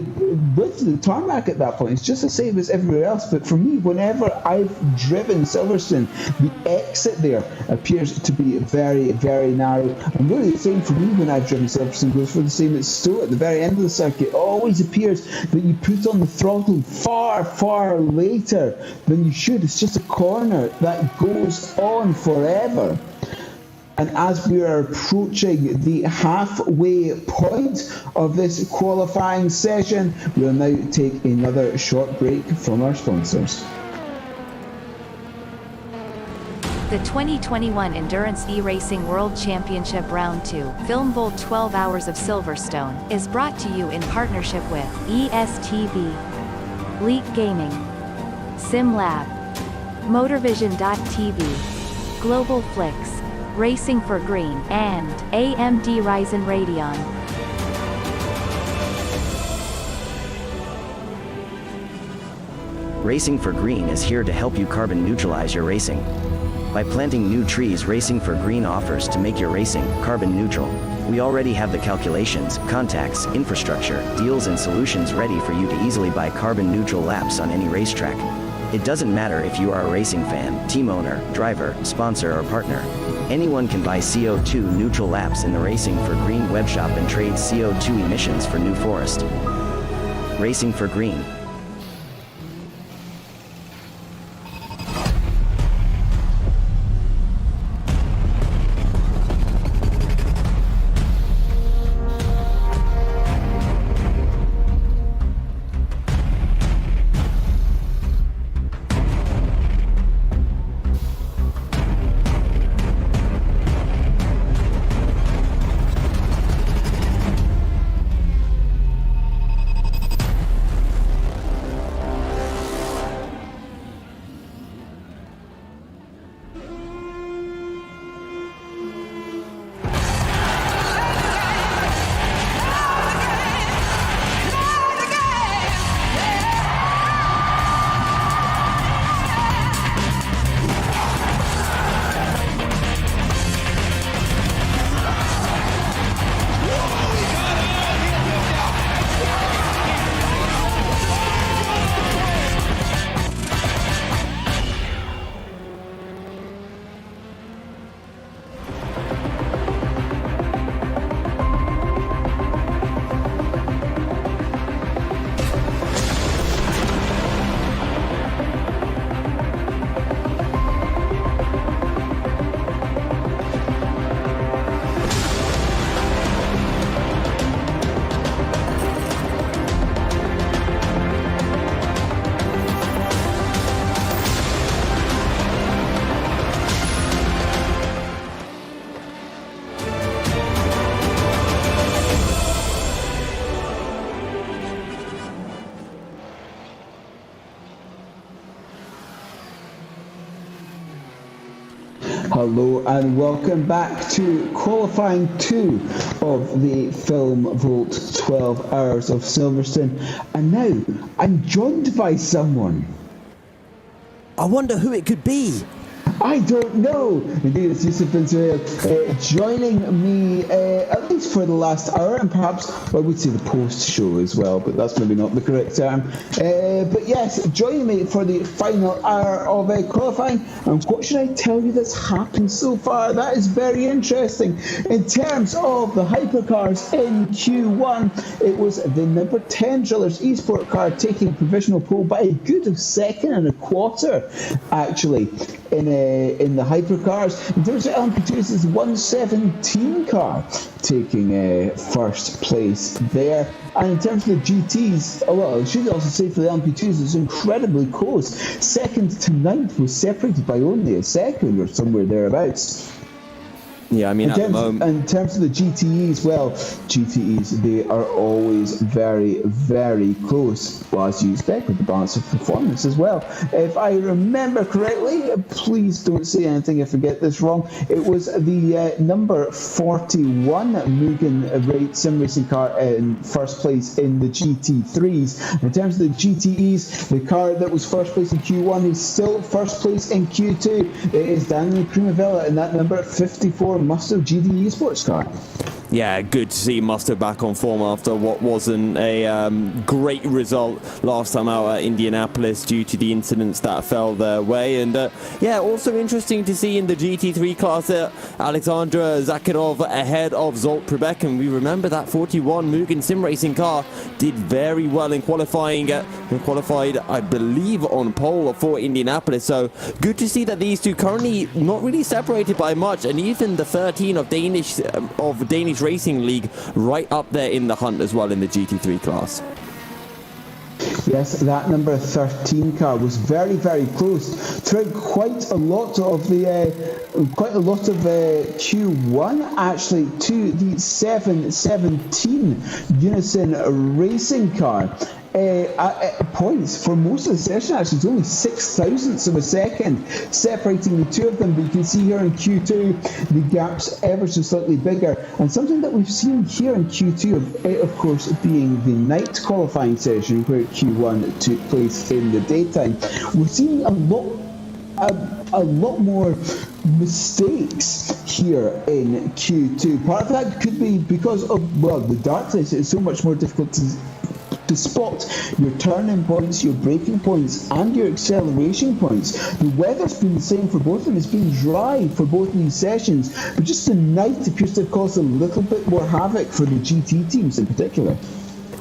width of the tarmac at that point, it's just the same as everywhere else. But for me, whenever I've driven Silverstone, the exit there appears to be very narrow. And really the same for me when I've driven Silverstone goes for the same at Stowe at the very end of the circuit. It always appears that you put on the throttle far later than you should. It's just a corner that goes on forever. And as we are approaching the halfway point of this qualifying session, we'll now take another short break from our sponsors. The 2021 Endurance E-Racing World Championship Round 2, Film Volt 12 Hours of Silverstone, is brought to you in partnership with ESTV, Leak Gaming, SimLab, Motorvision.tv, Global Flix, Racing for Green, and AMD Ryzen Radeon. Racing for Green is here to help you carbon neutralize your racing. By planting new trees, Racing for Green offers to make your racing carbon neutral. We already have the calculations, contacts, infrastructure, deals and solutions ready for you to easily buy carbon neutral laps on any racetrack. It doesn't matter if you are a racing fan, team owner, driver, sponsor or partner. Anyone can buy CO2 neutral laps in the Racing for Green webshop and trade CO2 emissions for New Forest. Racing for Green. Hello and welcome back to qualifying 2 of the Film Volt 12 Hours of Silverstone. And now I'm joined by someone. I wonder who it could be. I don't know. Indeed, it's Yusuf bin Suhail joining me at least for the last hour, and perhaps I would say the post-show as well, but that's maybe not the correct term. But yes, joining me for the final hour of qualifying. And what should I tell you that's happened so far? That is very interesting. In terms of the hypercars in Q1, it was the number 10 Drillers Esport car taking provisional pole by a good second and a quarter, actually, in the hypercars. In terms of LMP2s, it's 117 car taking first place there. And in terms of the GTs, well, I should also say for the LMP2s, it's incredibly close. Second to ninth was separated by only a second or somewhere thereabouts. Yeah, I mean, in terms of the GTEs, well, GTEs, they are always very, very close. Well, as you expect with the balance of performance as well. If I remember correctly, please don't say anything if I get this wrong. It was the number 41 Mugen sim racing car in first place in the GT3s. In terms of the GTEs, the car that was first place in Q1 is still first place in Q2. It is Daniel Primavera in that number 54 Mustang GT Esports car. Yeah, good to see Musto back on form after what wasn't a great result last time out at Indianapolis due to the incidents that fell their way. And yeah, also interesting to see in the GT3 class Alexandra Zakharov ahead of Zolt Trebek. And we remember that 41 Mugen Sim Racing car did very well in qualifying, and qualified, I believe, on pole for Indianapolis. So good to see that these two currently not really separated by much, and even the 13 of Danish Racing League right up there in the hunt as well in the GT3 class. Yes, that number 13 car was very, very close throughout quite a lot of Q1 actually to the 717 Unison Racing car. Points for most of the session, actually it's only 6,000ths of a second separating the two of them, but you can see here in Q2 the gap's ever so slightly bigger. And something that we've seen here in Q2 of course being the night qualifying session where Q1 took place in the daytime, we're seeing a lot more mistakes here in Q2. Part of that could be because of, well, the darkness is so much more difficult to spot your turning points, your braking points, and your acceleration points. The weather's been the same for both of them. It's been dry for both of these sessions, but just the night appears to have caused a little bit more havoc for the GT teams in particular.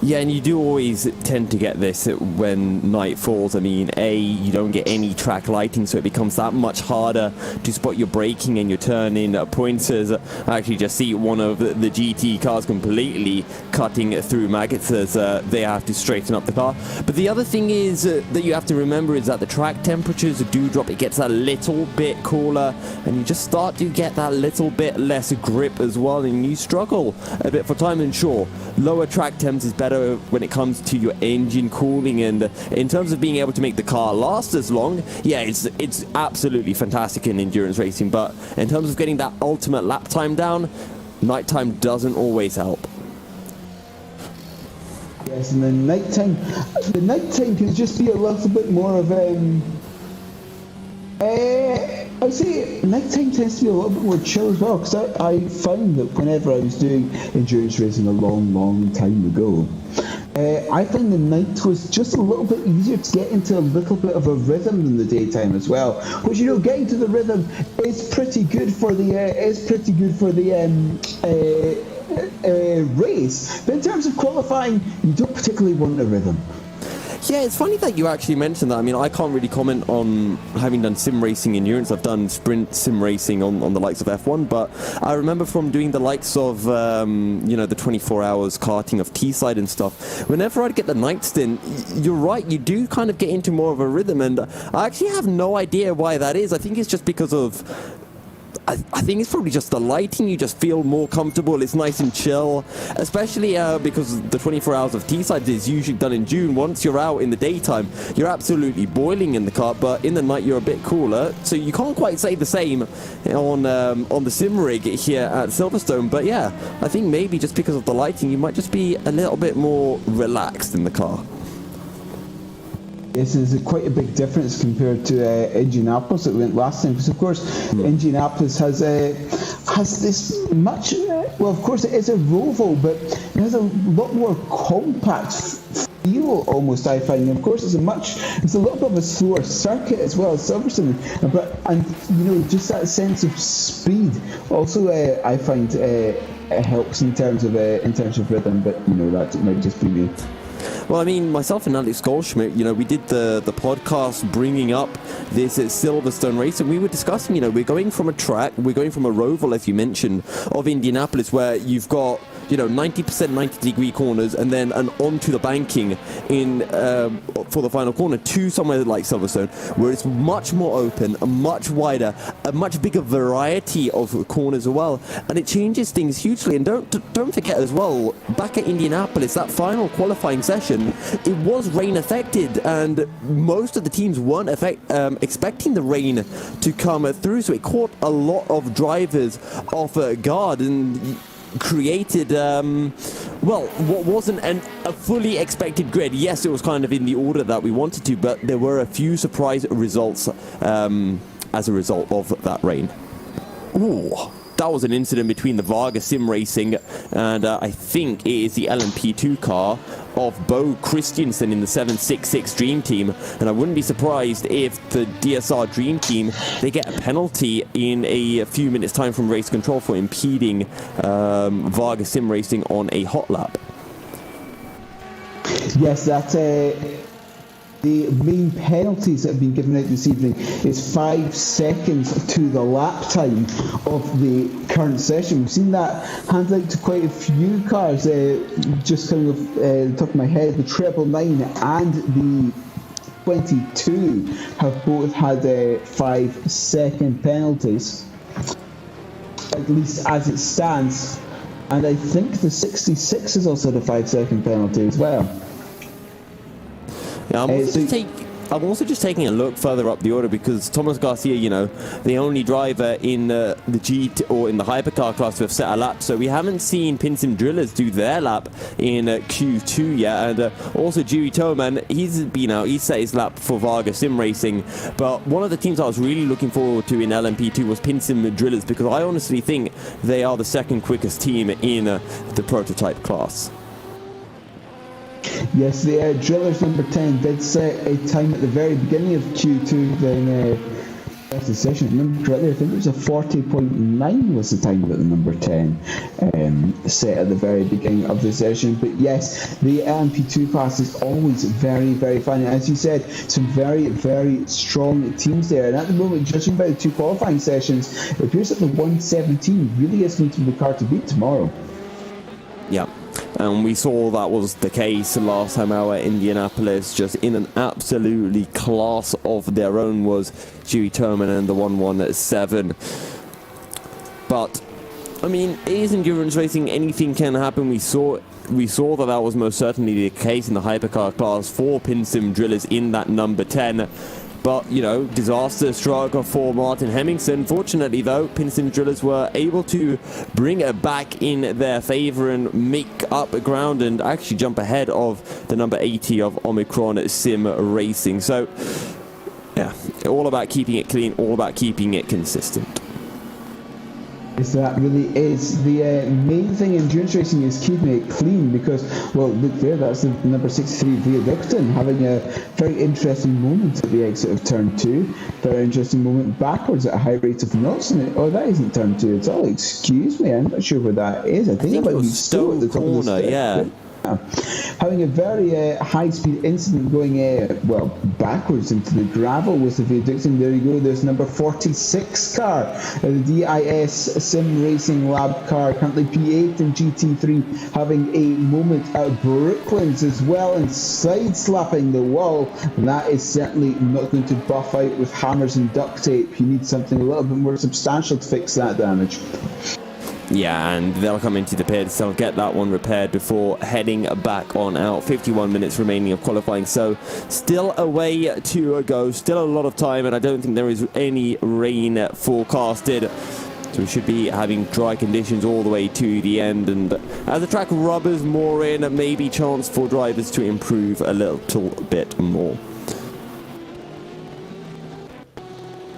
Yeah, and you do always tend to get this when night falls. I mean, you don't get any track lighting, so it becomes that much harder to spot your braking and your turning pointers. I actually just see one of the GT cars completely cutting through maggots as they have to straighten up the car. But the other thing is that you have to remember is that the track temperatures do drop. It gets a little bit cooler, and you just start to get that little bit less grip as well, and you struggle a bit for time. And sure, lower track temps is better when it comes to your engine cooling, and in terms of being able to make the car last as long, yeah, it's absolutely fantastic in endurance racing. But in terms of getting that ultimate lap time down, nighttime doesn't always help. Yes, and the nighttime can just be a little bit more of I would say nighttime tends to be a little bit more chill as well, because I found that whenever I was doing endurance racing a long time ago, I find the night was just a little bit easier to get into a little bit of a rhythm than the daytime as well. Which, getting to the rhythm is pretty good for the race. But in terms of qualifying, you don't particularly want a rhythm. Yeah, it's funny that you actually mentioned that. I mean, I can't really comment on having done sim racing endurance. I've done sprint sim racing on the likes of F1, but I remember from doing the likes of, the 24 hours karting of Teesside and stuff, whenever I'd get the night stint, you're right, you do kind of get into more of a rhythm, and I actually have no idea why that is. I think it's just because of... I think it's probably just the lighting. You just feel more comfortable. It's nice and chill, especially because the 24 hours of Teesside is usually done in June. Once you're out in the daytime, you're absolutely boiling in the car, but in the night you're a bit cooler. So you can't quite say the same on the sim rig here at Silverstone. But yeah, I think maybe just because of the lighting, you might just be a little bit more relaxed in the car. This is quite a big difference compared to Indianapolis that we went last time, because of course Indianapolis has this much, well, of course it is a Roval, but it has a lot more compact feel almost, I find. And of course it's a little bit of a slower circuit as well as Silverstone, and just that sense of speed also I find it helps in terms of rhythm, but that might just be me. Well, I mean, myself and Alex Goldschmidt, we did the podcast bringing up this Silverstone race, and we were discussing, we're going from a Roval, as you mentioned, of Indianapolis, where you've got 90% 90-degree corners, and then an onto the banking in for the final corner, to somewhere like Silverstone, where it's much more open, much wider, a much bigger variety of corners as well, and it changes things hugely. And don't forget as well, back at Indianapolis, that final qualifying session, it was rain affected, and most of the teams weren't expecting the rain to come through, so it caught a lot of drivers off guard and created what wasn't a fully expected grid. Yes, it was kind of in the order that we wanted to, but there were a few surprise results as a result of that rain. Ooh. that was an incident between the Varga Sim Racing and I think it is the LMP2 car of Bo Christiansen in the 766 Dream Team, and I wouldn't be surprised if the DSR Dream Team, they get a penalty in a few minutes time from race control for impeding Varga Sim Racing on a hot lap. Yes, that's the main penalties that have been given out this evening is 5 seconds to the lap time of the current session. We've seen that handed out to quite a few cars. Just coming off the top of my head, the 999 and the 22 have both had 5-second penalties, at least as it stands. And I think the 66 has also had a 5-second penalty as well. Yeah, I'm also just taking a look further up the order because Thomas Garcia, you know, the only driver in the GT or in the hypercar class to have set a lap. So we haven't seen Pinsim Drillers do their lap in Q2 yet. And also Dewey Toman, he's set his lap for Varga Sim Racing. But one of the teams I was really looking forward to in LMP2 was Pinsim Drillers because I honestly think they are the second quickest team in the prototype class. Yes, the Drillers number 10 did set a time at the very beginning of Q2 during the session. I remember correctly, I think it was a 40.9 was the time that the number 10 set at the very beginning of the session. But yes, the LMP2 class is always very, very fun. As you said, some very, very strong teams there. And at the moment, judging by the 2 qualifying sessions, it appears that the 117 really is going to be the car to beat tomorrow. Yeah. And we saw that was the case last time out at Indianapolis, just in an absolutely class of their own was Dewey Toman and the 117. But, I mean, it is endurance racing, anything can happen. We saw that was most certainly the case in the hypercar class for Pinsim Drillers in that number 10. But, you know, disaster struggle for Martin Hemmingsen. Fortunately, though, Pinsim Drillers were able to bring it back in their favour and make up ground and actually jump ahead of the number 80 of Omicron Sim Racing. So, yeah, all about keeping it clean, all about keeping it consistent. Yes, that really is. The main thing in endurance racing is keeping it clean because, well, look there, that's the number 63 Viaducton having a very interesting moment at the exit of turn 2. Very interesting moment backwards at a high rate of knots. Oh, that isn't turn 2 at all. Excuse me, I'm not sure where that is. I think it might be still at the top of the step. Yeah. Having a very high-speed incident going, backwards into the gravel with the Viaducton. There you go, there's number 46 car, the DIS Sim Racing Lab car, currently P8 in GT3, having a moment at Brooklands as well and side-slapping the wall. That is certainly not going to buff out with hammers and duct tape. You need something a little bit more substantial to fix that damage. Yeah, and they'll come into the pits, they'll get that one repaired before heading back on out. 51 minutes remaining of qualifying, so still a way to go, still a lot of time, and I don't think there is any rain forecasted. So we should be having dry conditions all the way to the end, and as the track rubbers more in, maybe chance for drivers to improve a little bit more.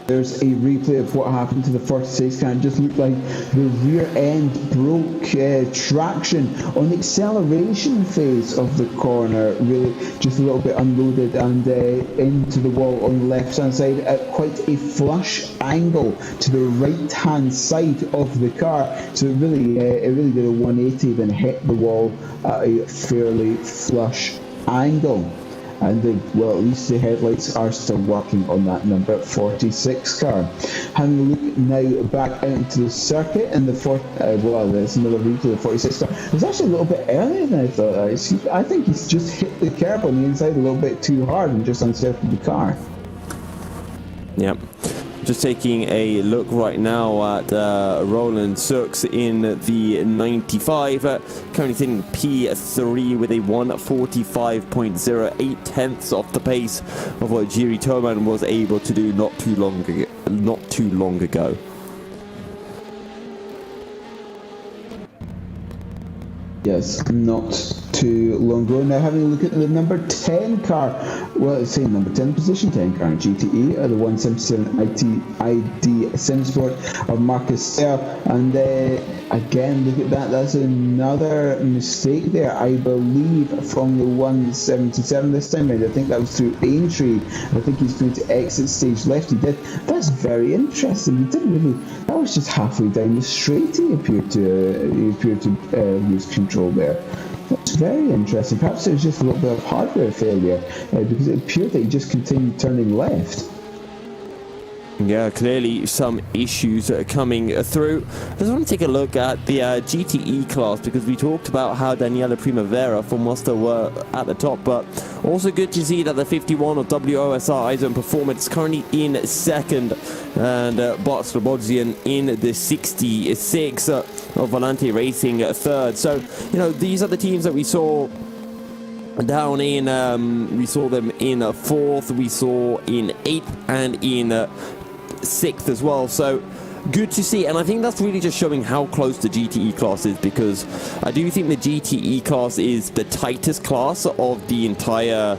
There's a replay of what happened to the 46 car. It just looked like the rear end broke. Traction on the acceleration phase of the corner, really just a little bit unloaded and into the wall on the left hand side at quite a flush angle to the right hand side of the car. So it really did a 180, then hit the wall at a fairly flush angle. And at least the headlights are still working on that number 46 car. Having a look now back out into the circuit and the there's another replay of the 46 car. It was actually a little bit earlier than I thought. I think he's just hit the curb on the inside a little bit too hard and just uncircled the car. Yep. Just taking a look right now at Roland Sux in the 95, currently sitting P3 with a 1:45.08 tenths off the pace of what Jiri Toman was able to do not too long ago. Yes, not too long ago. Now having a look at the number 10 car, well, it's saying number 10, position 10 car in GTE, the 177 ID Sim Sport of Marcus Stair, and again, look at that, that's another mistake there, I believe, from the 177 this time around. I think that was through Aintree. I think he's going to exit stage left. He did. That's very interesting. He didn't really, that was just halfway down the straight he appeared to lose control there. That's very interesting. Perhaps it was just a little bit of hardware failure because it appeared that he just continued turning left. Yeah, clearly some issues coming through. I just want to take a look at the GTE class, because we talked about how Daniela Primavera from Worcester were at the top, but also good to see that the 51 of WOSR Iron Performance currently in second, and Bart Slobodzian in the 66 of Volante Racing third. So, you know, these are the teams that we saw down in, we saw them in fourth, we saw in eighth, and in sixth as well. So good to see, and I think that's really just showing how close the GTE class is, because I do think the GTE class is the tightest class of the entire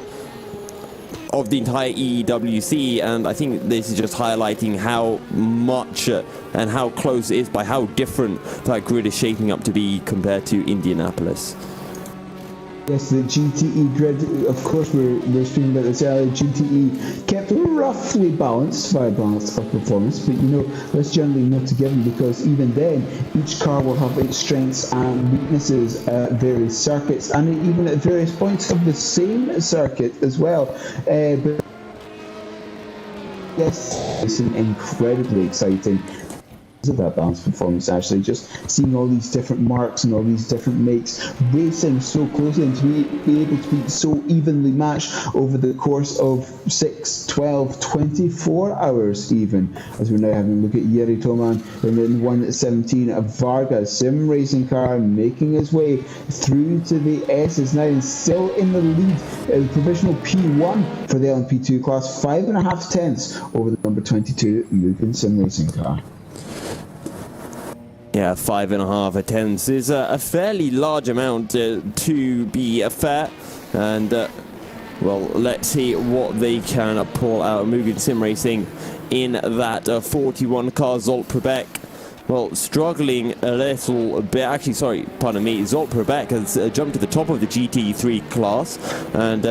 EEWC, and I think this is just highlighting how much and how close it is by how different that grid is shaping up to be compared to Indianapolis. Yes, the GTE grid, of course, we're speaking about this earlier. GTE kept roughly balanced, very balanced for performance, but you know, that's generally not a given, because even then, each car will have its strengths and weaknesses at various circuits, and even at various points of the same circuit as well. But yes, it's incredibly exciting. Of that balanced performance, actually, just seeing all these different marks and all these different makes racing so closely, and to be able to be so evenly matched over the course of 6, 12, 24 hours even, as we're now having a look at Yeri Toman in the 117 of Vargas Sim Racing car, making his way through to the S's now, and still in the lead, provisional P1 for the LMP2 class, 5.5 tenths over the number 22 Mugen Sim Racing car. Yeah, 5.5 tenths is a fairly large amount to be fair, and well, let's see what they can pull out of Mugen Sim Racing in that 41 car. Zolt Prebeck, well, struggling a little bit. Actually, sorry, pardon me. Zolt Prebeck has jumped to the top of the GT3 class, and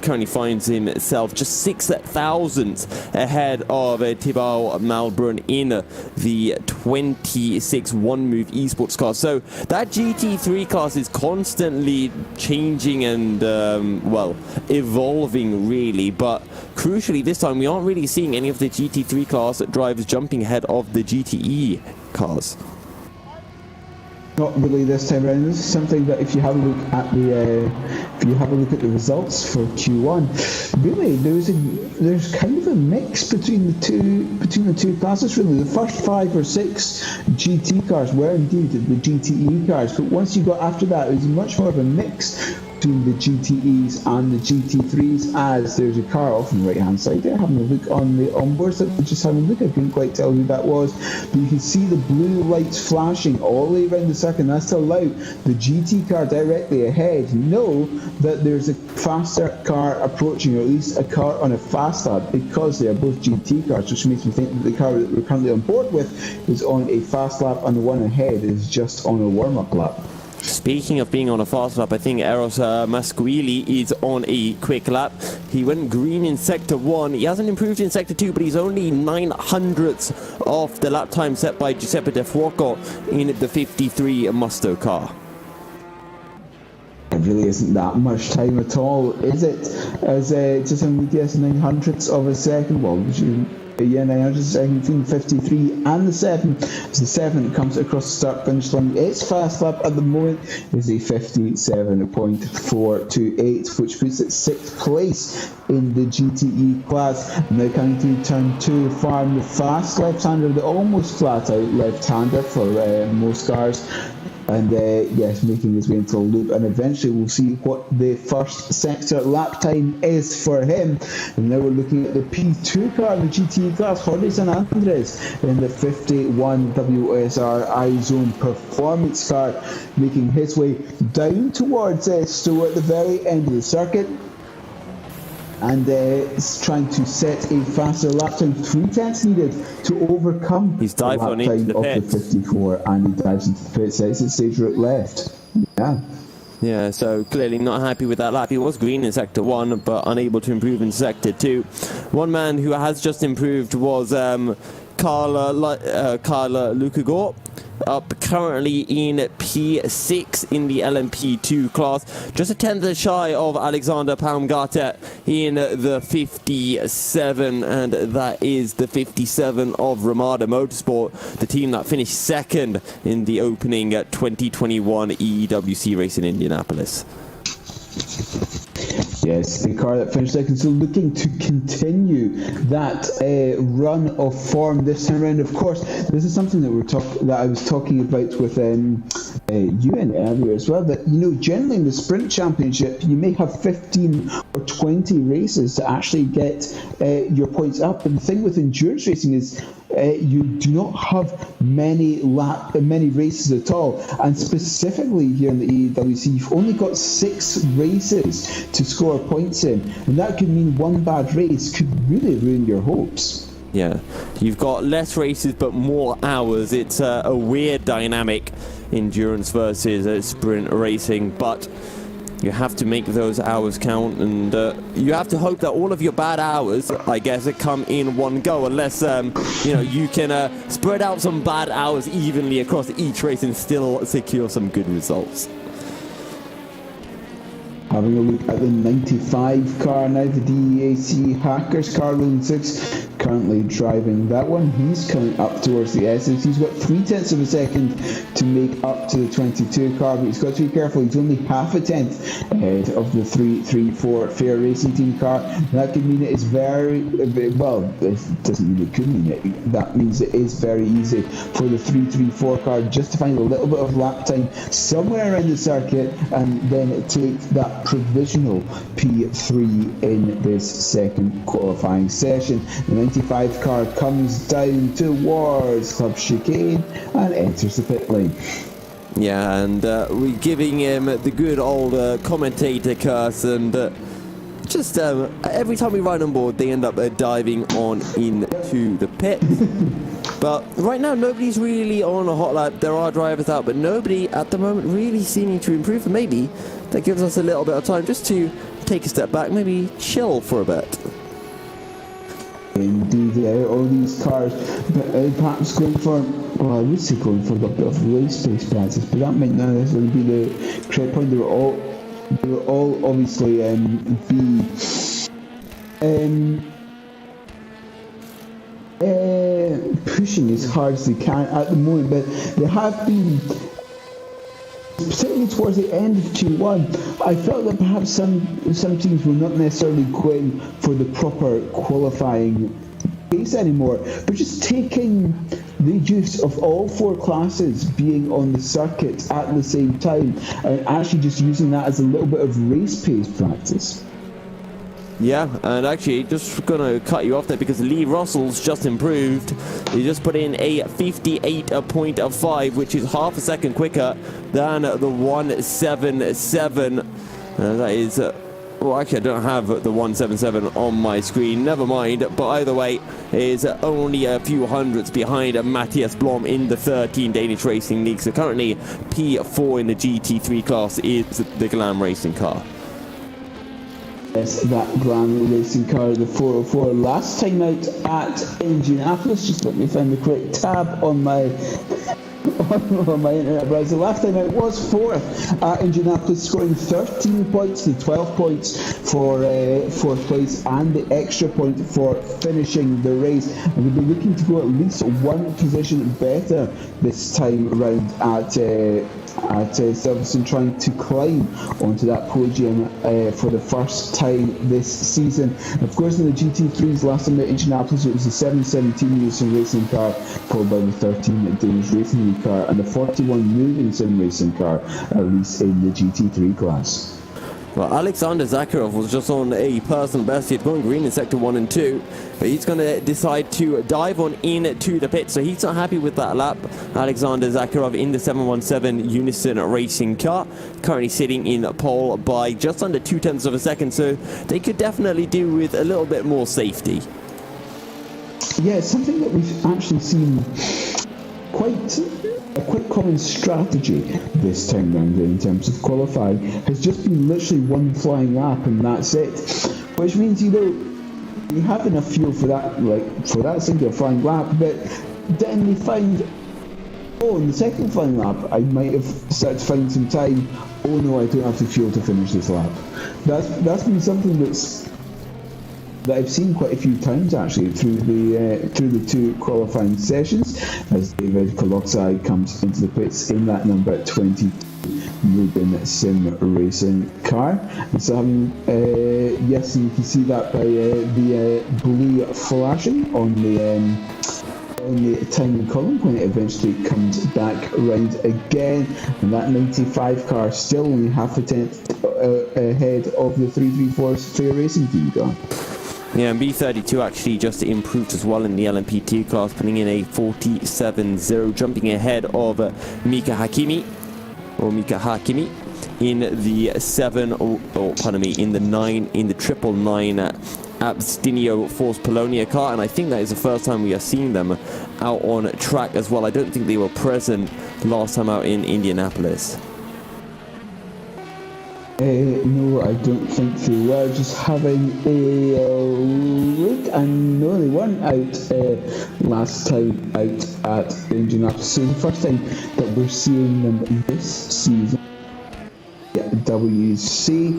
currently finds himself just 6 thousandths ahead of Thibaut Malbrun in the 26 one-move esports car. So that GT3 class is constantly changing and, well, evolving really, but crucially this time we aren't really seeing any of the GT3 class drivers jumping ahead of the GTE cars. Not really this time around. This is something that if you have a look at the results for Q1, really there's kind of a mix between the two classes. Really, the first 5 or 6 GT cars were indeed the GTE cars, but once you got after that, it was much more of a mix between the GTEs and the GT3s, as there's a car off on the right hand side there, having a look on the onboards. Just having a look, I couldn't quite tell who that was, but you can see the blue lights flashing all the way around the circuit, and that's to allow the GT car directly ahead know that there's a faster car approaching, or at least a car on a fast lap, because they are both GT cars, which makes me think that the car that we're currently on board with is on a fast lap and the one ahead is just on a warm-up lap. Speaking of being on a fast lap, I think Eros Masquili is on a quick lap. He went green in Sector 1. He hasn't improved in Sector 2, but he's only 900ths off the lap time set by Giuseppe De Fuoco in the 53 Musto car. It really isn't that much time at all, is it? As just a guess, 900ths of a second. Well, 900 seconds between 53 and the 7. As the 7 comes across the start finish line, its fast lap at the moment is a 57.428, which puts it 6th place in the GTE class. Now coming to turn 2, Farm, the fast left-hander, the almost flat-out left-hander for most cars. and yes, making his way into a loop, and eventually we'll see what the first sector lap time is for him. And now we're looking at the P2 car, the GTE class, Jorge San Andres in the 51 WSR iZone performance car, making his way down towards Stowe at the very end of the circuit, and trying to set a faster lap time. 3/10 needed to overcome He's the dived lap on into time the of pits. the 54, and he dives into the pits, exit stage route left. Yeah, so clearly not happy with that lap. He was green in Sector 1, but unable to improve in Sector 2. One man who has just improved was Carla Lukagor, up currently in P6 in the LMP2 class, just a tenth shy of Alexander Palmgartet in the 57, and that is the 57 of Ramada Motorsport, the team that finished second in the opening 2021 EEWC race in Indianapolis. Yes, the car that finished second, so looking to continue that run of form this time around. Of course, this is something that I was talking about with Ewan earlier as well, that, generally in the sprint championship, you may have 15 or 20 races to actually get your points up. But the thing with endurance racing is you do not have many races at all, and specifically here in the EEWC, you've only got 6 races to score points in, and that could mean one bad race could really ruin your hopes. Yeah, you've got less races but more hours. It's a weird dynamic, endurance versus sprint racing, but you have to make those hours count, and you have to hope that all of your bad hours, I guess, come in one go, unless you can spread out some bad hours evenly across each race and still secure some good results. Having a look at the 95 car now, the DEAC Hackers car, Roland 6, currently driving that one. He's coming up towards the S's. He's got 0.3 of a second to make up to the 22 car, but he's got to be careful. He's only half a tenth ahead of the 334 Fair Racing Team car. That could mean it is very well, it doesn't mean it could mean it. That means it is very easy for the 334 car just to find a little bit of lap time somewhere around the circuit, and then take that provisional P3 in this second qualifying session. The 95 car comes down towards Club Chicane and enters the pit lane. Yeah, and we're giving him the good old commentator curse, and just every time we ride on board, they end up diving on into the pit. But right now, nobody's really on a hot lap. There are drivers out, but nobody at the moment really seeming to improve. And maybe that gives us a little bit of time just to take a step back, maybe chill for a bit. Indeed, all these cars, but perhaps going for, well, I would say going for a bit of race pace practice, but that might not necessarily be the correct point. They were all obviously pushing as hard as they can at the moment, but they have been, particularly towards the end of Q1, I felt that perhaps some teams were not necessarily going for the proper qualifying pace anymore, but just taking the use of all 4 classes being on the circuit at the same time, and actually just using that as a little bit of race pace practice. Yeah, and actually, just going to cut you off there because Lee Russell's just improved. He just put in a 58.5, which is half a second quicker than the 177. That is, well, actually, I don't have the 177 on my screen. Never mind. But either way, is only a few hundredths behind Matthias Blom in the 13 Danish Racing League. So currently, P4 in the GT3 class is the Glam Racing car. Yes, that Glam Racing car, the 404, last time out at Indianapolis. Just let me find the correct tab on my internet browser. Last time out was 4th at Indianapolis, scoring 13 points to 12 points for 4th place, and the extra point for finishing the race. And we'll be looking to go at least one position better this time around at at Silverstone, trying to climb onto that podium for the first time this season. Of course, in the GT3's last time at Indianapolis, it was the 717 Sim Racing car, followed by the 13 Danish Racing League car and the 41 moving Sim Racing car, at least in the GT3 class. Well, Alexander Zakharov was just on a personal best. He had gone green in sector 1 and 2, but he's going to decide to dive on into the pit, so he's not happy with that lap. Alexander Zakharov in the 717 Unison Racing car, currently sitting in pole by just under 0.2 of a second, so they could definitely do with a little bit more safety. Yeah, it's something that we've actually seen a quite common strategy this time round in terms of qualifying has just been literally one flying lap and that's it, which means you have enough fuel for that single flying lap, but then they find, in the second flying lap I might have started to find some time, no, I don't have the fuel to finish this lap. That's been something that I've seen quite a few times actually through the two qualifying sessions, as David Koloksai comes into the pits in that number 22 Rubin Sim Racing car. And so yes, you can see that by the blue flashing on the timing column when it eventually comes back round again, and that 95 car still only half a tenth ahead of the 334 Fair Racing team, Don. Yeah, and B32 actually just improved as well in the LMP2 class, putting in a 47.0, jumping ahead of Mika Hakimi in the 999 Abstinio Force Polonia car, and I think that is the first time we are seeing them out on track as well. I don't think they were present last time out in Indianapolis. No, I don't think they were. Just having a look, and no, they weren't out last time out at Indianapolis. So the first time that we're seeing them this season at WC,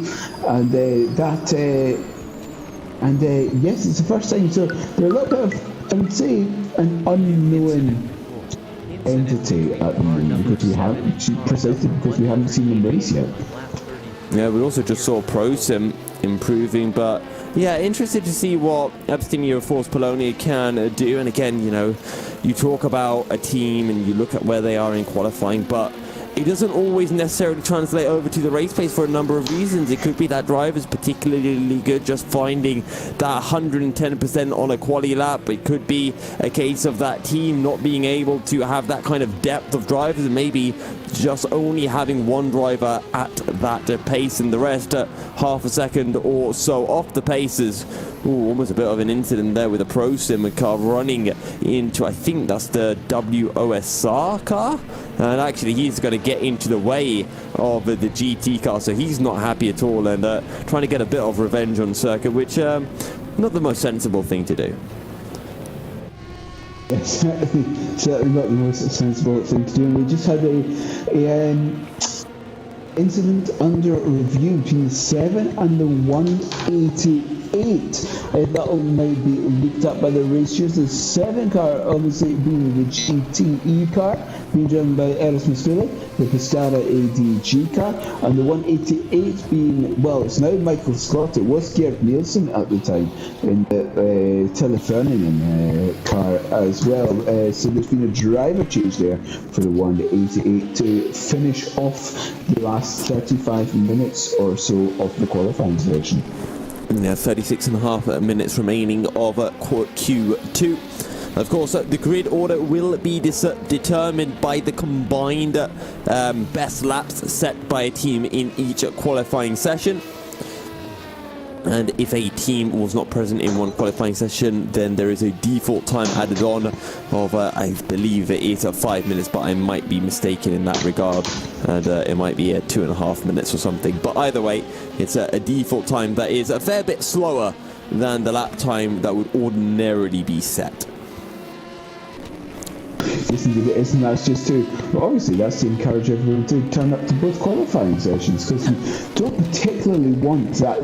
and yes, it's the first time. So they're a little bit of, I would say, an unknown entity at the moment because we haven't seen them race yet. Yeah, we also just saw ProSim improving, but yeah, interested to see what Abstinio Force Polonia can do. And again, you talk about a team and you look at where they are in qualifying, but it doesn't always necessarily translate over to the race pace for a number of reasons. It could be that driver's particularly good, just finding that 110% on a quali lap. It could be a case of that team not being able to have that kind of depth of drivers and maybe just only having one driver at that pace and the rest at half a second or so off the paces. Almost a bit of an incident there with a ProSim car running into, I think that's the WOSR car, and actually he's going to get into the way of the GT car, so he's not happy at all and trying to get a bit of revenge on circuit, which not the most sensible thing to do. Yes, certainly not the most sensible thing to do. And we just had a incident under review between the 7 and the 188. That might be looked at by the racers. The 7 car obviously being the GTE car, being driven by Eros Mastula, the Pescara ADG car, and the 188 being, well, it's now Michael Scott. It was Gerd Nielsen at the time in the Teleferningen car as well. So there's been a driver change there for the 188 to finish off the last 35 minutes or so of the qualifying session. Now 36.5 minutes remaining of Q2. Of course, the grid order will be determined by the combined best laps set by a team in each qualifying session. And if a team was not present in one qualifying session, then there is a default time added on of, I believe it is 5 minutes, but I might be mistaken in that regard. And it might be 2.5 minutes or something. But either way, it's a default time that is a fair bit slower than the lap time that would ordinarily be set. isn't that just to, well, obviously that's to encourage everyone to turn up to both qualifying sessions, because you don't particularly want that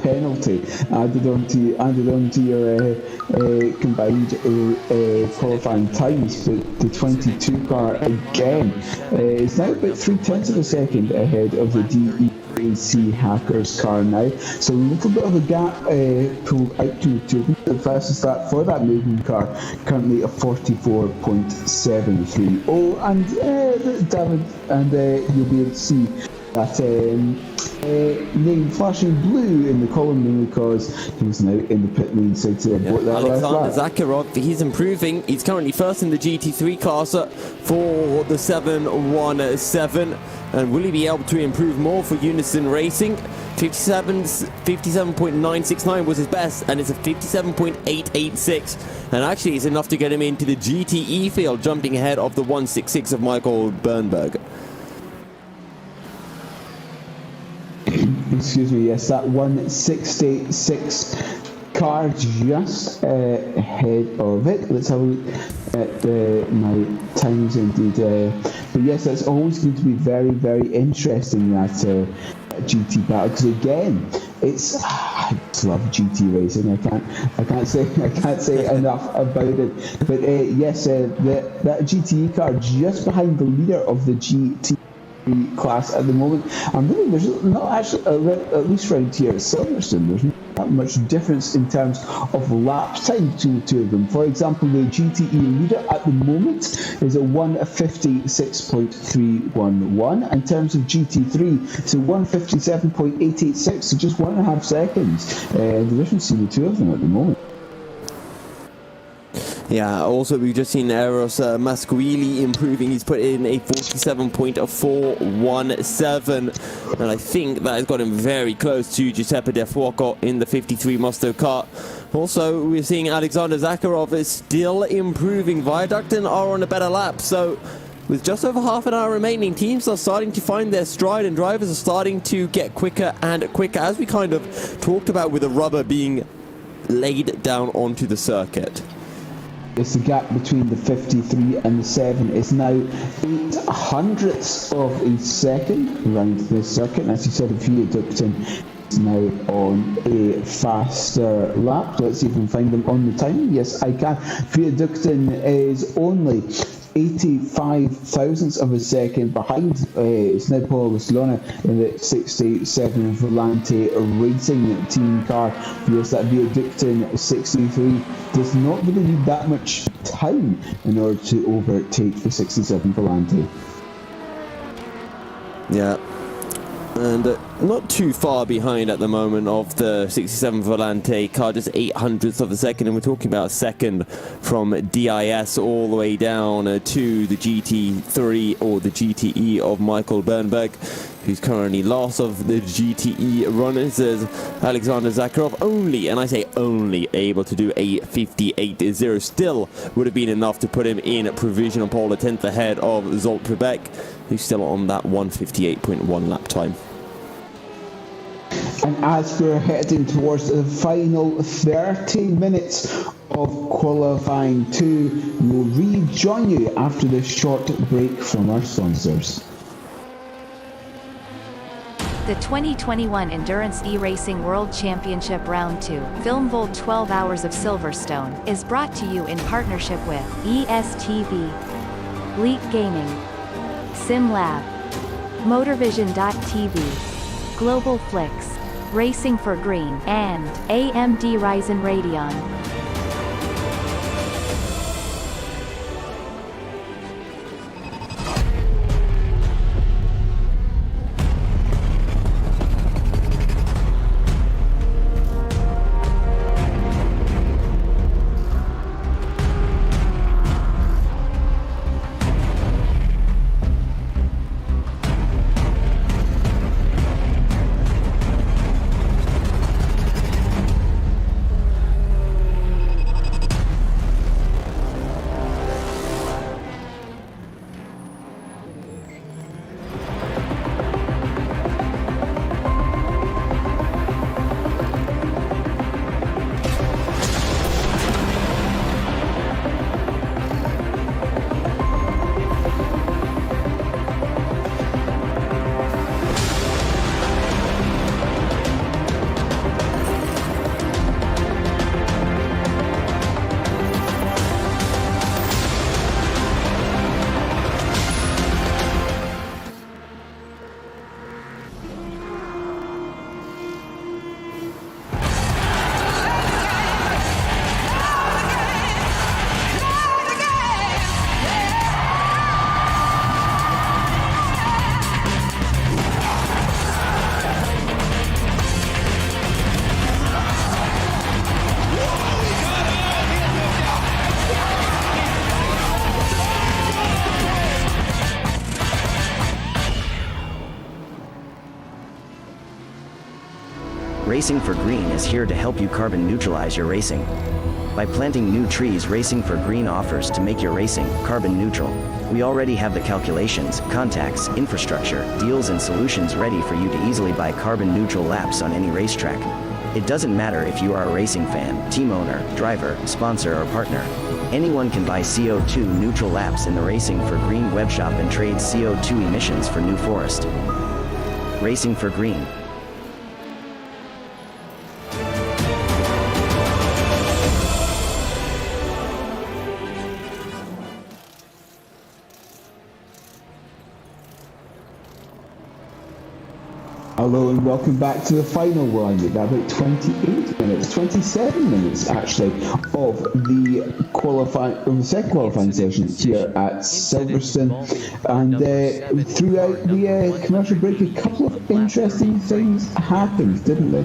penalty added onto your combined qualifying times. But the 22 car again is now about 0.3 of a second ahead of the EEWC Hackers car now, so a little bit of a gap pulled out to the two of them. The fastest lap for that moving car currently a 44.73. Oh, and David, and you'll be able to see that name flashing blue in the column because he's now in the pit lane. So Alexander Zakharov, he's improving. He's currently first in the GT3 class for the 717. And will he be able to improve more for Unison Racing? 57.969 was his best, and it's a 57.886. And actually, it's enough to get him into the GTE field, jumping ahead of the 166 of Michael Bernberg. Excuse me, yes, that 166 car just ahead of it. Let's have a look at my times indeed. But yes, that's always going to be very, very interesting, that GT battle, because again, I just love GT racing. I can't say enough about it. But yes, that GTE car just behind the leader of the GT class at the moment. And really, there's not actually, at least around here at Silverstone, there's not that much difference in terms of lap time between the two of them. For example, the GTE leader at the moment is a 156.311. In terms of GT3, it's a 157.886, so just 1.5 seconds. The difference between the two of them at the moment. Yeah, also we've just seen Eros Masquili improving. He's put in a 47.417, and I think that has got him very close to Giuseppe De Fuoco in the 53 Musto car. Also, we're seeing Alexander Zakharov is still improving. Viaducton are on a better lap, so with just over half an hour remaining, teams are starting to find their stride and drivers are starting to get quicker and quicker, as we kind of talked about with the rubber being laid down onto the circuit. Yes, the gap between the 53 and the 7 is now 0.08 of a second around this circuit. And as you said, Viaducton is now on a faster lap. Let's see if we can find them on the time. Yes, I can. Viaducton is only 85 thousandths of a second behind Snedpolo Barcelona in the 67 Volante Racing Team car. Yes, that Viaducton 63 does not really need that much time in order to overtake the 67 Volante. Yeah. And not too far behind at the moment of the 67 Volante car, just 0.08 of a second, and we're talking about a second from DIS all the way down to the GT3 or the GTE of Michael Bernberg, who's currently last of the GTE runners. As Alexander Zakharov only, and I say only, able to do a 58.0, still would have been enough to put him in provisional pole, a 10th ahead of Zolt Trebek, who's still on that 158.1 lap time. And as we're heading towards the final 30 minutes of qualifying 2, we'll rejoin you after this short break from our sponsors. The 2021 Endurance E-Racing World Championship Round 2, Film Volt 12 Hours of Silverstone, is brought to you in partnership with ESTV, Leap Gaming, SimLab, MotorVision.tv, Global Flix, Racing for Green, and AMD Ryzen Radeon. Racing for Green is here to help you carbon neutralize your racing. By planting new trees, Racing for Green offers to make your racing carbon neutral. We already have the calculations, contacts, infrastructure, deals and solutions ready for you to easily buy carbon neutral laps on any racetrack. It doesn't matter if you are a racing fan, team owner, driver, sponsor or partner. Anyone can buy CO2 neutral laps in the Racing for Green webshop and trade CO2 emissions for New Forest. Racing for Green. Hello and welcome back to the final one. About 28 minutes, 27 minutes actually, of the second qualifying session here at Silverstone. And throughout the commercial break, a couple of interesting things happened, didn't they?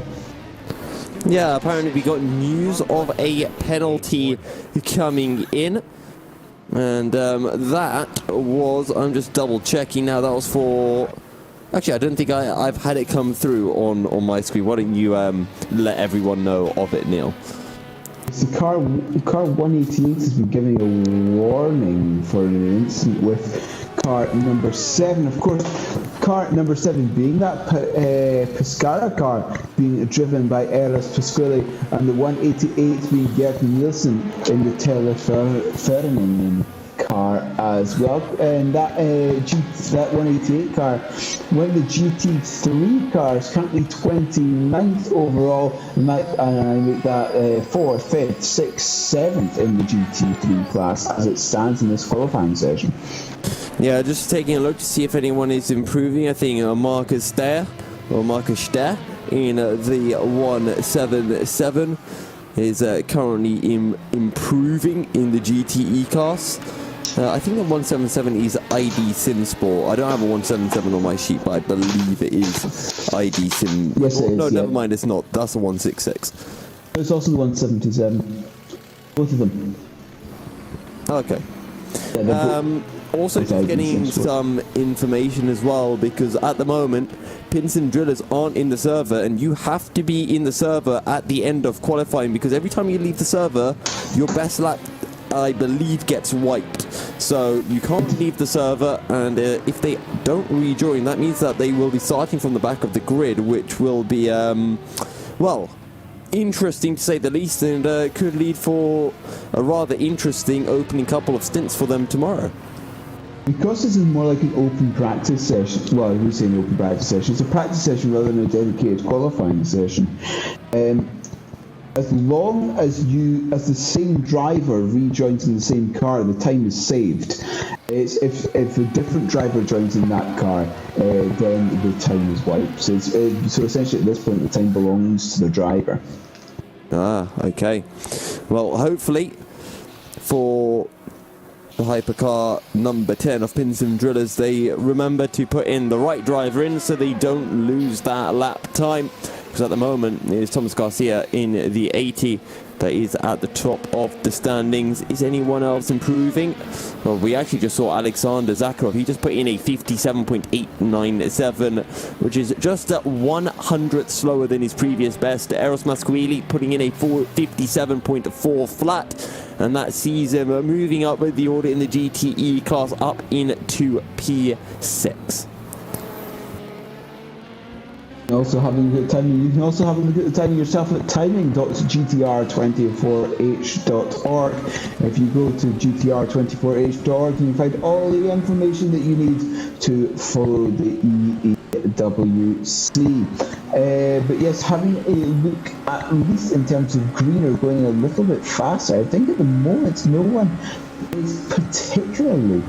Yeah, apparently we got news of a penalty coming in. And that was, I'm just double checking now, that was for... Actually, I don't think I've had it come through on my screen. Why don't you let everyone know of it, Neil? The car 188 has been giving a warning for an incident with car number 7. Of course, car number 7 being that Pescara car being driven by Eros Pasquale, and the 188 being Gert Nielsen in the Telefernen car as well. And that 188 car, when the GT3 car is currently 29th overall, and I make that 4th, 5th, 6th, 7th in the GT3 class as it stands in this qualifying session. Yeah, just taking a look to see if anyone is improving. I think Marcus Ster in the 177 is currently improving in the GTE class. I think the 177 is ID Sim Sport. I don't have a 177 on my sheet, but I believe it is ID Sim. Yes, it is. No, never mind, it's not. That's a 166. It's also the 177. Both of them. Okay. Yeah, also just getting some information as well, because at the moment pins and drillers aren't in the server, and you have to be in the server at the end of qualifying, because every time you leave the server, your best lap, I believe, gets wiped. So you can't leave the server, and if they don't rejoin, that means that they will be starting from the back of the grid, which will be well, interesting to say the least, and could lead for a rather interesting opening couple of stints for them tomorrow. Because this is more like an open practice session, well, I would say an open practice session, it's a practice session rather than a dedicated qualifying session. As long as the same driver rejoins in the same car, the time is saved. It's if a different driver joins in that car, then the time is wiped. So essentially at this point the time belongs to the driver. Ah, okay. Well, hopefully for the hypercar number 10 of Pins and Drillers, they remember to put in the right driver in so they don't lose that lap time. Because at the moment it is Thomas Garcia in the 80 that is at the top of the standings. Is anyone else improving? Well, we actually just saw Alexander Zakharov. He just put in a 57.897, which is just 100th slower than his previous best. Eros Masquili putting in a 57.4 flat, and that sees him moving up with the order in the GTE class up into P6. Also having a good timing. You can also have a look at the timing yourself at timing.gtr24h.org. If you go to gtr24h.org, you can find all the information that you need to follow the EEWC. But yes, having a look at least in terms of greener going a little bit faster. I think at the moment no one is particularly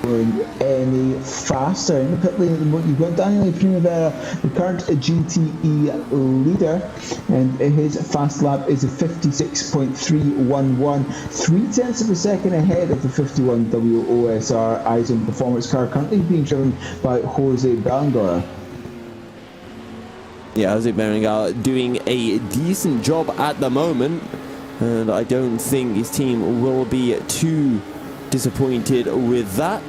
going any faster. In the pit lane at the moment, you've got Daniele Primavera, the current GTE leader, and his fast lap is a 56.311, 0.3 of a second ahead of the 51 WOSR Eisen performance car, currently being driven by Jose Berenguer. Yeah, Jose Berenguer doing a decent job at the moment, and I don't think his team will be too disappointed with that.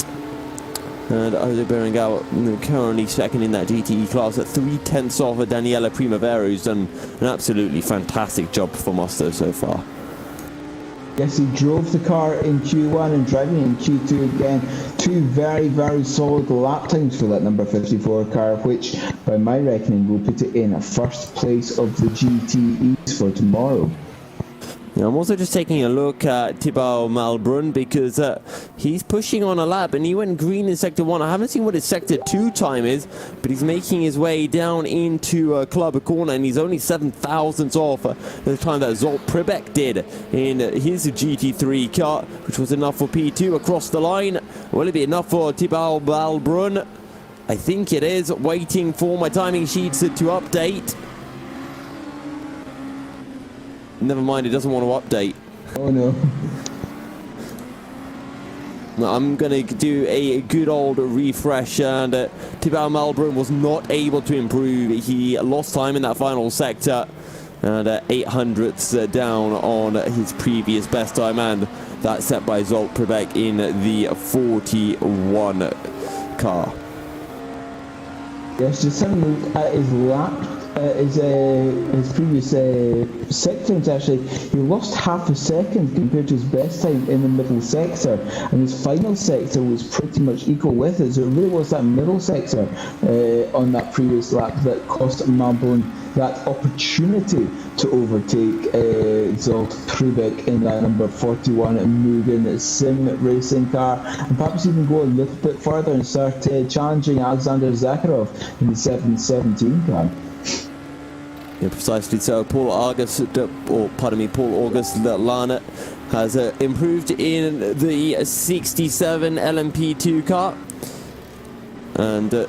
And Jose Berengal currently second in that GTE class at 3/10 off of Daniela Primavera, who's done an absolutely fantastic job for Musto so far. Yes, he drove the car in Q1 and driving in Q2 again. Two very, very solid lap times for that number 54 car, which, by my reckoning, will put it in first place of the GTEs for tomorrow. Yeah, I'm also just taking a look at Thibaut Malbrun because he's pushing on a lap and he went green in Sector 1. I haven't seen what his Sector 2 time is, but he's making his way down into Club Corner and he's only 7,000ths off the time that Zsolt Pribek did in his GT3 car, which was enough for P2 across the line. Will it be enough for Thibaut Malbrun? I think it is. Waiting for my timing sheets to update. Never mind, it doesn't want to update. Oh no. I'm going to do a good old refresh, and Thibaut Malbrun was not able to improve. He lost time in that final sector, and 800ths down on his previous best time, and that's set by Zsolt Pribek in the 41 car. Yes, just having a look at his lap. His previous sections, actually, he lost half a second compared to his best time in the middle sector, and his final sector was pretty much equal with it. So it really was that middle sector on that previous lap that cost Malbrun that opportunity to overtake Zsolt Pribek in that number 41 Mugen Sim racing car, and perhaps even go a little bit further and start challenging Alexander Zakharov in the 717 car. Yeah, precisely so. Paul August Lana has improved in the 67 LMP2 car, and the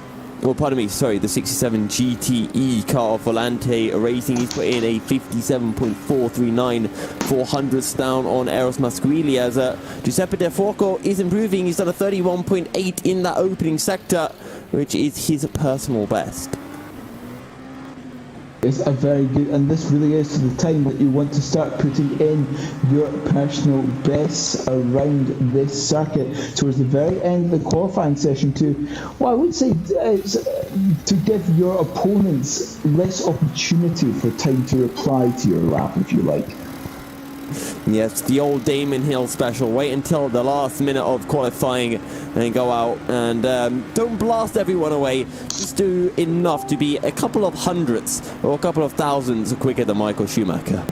67 GTE car of Volante Racing. He's put in a 57.439, 400ths down on Eros Masquili, as Giuseppe De Forco is improving. He's done a 31.8 in that opening sector, which is his personal best. It's a very good, and this really is the time that you want to start putting in your personal bests around this circuit towards the very end of the qualifying session I would say to give your opponents less opportunity for time to reply to your lap, if you like. Yes, the old Damon Hill special. Wait until the last minute of qualifying and go out and don't blast everyone away. Just do enough to be a couple of hundredths or a couple of thousands quicker than Michael Schumacher.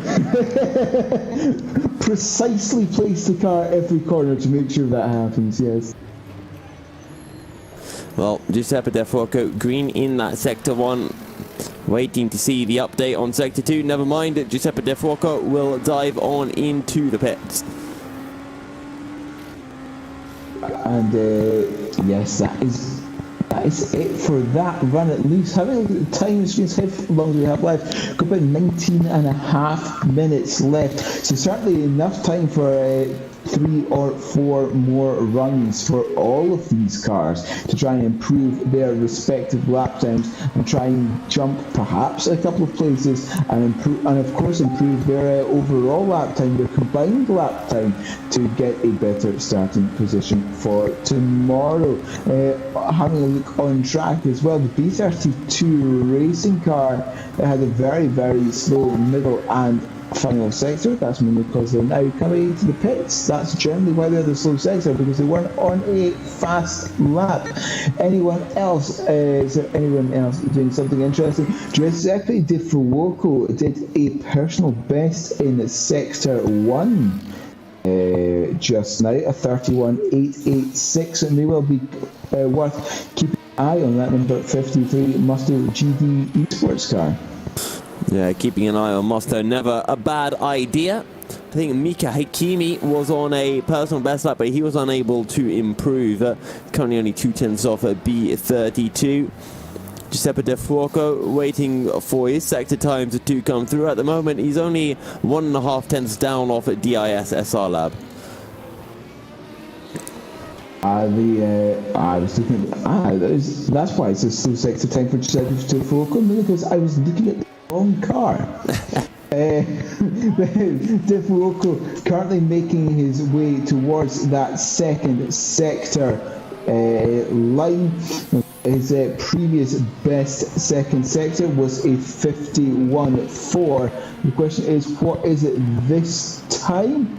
Precisely place the car every corner to make sure that happens, yes. Well, Giuseppe De Forco green in that Sector 1. Waiting to see the update on Sector 2. Never mind, Giuseppe De Forco will dive on into the pits. And yes, that is it for that run at least. Having a look at the time screens, how long do we have left? Got about 19.5 minutes left. So certainly enough time for 3 or 4 more runs for all of these cars to try and improve their respective lap times and try and jump perhaps a couple of places and of course improve their overall lap time, their combined lap time, to get a better starting position for tomorrow. Having a look on track as well, the B32 racing car had a very, very slow middle and final sector. That's mainly because they're now coming into the pits. That's generally why they're the slow sector, because they weren't on a fast lap. Anyone else? Is there anyone else doing something interesting? Giuseppe De Fuoco did a personal best in Sector 1 just now, a 31.886, and they will be worth keeping an eye on that number 53 Musto GD Esports car. Yeah, keeping an eye on Musto, never a bad idea. I think Mika Hakimi was on a personal best lap, but he was unable to improve. Currently only 2/10ths off at B32. Giuseppe De Fuoco waiting for his sector times to come through. At the moment, he's only 1.5 down off at DIS SR Lab. I was looking at that's why it's a slow sector time for Giuseppe De Fuoco, because I was looking at the wrong car. De Fuoco currently making his way towards that second sector line. His previous best second sector was a 51.4. The question is, what is it this time?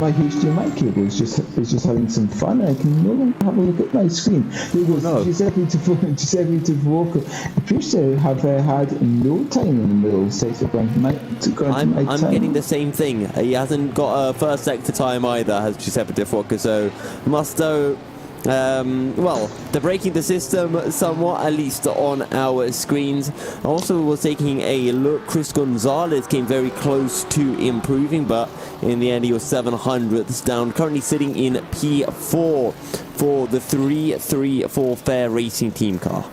My HDMI cable is just having some fun. I can no longer have a look at my screen. There goes Giuseppe Tavoco. Appears to have had no time in the middle sector. I'm getting the same thing. He hasn't got a first sector time either, has Giuseppe Tavoco. So Musto. Well, they're breaking the system somewhat, at least on our screens. Also, we're taking a look. Chris Gonzalez came very close to improving, but in the end, he was 700ths down. Currently sitting in P4 for the 334 Fair Racing Team car.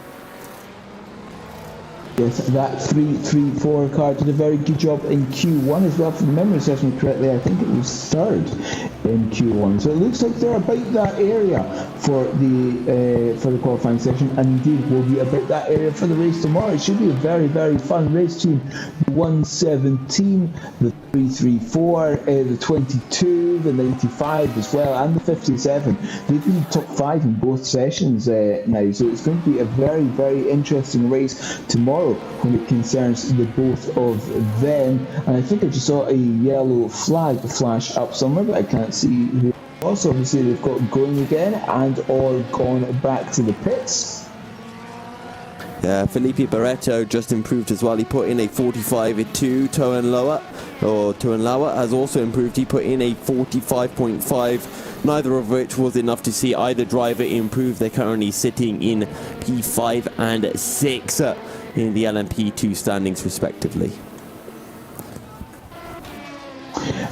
Yes, that 334 car did a very good job in Q1 as well. If the memory serves me correctly, I think it was third in Q1. So it looks like they're about that area for the qualifying session, and indeed will be about that area for the race tomorrow. It should be a very, very fun race. Team 117, the 334, the 22, the 95 as well, and the 57. They've been top 5 in both sessions now, so it's going to be a very, very interesting race tomorrow when it concerns the both of them. And I think I just saw a yellow flag flash up somewhere, but I can't see who. Also, obviously, they've got going again and all gone back to the pits. Yeah, Felipe Barreto just improved as well. He put in a 45.2. Toan Lauer has also improved. He put in a 45.5. Neither of which was enough to see either driver improve. They're currently sitting in P5 and 6 in the LMP2 standings respectively.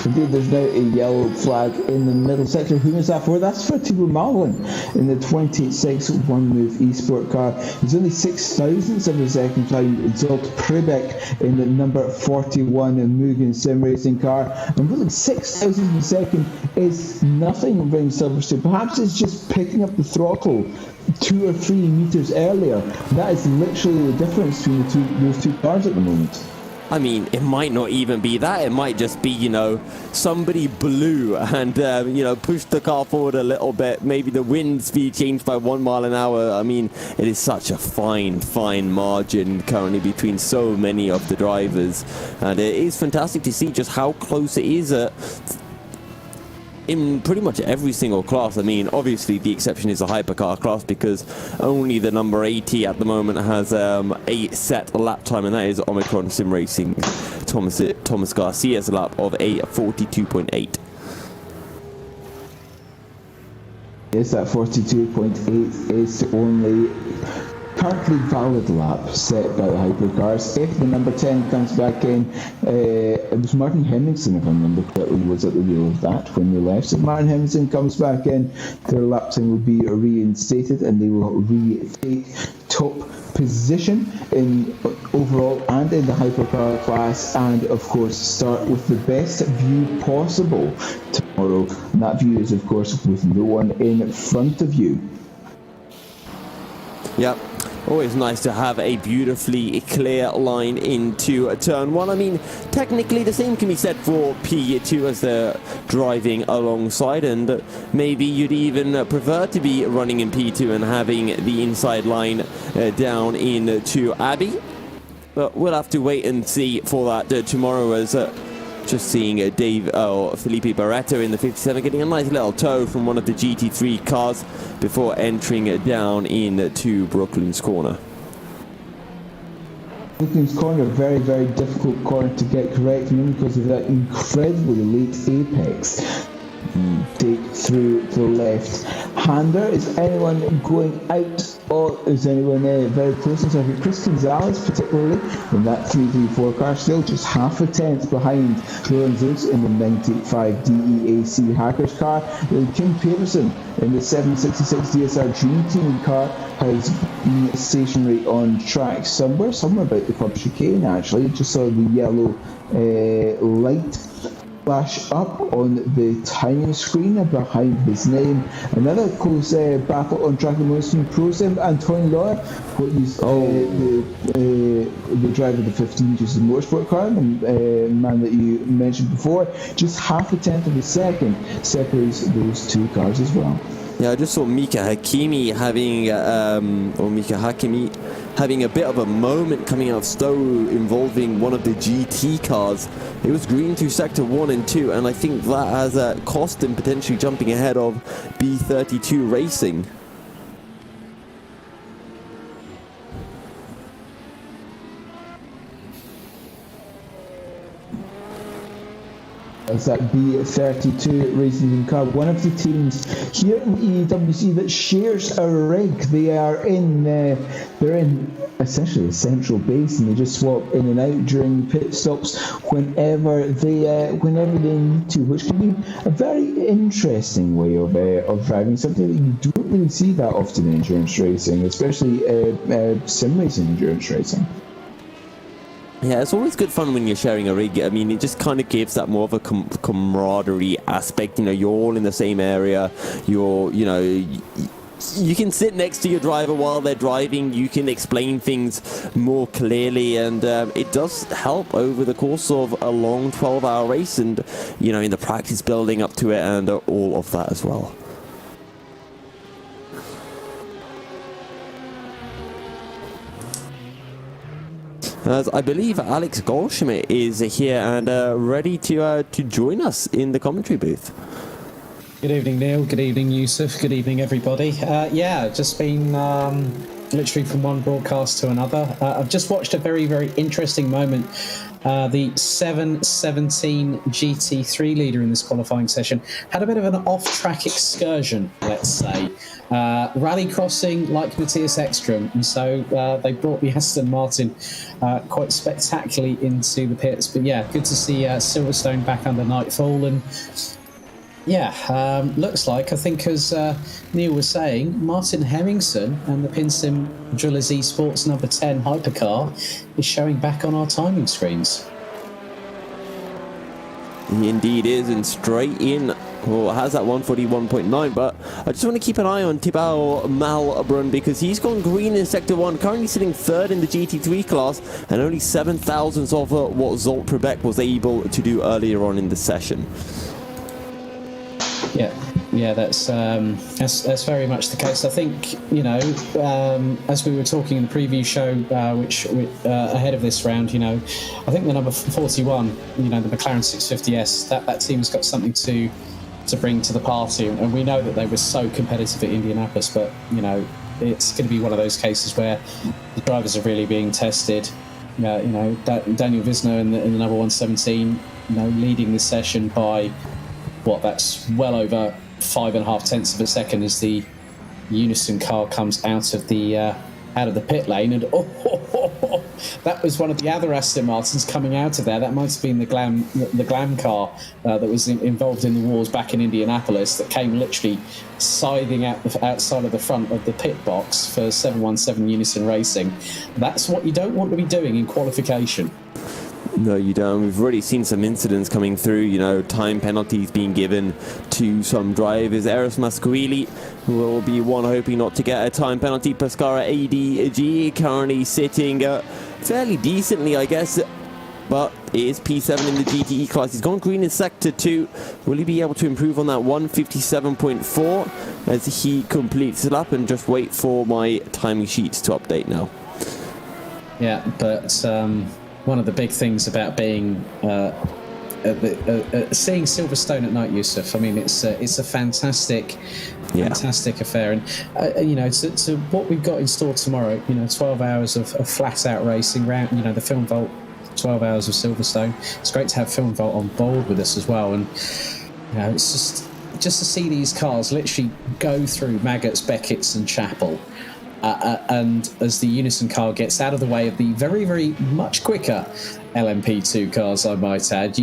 Indeed, there's now a yellow flag in the middle sector. Who is that for? That's for Tibor Malin in the 26 one-move esport car. He's only 6,000ths of a second behind Zolt Pribek in the number 41 Mugen Sim Racing car. And really, 6,000ths of a second is nothing in Silverstone. Perhaps it's just picking up the throttle 2 or 3 meters earlier. That is literally the difference between those two cars at the moment. I mean, it might not even be that. It might just be, somebody blew and, pushed the car forward a little bit. Maybe the wind speed changed by 1 mile an hour. I mean, it is such a fine margin currently between so many of the drivers. And it is fantastic to see just how close it is in pretty much every single class. I mean, obviously the exception is the hypercar class because only the number 80 at the moment has a set lap time, and that is Omicron Sim Racing Thomas Garcia's lap of a 42.8. Yes, that 42.8 is the only currently valid lap set by the hypercars. If the number 10 comes back in, it was Martin Hemmingson, if I remember correctly, was at the wheel of that when they left. So if Martin Hemmingson comes back in, their lap time will be reinstated and they will retake top position in overall and in the hypercar class, and of course start with the best view possible tomorrow. And that view is of course with no one in front of you. Yep. Always nice to have a beautifully clear line into turn 1. I mean, technically the same can be said for P2 as they're driving alongside, and maybe you'd even prefer to be running in P2 and having the inside line down into Abbey. But we'll have to wait and see for that tomorrow, as just seeing Felipe Barreto in the 57 getting a nice little tow from one of the GT3 cars before entering down into Brooklyn's corner. Brooklyn's corner, very, very difficult corner to get correct, mainly because of that incredibly late apex. Take through the left hander. Is anyone going out, or is anyone very close? So Chris Gonzalez, particularly in that 334 car, still just half a tenth behind Lorenz in the 95 DEAC Hackers car. Kim Peterson in the 766 DSR Dream Team car has been stationary on track somewhere about the Club Chicane. Actually, just saw the yellow light flash up on the timing screen behind his name. Another close battle on track in Winston Pro Sim. Antoine Lohr, the driver of the 15 just the motorsport car, the man that you mentioned before, just half a tenth of a second separates those two cars as well. Yeah, I just saw Mika Hakimi having a bit of a moment coming out of Stowe involving one of the GT cars. It was green through sector 1 and 2, and I think that has cost him potentially jumping ahead of B32 Racing. As that B32 Racing car, one of the teams here in EEWC that shares a rig. They're in essentially a central base, and they just swap in and out during pit stops whenever they need to, which can be a very interesting way of driving. Something that you don't really see that often in endurance racing, especially sim racing endurance racing. Yeah, it's always good fun when you're sharing a rig. I mean, it just kind of gives that more of a camaraderie aspect. You know, you're all in the same area. You can sit next to your driver while they're driving. You can explain things more clearly, and it does help over the course of a long 12-hour race, and you know, in the practice building up to it, and all of that as well. As I believe Alex Goldschmidt is here and ready to join us in the commentary booth. Good evening, Neil. Good evening, Yusuf. Good evening, everybody. Just been literally from one broadcast to another. I've just watched a very, very interesting moment. The 717 GT3 leader in this qualifying session had a bit of an off-track excursion, let's say. Rally crossing like Matthias Ekstrom, and so they brought the Aston Martin quite spectacularly into the pits. But yeah, good to see Silverstone back under nightfall, and looks like, I think as Neil was saying, Martin Hemmingson and the Pinsim Drillers Esports number 10 hypercar is showing back on our timing screens. He indeed is, and straight in. Well, has that 141.9, but I just want to keep an eye on Thibaut Malbrun because he's gone green in Sector 1, currently sitting third in the GT3 class, and only 7 thousandths of what Zolt Trebek was able to do earlier on in the session. Yeah, that's very much the case. I think, you know, as we were talking in the preview show, which ahead of this round, you know, I think the number 41, you know, the McLaren 650S, that team's got something to bring to the party, and we know that they were so competitive at Indianapolis, but you know, it's going to be one of those cases where the drivers are really being tested. You know, Daniel Visno in the number 117, you know, leading the session by that's well over 5.5 tenths of a second as the Unison car comes out of the pit lane, and that was one of the other Aston Martins coming out of there. That might have been the Glam car that was involved in the wars back in Indianapolis, that came literally scything out outside of the front of the pit box for 717 Unison Racing. That's what you don't want to be doing in qualification. No, you don't. We've already seen some incidents coming through, you know, time penalties being given to some drivers. Eros Masquili will be one hoping not to get a time penalty. Pescara ADG currently sitting fairly decently, I guess, but it is P7 in the GTE class. He's gone green in Sector 2. Will he be able to improve on that 157.4 as he completes the lap? And just wait for my timing sheets to update now. Yeah, but one of the big things about being seeing Silverstone at night, Yusuf, I mean, it's a fantastic affair, and you know, to what we've got in store tomorrow, you know, 12 hours of flat out racing round, you know, the Film Vault, 12 hours of Silverstone. It's great to have Film Vault on board with us as well, and you know, it's just to see these cars literally go through Maggots, Beckett's and Chapel. And as the Unison car gets out of the way of the very, very much quicker LMP2 cars, I might add,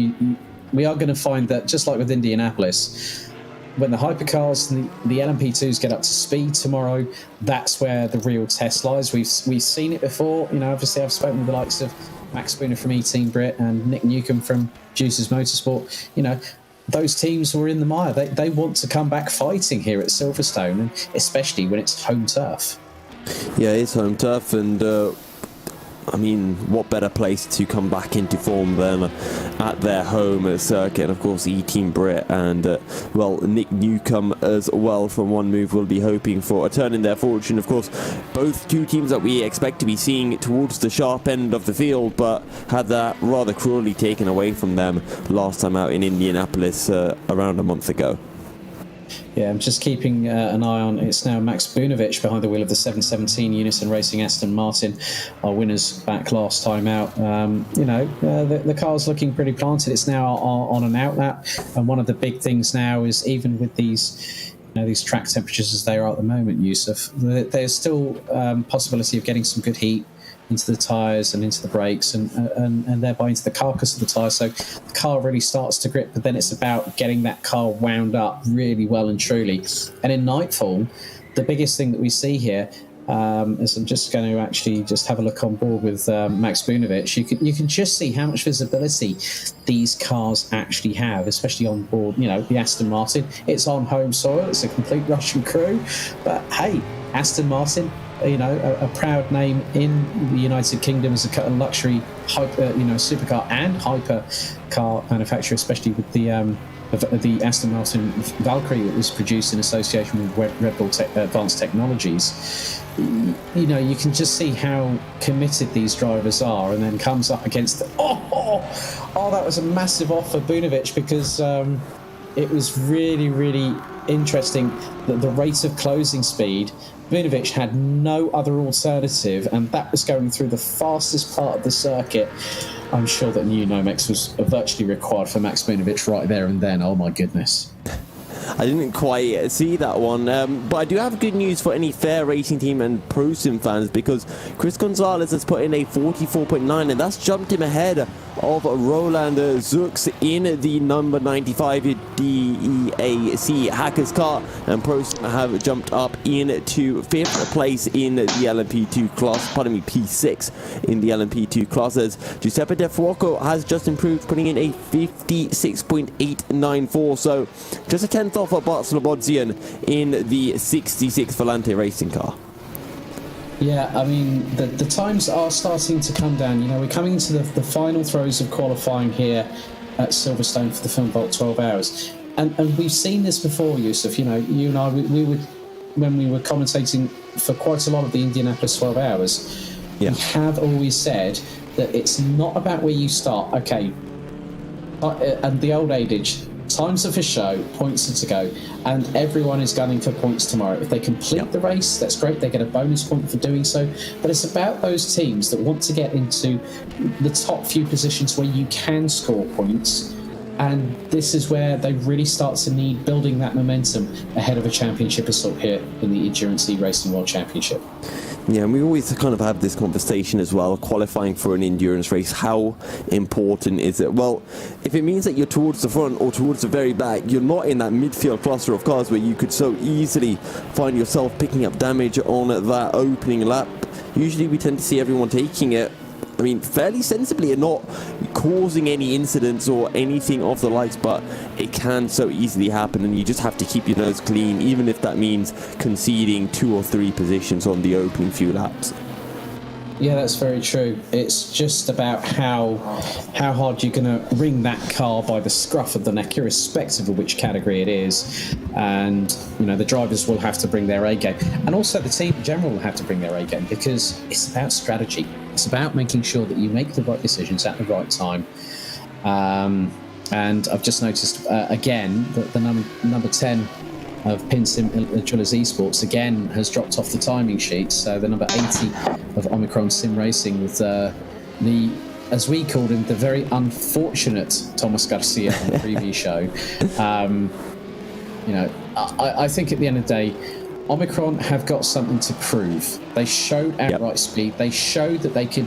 we are going to find that, just like with Indianapolis, when the hypercars and the LMP2s get up to speed tomorrow, that's where the real test lies. We've seen it before. You know, obviously I've spoken with the likes of Max Spooner from E-Team Brit and Nick Newcomb from Juices Motorsport. You know, those teams were in the mire. They want to come back fighting here at Silverstone, and especially when it's home turf. Yeah, it's home turf, and I mean, what better place to come back into form than at their home circuit? And of course, E-Team Brit and, Nick Newcomb as well from One Move will be hoping for a turn in their fortune. Of course, both two teams that we expect to be seeing towards the sharp end of the field, but had that rather cruelly taken away from them last time out in Indianapolis around a month ago. Yeah, I'm just keeping an eye on. It's now Max Bunovic behind the wheel of the 717 Unison Racing Aston Martin. Our winners back last time out. The car's looking pretty planted. It's now on an outlap, and one of the big things now is even with these track temperatures as they are at the moment, Yusuf, there's still possibility of getting some good heat into the tyres and into the brakes and thereby into the carcass of the tyre. So the car really starts to grip, but then it's about getting that car wound up really well and truly. And in Nightfall, the biggest thing that we see here is I'm just going to actually just have a look on board with Max Bunovic. You can just see how much visibility these cars actually have, especially on board, the Aston Martin. It's on home soil. It's a complete Russian crew. But hey, Aston Martin, a proud name in the United Kingdom as a luxury supercar and hypercar manufacturer, especially with the Aston Martin Valkyrie that was produced in association with Red Bull Advanced Technologies. You can just see how committed these drivers are, and then comes up against that was a massive off for Bunovic, because it was really, really interesting that the rate of closing speed, Bunovic had no other alternative, and that was going through the fastest part of the circuit. I'm sure that new Nomex was virtually required for Max Bunovic right there and then. Oh my goodness. I didn't quite see that one, but I do have good news for any fair racing team and pro sim fans, because Chris Gonzalez has put in a 44.9, and that's jumped him ahead of Roland Zux in the number 95 DEAC Hackers car, and pros have jumped up into 5th place in the LMP2 class, P6 in the LMP2 classes. Giuseppe De Fuoco has just improved, putting in a 56.894, so just a 10th off of Bart Slobodzian in the 66 Volante racing car. Yeah, I mean, the times are starting to come down. We're coming into the final throes of qualifying here at Silverstone for the Film Vault 12 Hours. And we've seen this before, Yusuf. You and I, we were, when we were commentating for quite a lot of the Indianapolis 12 Hours, we have always said that it's not about where you start. Okay, and the old adage, times are for show, points are to go, and everyone is gunning for points tomorrow. If they complete the race, that's great, they get a bonus point for doing so, but it's about those teams that want to get into the top few positions where you can score points, and this is where they really start to need building that momentum ahead of a championship assault here in the Endurance E-Racing World Championship. Yeah, and we always kind of have this conversation as well, qualifying for an endurance race. How important is it? Well, if it means that you're towards the front or towards the very back, you're not in that midfield cluster of cars where you could so easily find yourself picking up damage on that opening lap. Usually we tend to see everyone taking it, fairly sensibly and not causing any incidents or anything of the likes, but it can so easily happen, and you just have to keep your nose clean, even if that means conceding 2 or 3 positions on the opening few laps. Yeah, that's very true. It's just about how hard you're going to wring that car by the scruff of the neck, irrespective of which category it is. And, the drivers will have to bring their A game. And also the team in general will have to bring their A game, because it's about strategy. It's about making sure that you make the right decisions at the right time. And I've just noticed, again, that the number 10 of PinSim Drillers Esports again has dropped off the timing sheet. So the number 80 of Omicron Sim Racing with the, as we called him, the very unfortunate Thomas Garcia on the previous show. I think at the end of the day, Omicron have got something to prove. They showed outright speed. They showed that they could,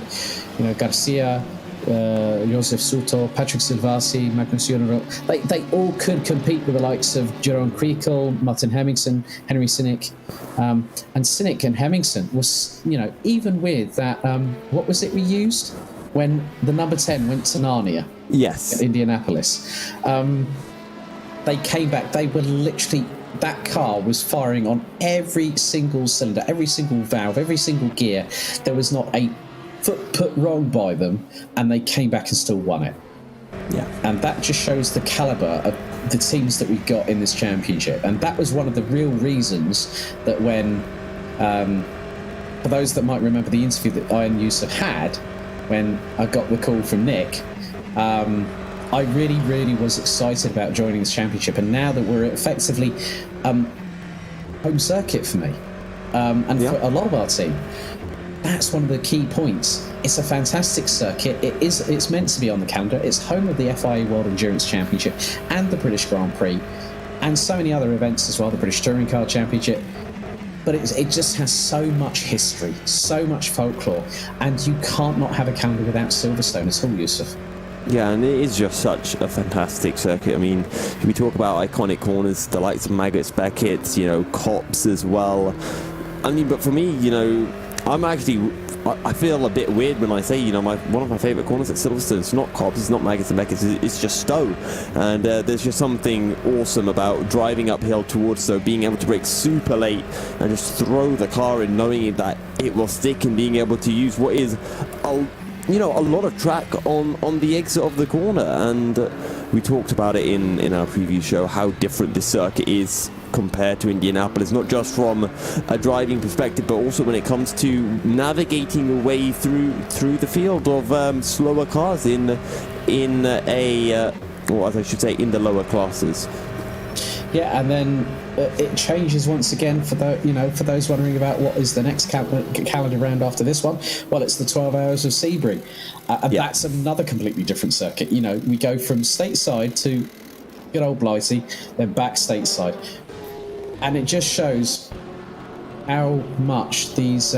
Garcia, Josef Suto, Patrick Silvasi, Magnus Jonerot, they all could compete with the likes of Jerome Kriekel, Martin Hemmingsen, Henry Sinek, and Sinek and Hemmingsen was, even with that, what was it we used when the number 10 went to Narnia? Yes. At Indianapolis. They came back, they were literally, that car was firing on every single cylinder, every single valve, every single gear. There was not a put wrong by them, and they came back and still won it. Yeah. And that just shows the calibre of the teams that we've got in this championship. And that was one of the real reasons that when, for those that might remember the interview that I and Yusuf had, when I got the call from Nick, I really, really was excited about joining this championship. And now that we're effectively home circuit for me, and for a lot of our team, that's one of the key points. It's a fantastic circuit. It's meant to be on the calendar. It's home of the FIA World Endurance Championship and the British Grand Prix, and so many other events as well, the British Touring Car Championship. But it just has so much history, so much folklore, and you can't not have a calendar without Silverstone at all, Yusuf. Yeah, and it is just such a fantastic circuit. I mean, we talk about iconic corners, the likes of Maggotts, Beckett's, Copse as well. I mean, but for me, I feel a bit weird when I say, one of my favourite corners at Silverstone, it's not Copse, it's not Maggotts and Beckett's, it's just Stowe. And there's just something awesome about driving uphill towards Stowe, being able to brake super late and just throw the car in, knowing that it will stick, and being able to use what is a lot of track on the exit of the corner. And we talked about it in our preview show, how different this circuit is compared to Indianapolis, not just from a driving perspective, but also when it comes to navigating your way through the field of slower cars in the lower classes. Yeah, and then it changes once again for those wondering about what is the next calendar round after this one. Well, it's the 12 Hours of Sebring, and that's another completely different circuit. We go from stateside to good old Blighty, then back stateside, and it just shows how much these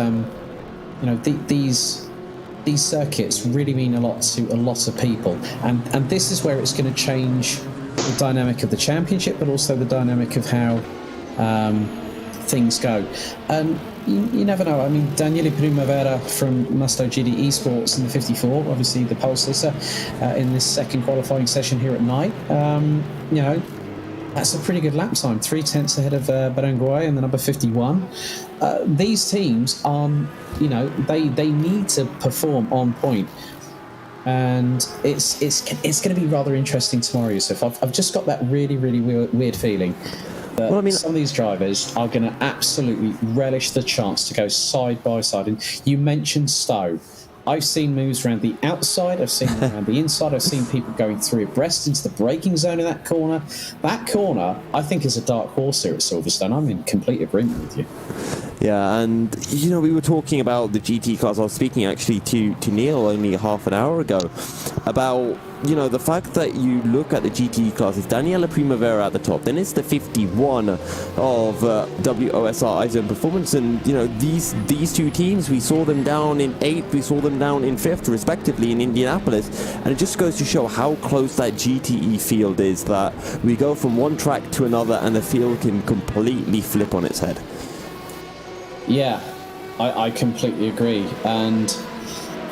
these circuits really mean a lot to a lot of people, and this is where it's going to change the dynamic of the championship, but also the dynamic of how things go. And you never know. I mean, Daniele Primavera from Musto GD Esports in the 54, obviously the pole sitter in this second qualifying session here at night. That's a pretty good lap time, 3/10 ahead of Berenguer and the number 51. These teams are, they need to perform on point. And it's going to be rather interesting tomorrow, Yusuf. I've just got that really, really weird feeling that some of these drivers are going to absolutely relish the chance to go side by side. And you mentioned Stowe. I've seen moves around the outside, I've seen them around the inside, I've seen people going through abreast into the braking zone of that corner. That corner, I think, is a dark horse here at Silverstone. I'm in complete agreement with you. Yeah, and we were talking about the GT cars. I was speaking actually to Neil only half an hour ago about the fact that you look at the GT cars, it's Daniele Primavera at the top, then it's the 51 of WOSR Eisen Performance, and these two teams, we saw them down in 8th, we saw them down in 5th respectively in Indianapolis, and it just goes to show how close that GTE field is, that we go from one track to another and the field can completely flip on its head. Yeah, I completely agree, and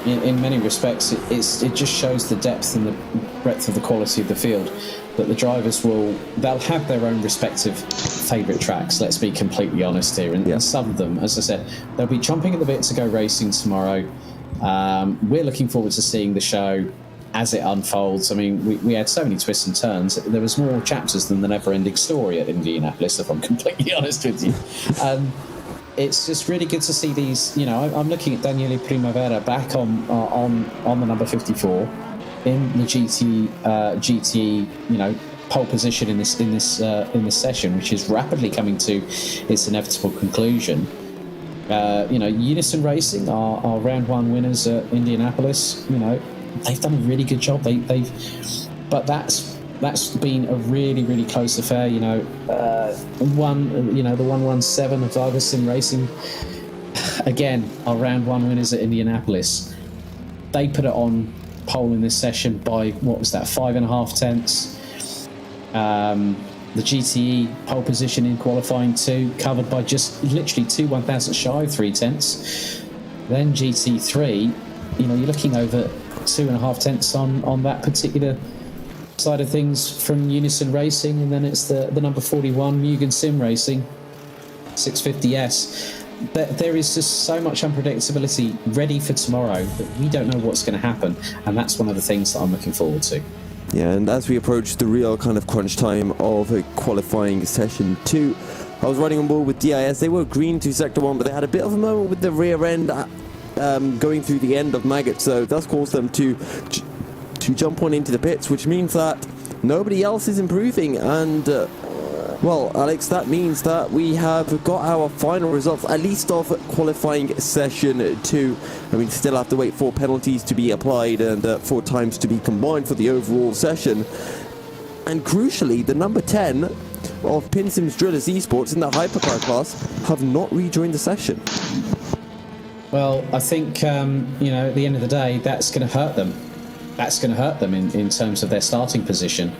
in many respects it just shows the depth and the breadth of the quality of the field, that the drivers they'll have their own respective favourite tracks, let's be completely honest here, and some of them, as I said, they'll be chomping at the bit to go racing tomorrow. We're looking forward to seeing the show as it unfolds. I mean, we had so many twists and turns. There was more chapters than the never-ending story at Indianapolis, if I'm completely honest with you. It's just really good to see these. I'm looking at Daniele Primavera back on the number 54 in the GT pole position in this session, which is rapidly coming to its inevitable conclusion. Unison Racing are round one winners at Indianapolis. They've done a really good job. But that's been a really, really close affair. The 117 of Vargason Racing, again, are round one winners at Indianapolis. They put it on pole in this session by, 5.5 tenths. The GTE pole position in qualifying 2, covered by just literally 2 1,000 shy of 3 tenths. Then GT3, you're looking over 2.5 tenths on that particular side of things from Unison Racing, and then it's the number 41 Mugen Sim Racing 650S. there is just so much unpredictability ready for tomorrow that we don't know what's going to happen, and that's one of the things that I'm looking forward to. Yeah, and as we approach the real kind of crunch time of qualifying session 2, I was riding on board with DIS. They were green to sector 1, but they had a bit of a moment with the rear end going through the end of Maggot, so that's caused them to jump on into the pits, which means that nobody else is improving. And well, Alex, that means that we have got our final results, at least of qualifying session 2. I mean, still have to wait for penalties to be applied and 4 times to be combined for the overall session. And crucially, the number 10 of Pinsim's Drillers Esports in the hypercar class have not rejoined the session. Well, I think, at the end of the day, that's going to hurt them. That's going to hurt them in terms of their starting position.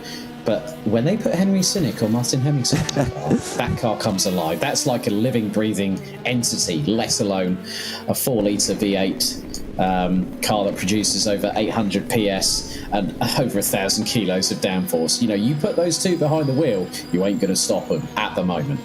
But when they put Henry Sinnick or Martin Hemmingson in the car, that car comes alive. That's like a living, breathing entity, let alone a 4-litre V8 car that produces over 800 PS and over 1,000 kilos of downforce. You put those two behind the wheel, you ain't going to stop them at the moment.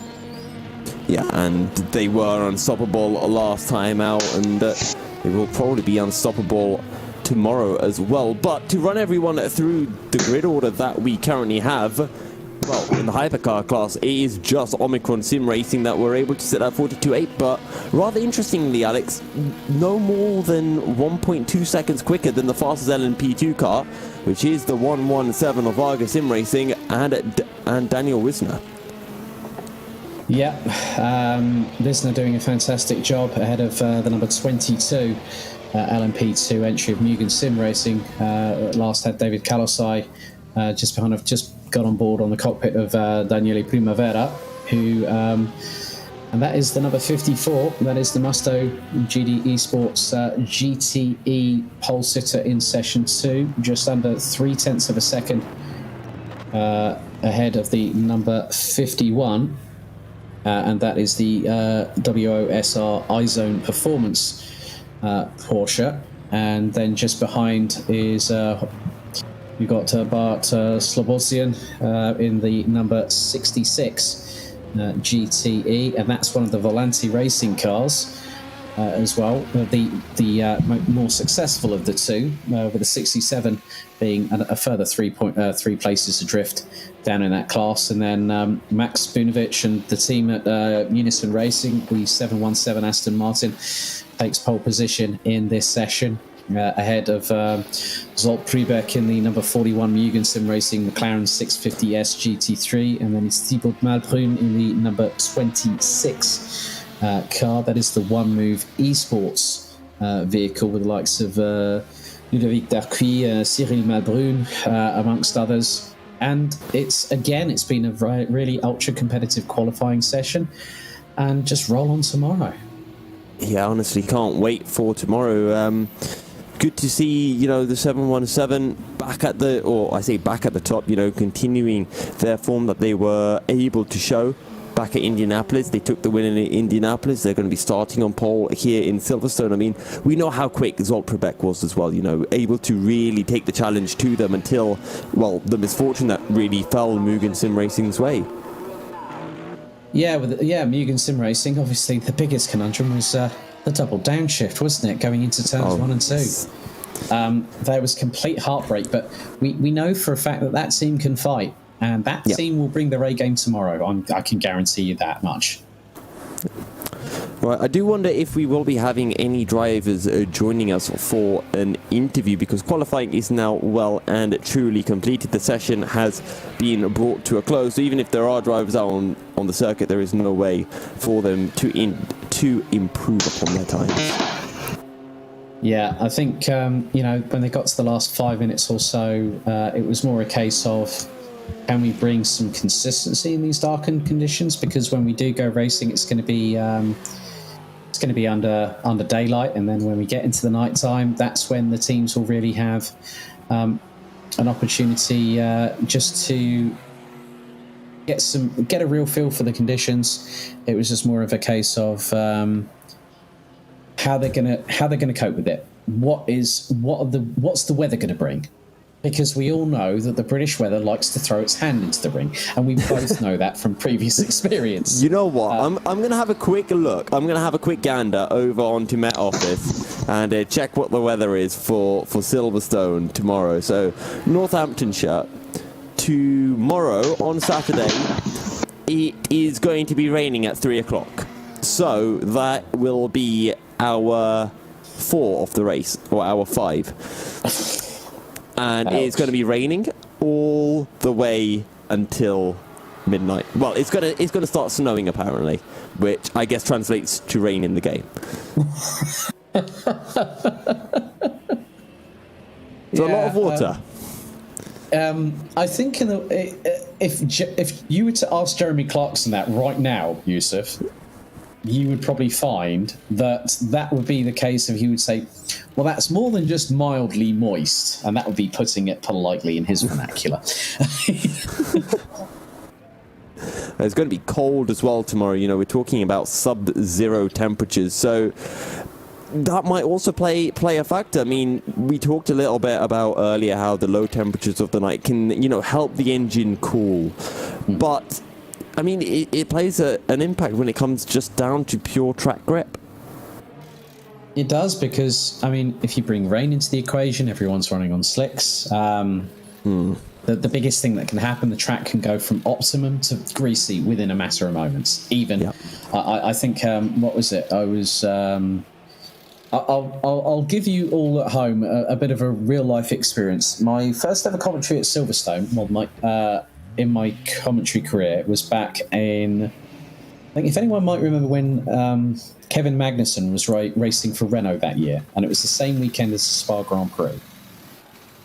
Yeah, and they were unstoppable last time out, and they will probably be unstoppable tomorrow as well. But to run everyone through the grid order that we currently have, well, in the hypercar class, it is just Omicron Sim Racing that we're able to set at 42.8, but rather interestingly, Alex, no more than 1.2 seconds quicker than the fastest LMP2 car, which is the 117 of Varga Sim Racing and Daniel Wisner. Yeah, Wisner doing a fantastic job ahead of the number 22 LMP2 entry of Mugen Sim Racing. Last had David Kalosai just got on board on the cockpit of Daniele Primavera, who and that is the number 54. That is the Musto GD Esports GTE pole sitter in session 2, just under 0.3 of a second ahead of the number 51. And that is the WOSR iZone Performance Porsche. And then just behind is we've got Bart Slobodian in the number 66 GTE, and that's one of the Volanti racing cars as well. The more successful of the two, with the 67 being a further 3 places adrift down in that class. And then Max Bunovic and the team at Unison Racing, the 717 Aston Martin, takes pole position in this session, ahead of Zolt Priebeck in the number 41 Mugen Sim Racing McLaren 650S GT3, and then it's Thibaut Malbrun in the number 26 car. That is the One Move Esports vehicle with the likes of Ludovic Darcuy, Cyril Malbrun, amongst others. And it's been a really ultra competitive qualifying session, and just roll on tomorrow. Yeah, honestly, can't wait for tomorrow. Good to see, the 717 back at the top, continuing their form that they were able to show back at Indianapolis. They took the win in Indianapolis. They're going to be starting on pole here in Silverstone. I mean, we know how quick Zolt Priebeck was as well, able to really take the challenge to them until, well, the misfortune that really fell Mugen Sim Racing's way. Yeah, Mugen Sim Racing, obviously the biggest conundrum was the double downshift, wasn't it, going into turns 1 and 2. There was complete heartbreak, but we know for a fact that team can fight, and that team will bring their A game tomorrow. I can guarantee you that much. Right, I do wonder if we will be having any drivers joining us for an interview, because qualifying is now well and truly completed. The session has been brought to a close, so even if there are drivers out on the circuit, there is no way for them to improve upon their times. Yeah, I think, when they got to the last 5 minutes or so, it was more a case of, can we bring some consistency in these darkened conditions? Because when we do go racing, it's going to be under daylight, and then when we get into the night time, that's when the teams will really have an opportunity just to get a real feel for the conditions. It was just more of a case of how they're gonna cope with it. What's the weather going to bring? Because we all know that the British weather likes to throw its hand into the ring, and we both know that from previous experience. You know what? I'm going to have a quick look. I'm going to have a quick gander over onto Met Office and check what the weather is for Silverstone tomorrow. So, Northamptonshire, tomorrow on Saturday, it is going to be raining at 3 o'clock. So, that will be hour 4 of the race, or hour 5. And it's going to be raining all the way until midnight. Well, it's going to start snowing apparently, which I guess translates to rain in the game. So a lot of water. I think if you were to ask Jeremy Clarkson that right now, Yusuf, you would probably find that would be the case if he would say, well, that's more than just mildly moist, and that would be putting it politely in his vernacular. It's going to be cold as well tomorrow. You know, we're talking about sub-zero temperatures, so that might also play a factor. I mean, we talked a little bit about earlier how the low temperatures of the night can, help the engine cool, but I mean, it plays an impact when it comes just down to pure track grip. It does, because, I mean, if you bring rain into the equation, everyone's running on slicks. The biggest thing that can happen, the track can go from optimum to greasy within a matter of moments. Even, I think, what was it? I'll give you all at home a bit of a real-life experience. My first ever commentary at Silverstone, in my commentary career, was back in, I think if anyone might remember when Kevin Magnussen was racing for Renault that year, and it was the same weekend as the Spa Grand Prix.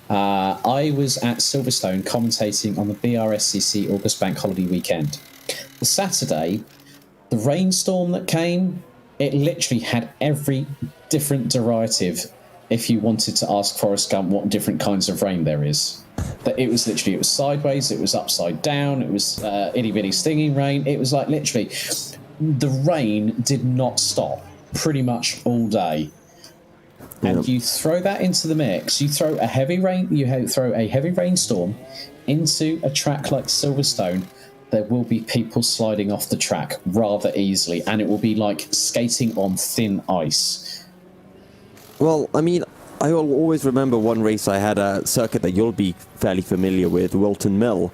I was at Silverstone commentating on the BRSCC August Bank Holiday weekend. The Saturday, the rainstorm that came, it literally had every different derivative if you wanted to ask Forrest Gump what different kinds of rain there is. That it was sideways, it was upside down, it was itty bitty stinging rain. It was like literally, the rain did not stop pretty much all day. And you throw that into the mix, you throw a heavy rainstorm into a track like Silverstone, there will be people sliding off the track rather easily, and it will be like skating on thin ice. Well, I mean, I will always remember one race I had a circuit that you'll be fairly familiar with, Wilton Mill.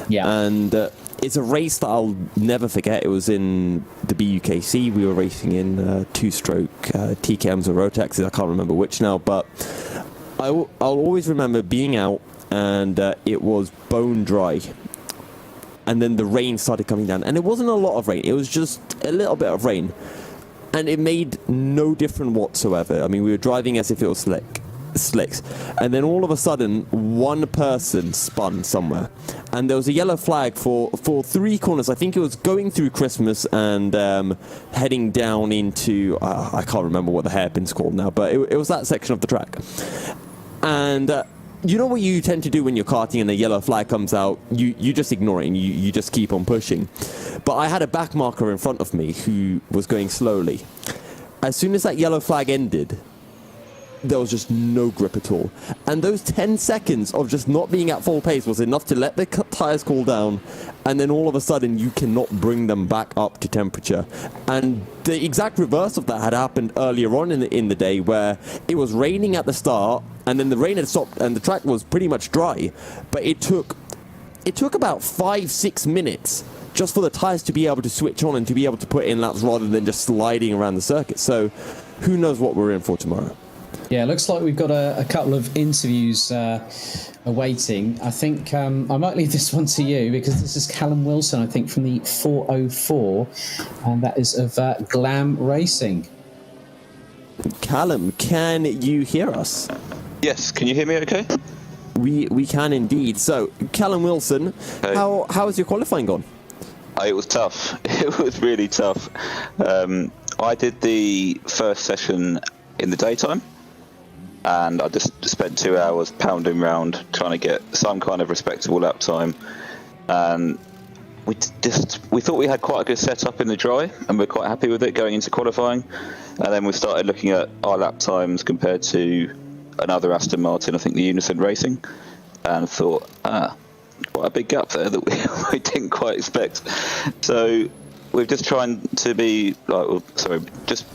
Yeah. And it's a race that I'll never forget. It was in the BUKC. We were racing in two-stroke TKMs or Rotexes. I can't remember which now, but I'll always remember being out, and it was bone dry. And then the rain started coming down. And it wasn't a lot of rain. It was just a little bit of rain. And it made no difference whatsoever. I mean, we were driving as if it was slicks. And then all of a sudden, one person spun somewhere. And there was a yellow flag for 3 corners. I think it was going through Christmas and heading down into, I can't remember what the hairpin's called now, but it was that section of the track. And you know what you tend to do when you're karting and the yellow flag comes out? You just ignore it and you just keep on pushing. But I had a back marker in front of me who was going slowly. As soon as that yellow flag ended, there was just no grip at all. And those 10 seconds of just not being at full pace was enough to let the tyres cool down, and then all of a sudden you cannot bring them back up to temperature. And the exact reverse of that had happened earlier on in the day, where it was raining at the start, and then the rain had stopped and the track was pretty much dry. But it took about 5-6 minutes just for the tyres to be able to switch on and to be able to put in laps rather than just sliding around the circuit. So who knows what we're in for tomorrow. Yeah, it looks like we've got a couple of interviews awaiting. I think I might leave this one to you, because this is Callum Wilson, I think, from the 404, and that is of Glam Racing. Callum, can you hear us? Yes, can you hear me okay? We can indeed. So, Callum Wilson, hey. How has your qualifying gone? It was tough. It was really tough. I did the first session in the daytime, and I just spent 2 hours pounding around trying to get some kind of respectable lap time. And we thought we had quite a good setup in the dry, and we're quite happy with it going into qualifying. And then we started looking at our lap times compared to another Aston Martin, I think the Unison Racing, and thought, quite a big gap there that we didn't quite expect. So we've just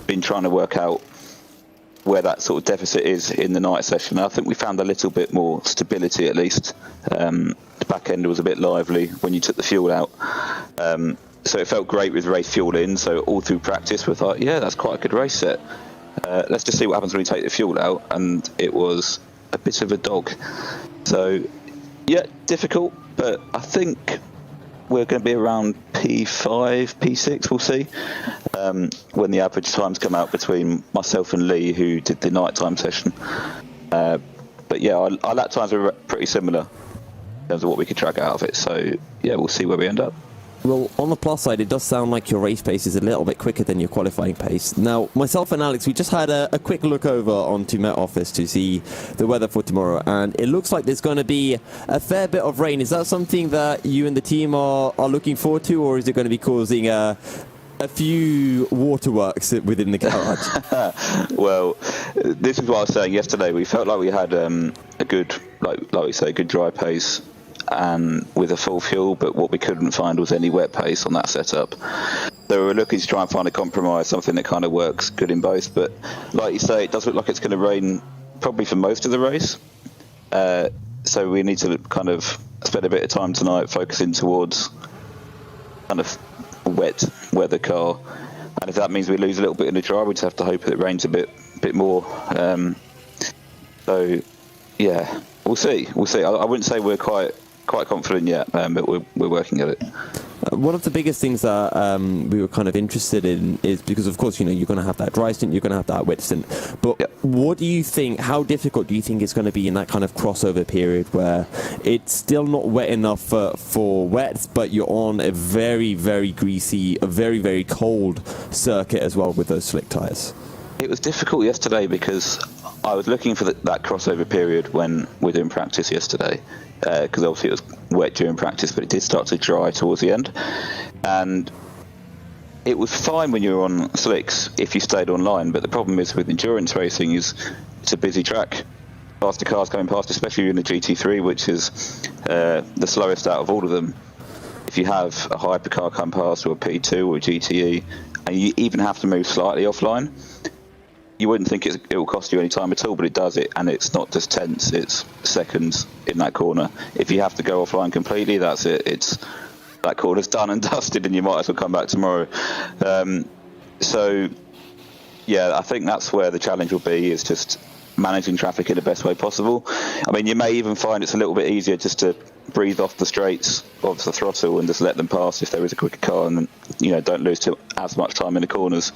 been trying to work out where that sort of deficit is in the night session. I think we found a little bit more stability, at least. The back end was a bit lively when you took the fuel out. So it felt great with race fuel in. So all through practice, we thought, yeah, that's quite a good race set. Let's just see what happens when we take the fuel out. And it was a bit of a dog. So, yeah, difficult, but I think we're going to be around P5, P6, we'll see, when the average times come out between myself and Lee, who did the nighttime session. But yeah, our lap times are pretty similar in terms of what we could drag out of it. So yeah, we'll see where we end up. Well, on the plus side, it does sound like your race pace is a little bit quicker than your qualifying pace. Now, myself and Alex, we just had a quick look over onto Met Office to see the weather for tomorrow, and it looks like there's going to be a fair bit of rain. Is that something that you and the team are looking forward to, or is it going to be causing a few waterworks within the garage? Well, this is what I was saying yesterday. We felt like we had a good, like we say, good dry pace and with a full fuel, but what we couldn't find was any wet pace on that setup. So we were looking to try and find a compromise, something that kind of works good in both. But like you say, it does look like it's going to rain probably for most of the race. So we need to kind of spend a bit of time tonight focusing towards kind of wet weather car. And if that means we lose a little bit in the dry, we just have to hope it rains a bit more. So yeah, we'll see. I wouldn't say we're quite confident yet, but we're working at it. One of the biggest things that we were kind of interested in is because, of course, you're going to have that dry stint, you're going to have that wet stint. But what do you think, how difficult do you think it's going to be in that kind of crossover period where it's still not wet enough for wets, but you're on a very, very greasy, a very, very cold circuit as well with those slick tyres? It was difficult yesterday because I was looking for that crossover period when we're doing practice yesterday, because obviously it was wet during practice, but it did start to dry towards the end. And it was fine when you were on slicks if you stayed online, but the problem is with endurance racing is it's a busy track. Faster cars coming past, especially in the GT3, which is the slowest out of all of them. If you have a hypercar come past or a P2 or a GTE, and you even have to move slightly offline, you wouldn't think it will cost you any time at all, but it does it, and it's not just tenths, it's seconds in that corner. If you have to go offline completely, that's it. That corner's done and dusted, and you might as well come back tomorrow. So, yeah, I think that's where the challenge will be, is just managing traffic in the best way possible. I mean, you may even find it's a little bit easier just to breathe off the straights of the throttle and just let them pass if there is a quicker car, and don't lose as much time in the corners.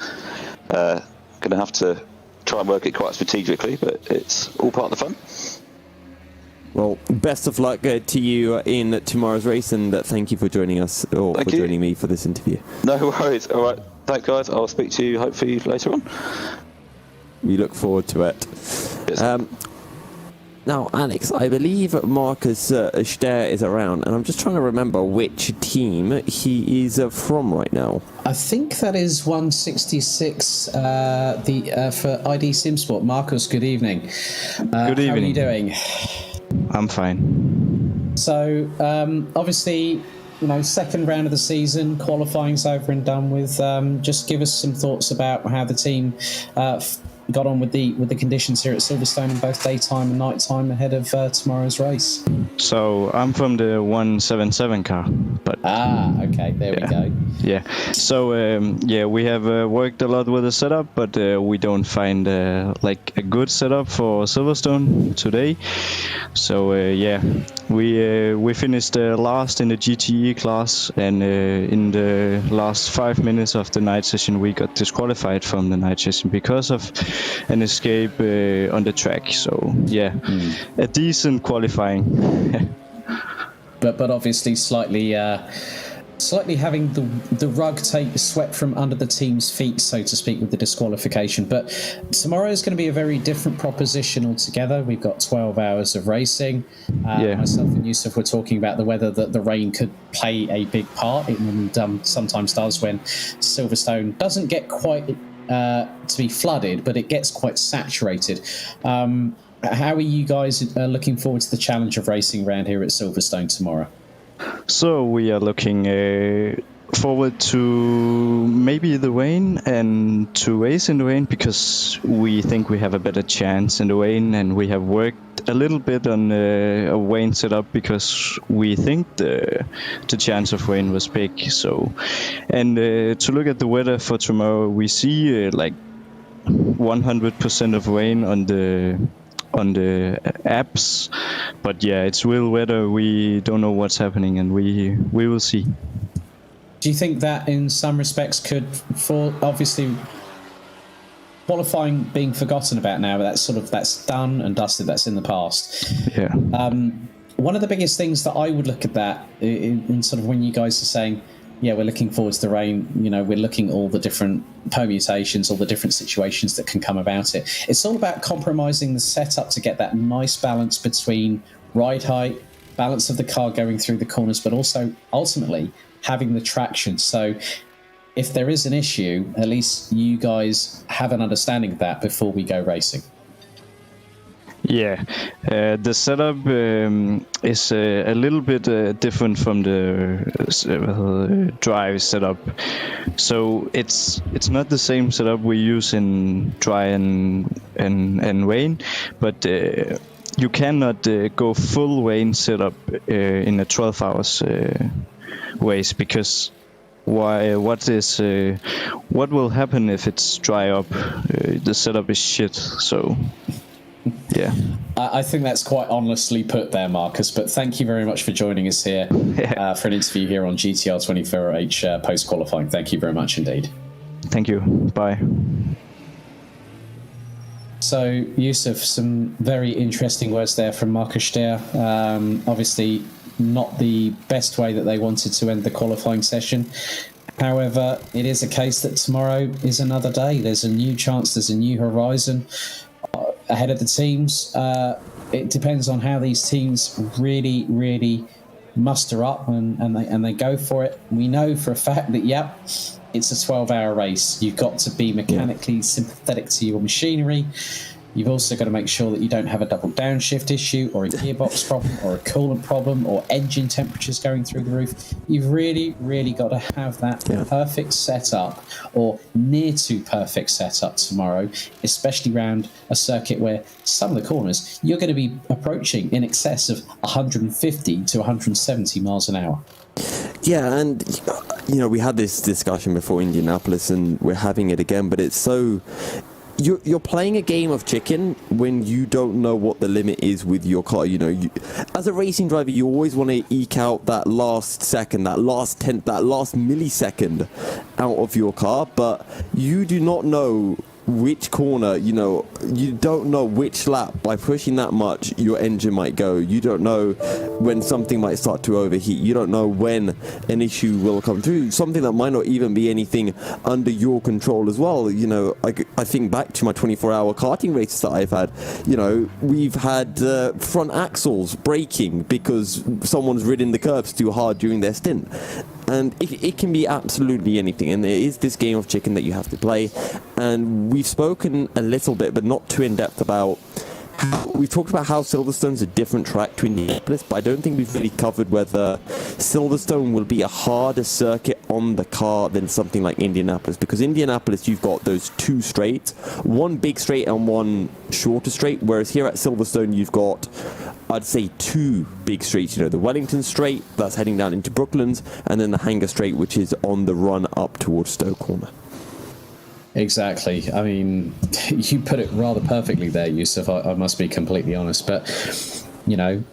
Going to have to try and work it quite strategically, but it's all part of the fun. Well, best of luck to you in tomorrow's race, and thank you for joining us, or for joining me for this interview. No worries. All right, thanks guys. I'll speak to you hopefully later on. We look forward to it. Yes. Now, Alex, I believe Marcus Ster is around, and I'm just trying to remember which team he is from right now. I think that is 166 for ID SimSport. Marcus, good evening. Good evening. How are you doing? I'm fine. So, obviously, second round of the season, qualifying's over and done with. Just give us some thoughts about how the team got on with the conditions here at Silverstone in both daytime and nighttime ahead of tomorrow's race. So I'm from the 177 car, but okay, there we go. Yeah. So we have worked a lot with the setup, but we don't find like a good setup for Silverstone today. So we finished last in the GTE class, and in the last 5 minutes of the night session, we got disqualified from the night session because of an escape on the track. So a decent qualifying. but obviously slightly having the rug swept from under the team's feet, so to speak, with the disqualification. But tomorrow is going to be a very different proposition altogether. We've got 12 hours of racing. Myself and Yusuf were talking about the weather, that the rain could play a big part. It sometimes does when Silverstone doesn't get quite to be flooded, but it gets quite saturated. how are you guys looking forward to the challenge of racing around here at Silverstone tomorrow? So we are looking forward to maybe the Wayne and to race in the Wayne because we think we have a better chance in the Wayne, and we have worked a little bit on a Wayne setup because we think the chance of Wayne was big. So, and to look at the weather for tomorrow, we see like 100% of Wayne on the apps, but yeah, it's real weather. We don't know what's happening, and we will see. Do you think that in some respects could fall, obviously qualifying being forgotten about now, but that's done and dusted, that's in the past. Yeah. One of the biggest things that I would look at that in sort of when you guys are saying, yeah, we're looking forward to the rain, you know, we're looking at all the different permutations, all the different situations that can come about it. It's all about compromising the setup to get that nice balance between ride height, balance of the car going through the corners, but also ultimately having the traction. So if there is an issue, at least you guys have an understanding of that before we go racing. Yeah, the setup is a little bit different from the drive setup. So it's not the same setup we use in dry and Wayne, but you cannot go full Wayne setup in a 12 hours race because what will happen if it's dry up? The setup is shit. So. Yeah, I think that's quite honestly put there, Marcus, but thank you very much for joining us here for an interview here on GTR 24H post-qualifying. Thank you very much indeed. Thank you. Bye. So, Yusuf, some very interesting words there from Marcus Stehr. Obviously, not the best way that they wanted to end the qualifying session. However, it is a case that tomorrow is another day. There's a new chance, there's a new horizon ahead of the teams. It depends on how these teams really muster up and they go for it. We know for a fact that, yep, it's a 12-hour race. You've got to be mechanically sympathetic to your machinery. You've also got to make sure that you don't have a double downshift issue or a gearbox problem or a coolant problem or engine temperatures going through the roof. You've really got to have that perfect setup or near to perfect setup tomorrow, especially around a circuit where some of the corners you're going to be approaching in excess of 150 to 170 miles an hour. Yeah, and you know, we had this discussion before Indianapolis and we're having it again, but it's so... You're playing a game of chicken when you don't know what the limit is with your car. You know, as a racing driver, you always want to eke out that last second, that last tenth, that last millisecond out of your car, but you do not know which corner, you know, you don't know which lap by pushing that much your engine might go. You don't know when something might start to overheat. You don't know when an issue will come through, something that might not even be anything under your control as well. You know, I think back to my 24-hour karting races that I've had. You know, we've had front axles breaking because someone's ridden the curbs too hard during their stint. And it can be absolutely anything, and there is this game of chicken that you have to play. And we've spoken a little bit, but not too in depth about. We've talked about how Silverstone's a different track to Indianapolis, but I don't think we've really covered whether Silverstone will be a harder circuit on the car than something like Indianapolis. Because Indianapolis, you've got those two straights, one big straight and one shorter straight, whereas here at Silverstone, you've got, I'd say, two big straights. You know, the Wellington straight that's heading down into Brooklands, and then the Hangar straight, which is on the run up towards Stowe Corner. Exactly. I mean, you put it rather perfectly there, Yusuf. I must be completely honest. But, you know,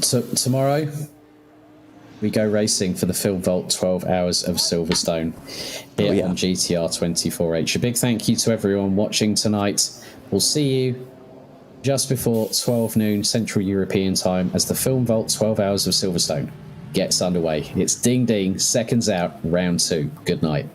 so tomorrow we go racing for the Film Vault 12 Hours of Silverstone here on GTR 24H. A big thank you to everyone watching tonight. We'll see you just before 12 noon Central European time as the Film Vault 12 Hours of Silverstone gets underway. It's ding ding, seconds out, round 2. Good night.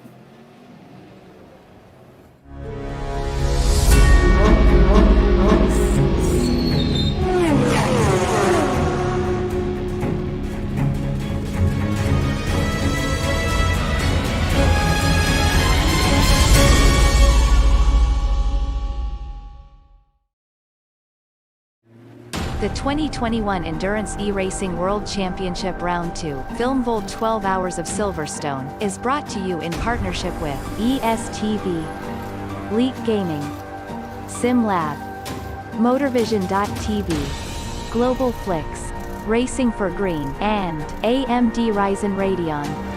The 2021 Endurance E-Racing World Championship Round 2, Film Volt 12 Hours of Silverstone, is brought to you in partnership with ESTV, Leap Gaming, SimLab, Motorvision.tv, Global Flix, Racing for Green, and AMD Ryzen Radeon.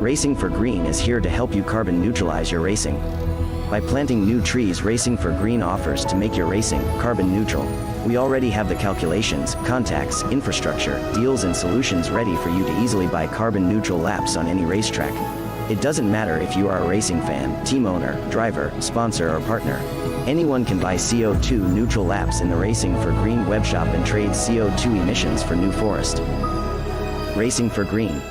Racing for Green is here to help you carbon neutralize your racing. By planting new trees, Racing for Green offers to make your racing carbon neutral. We already have the calculations, contacts, infrastructure, deals and solutions ready for you to easily buy carbon neutral laps on any racetrack. It doesn't matter if you are a racing fan, team owner, driver, sponsor or partner. Anyone can buy CO2 neutral laps in the Racing for Green webshop and trade CO2 emissions for New Forest. Racing for Green.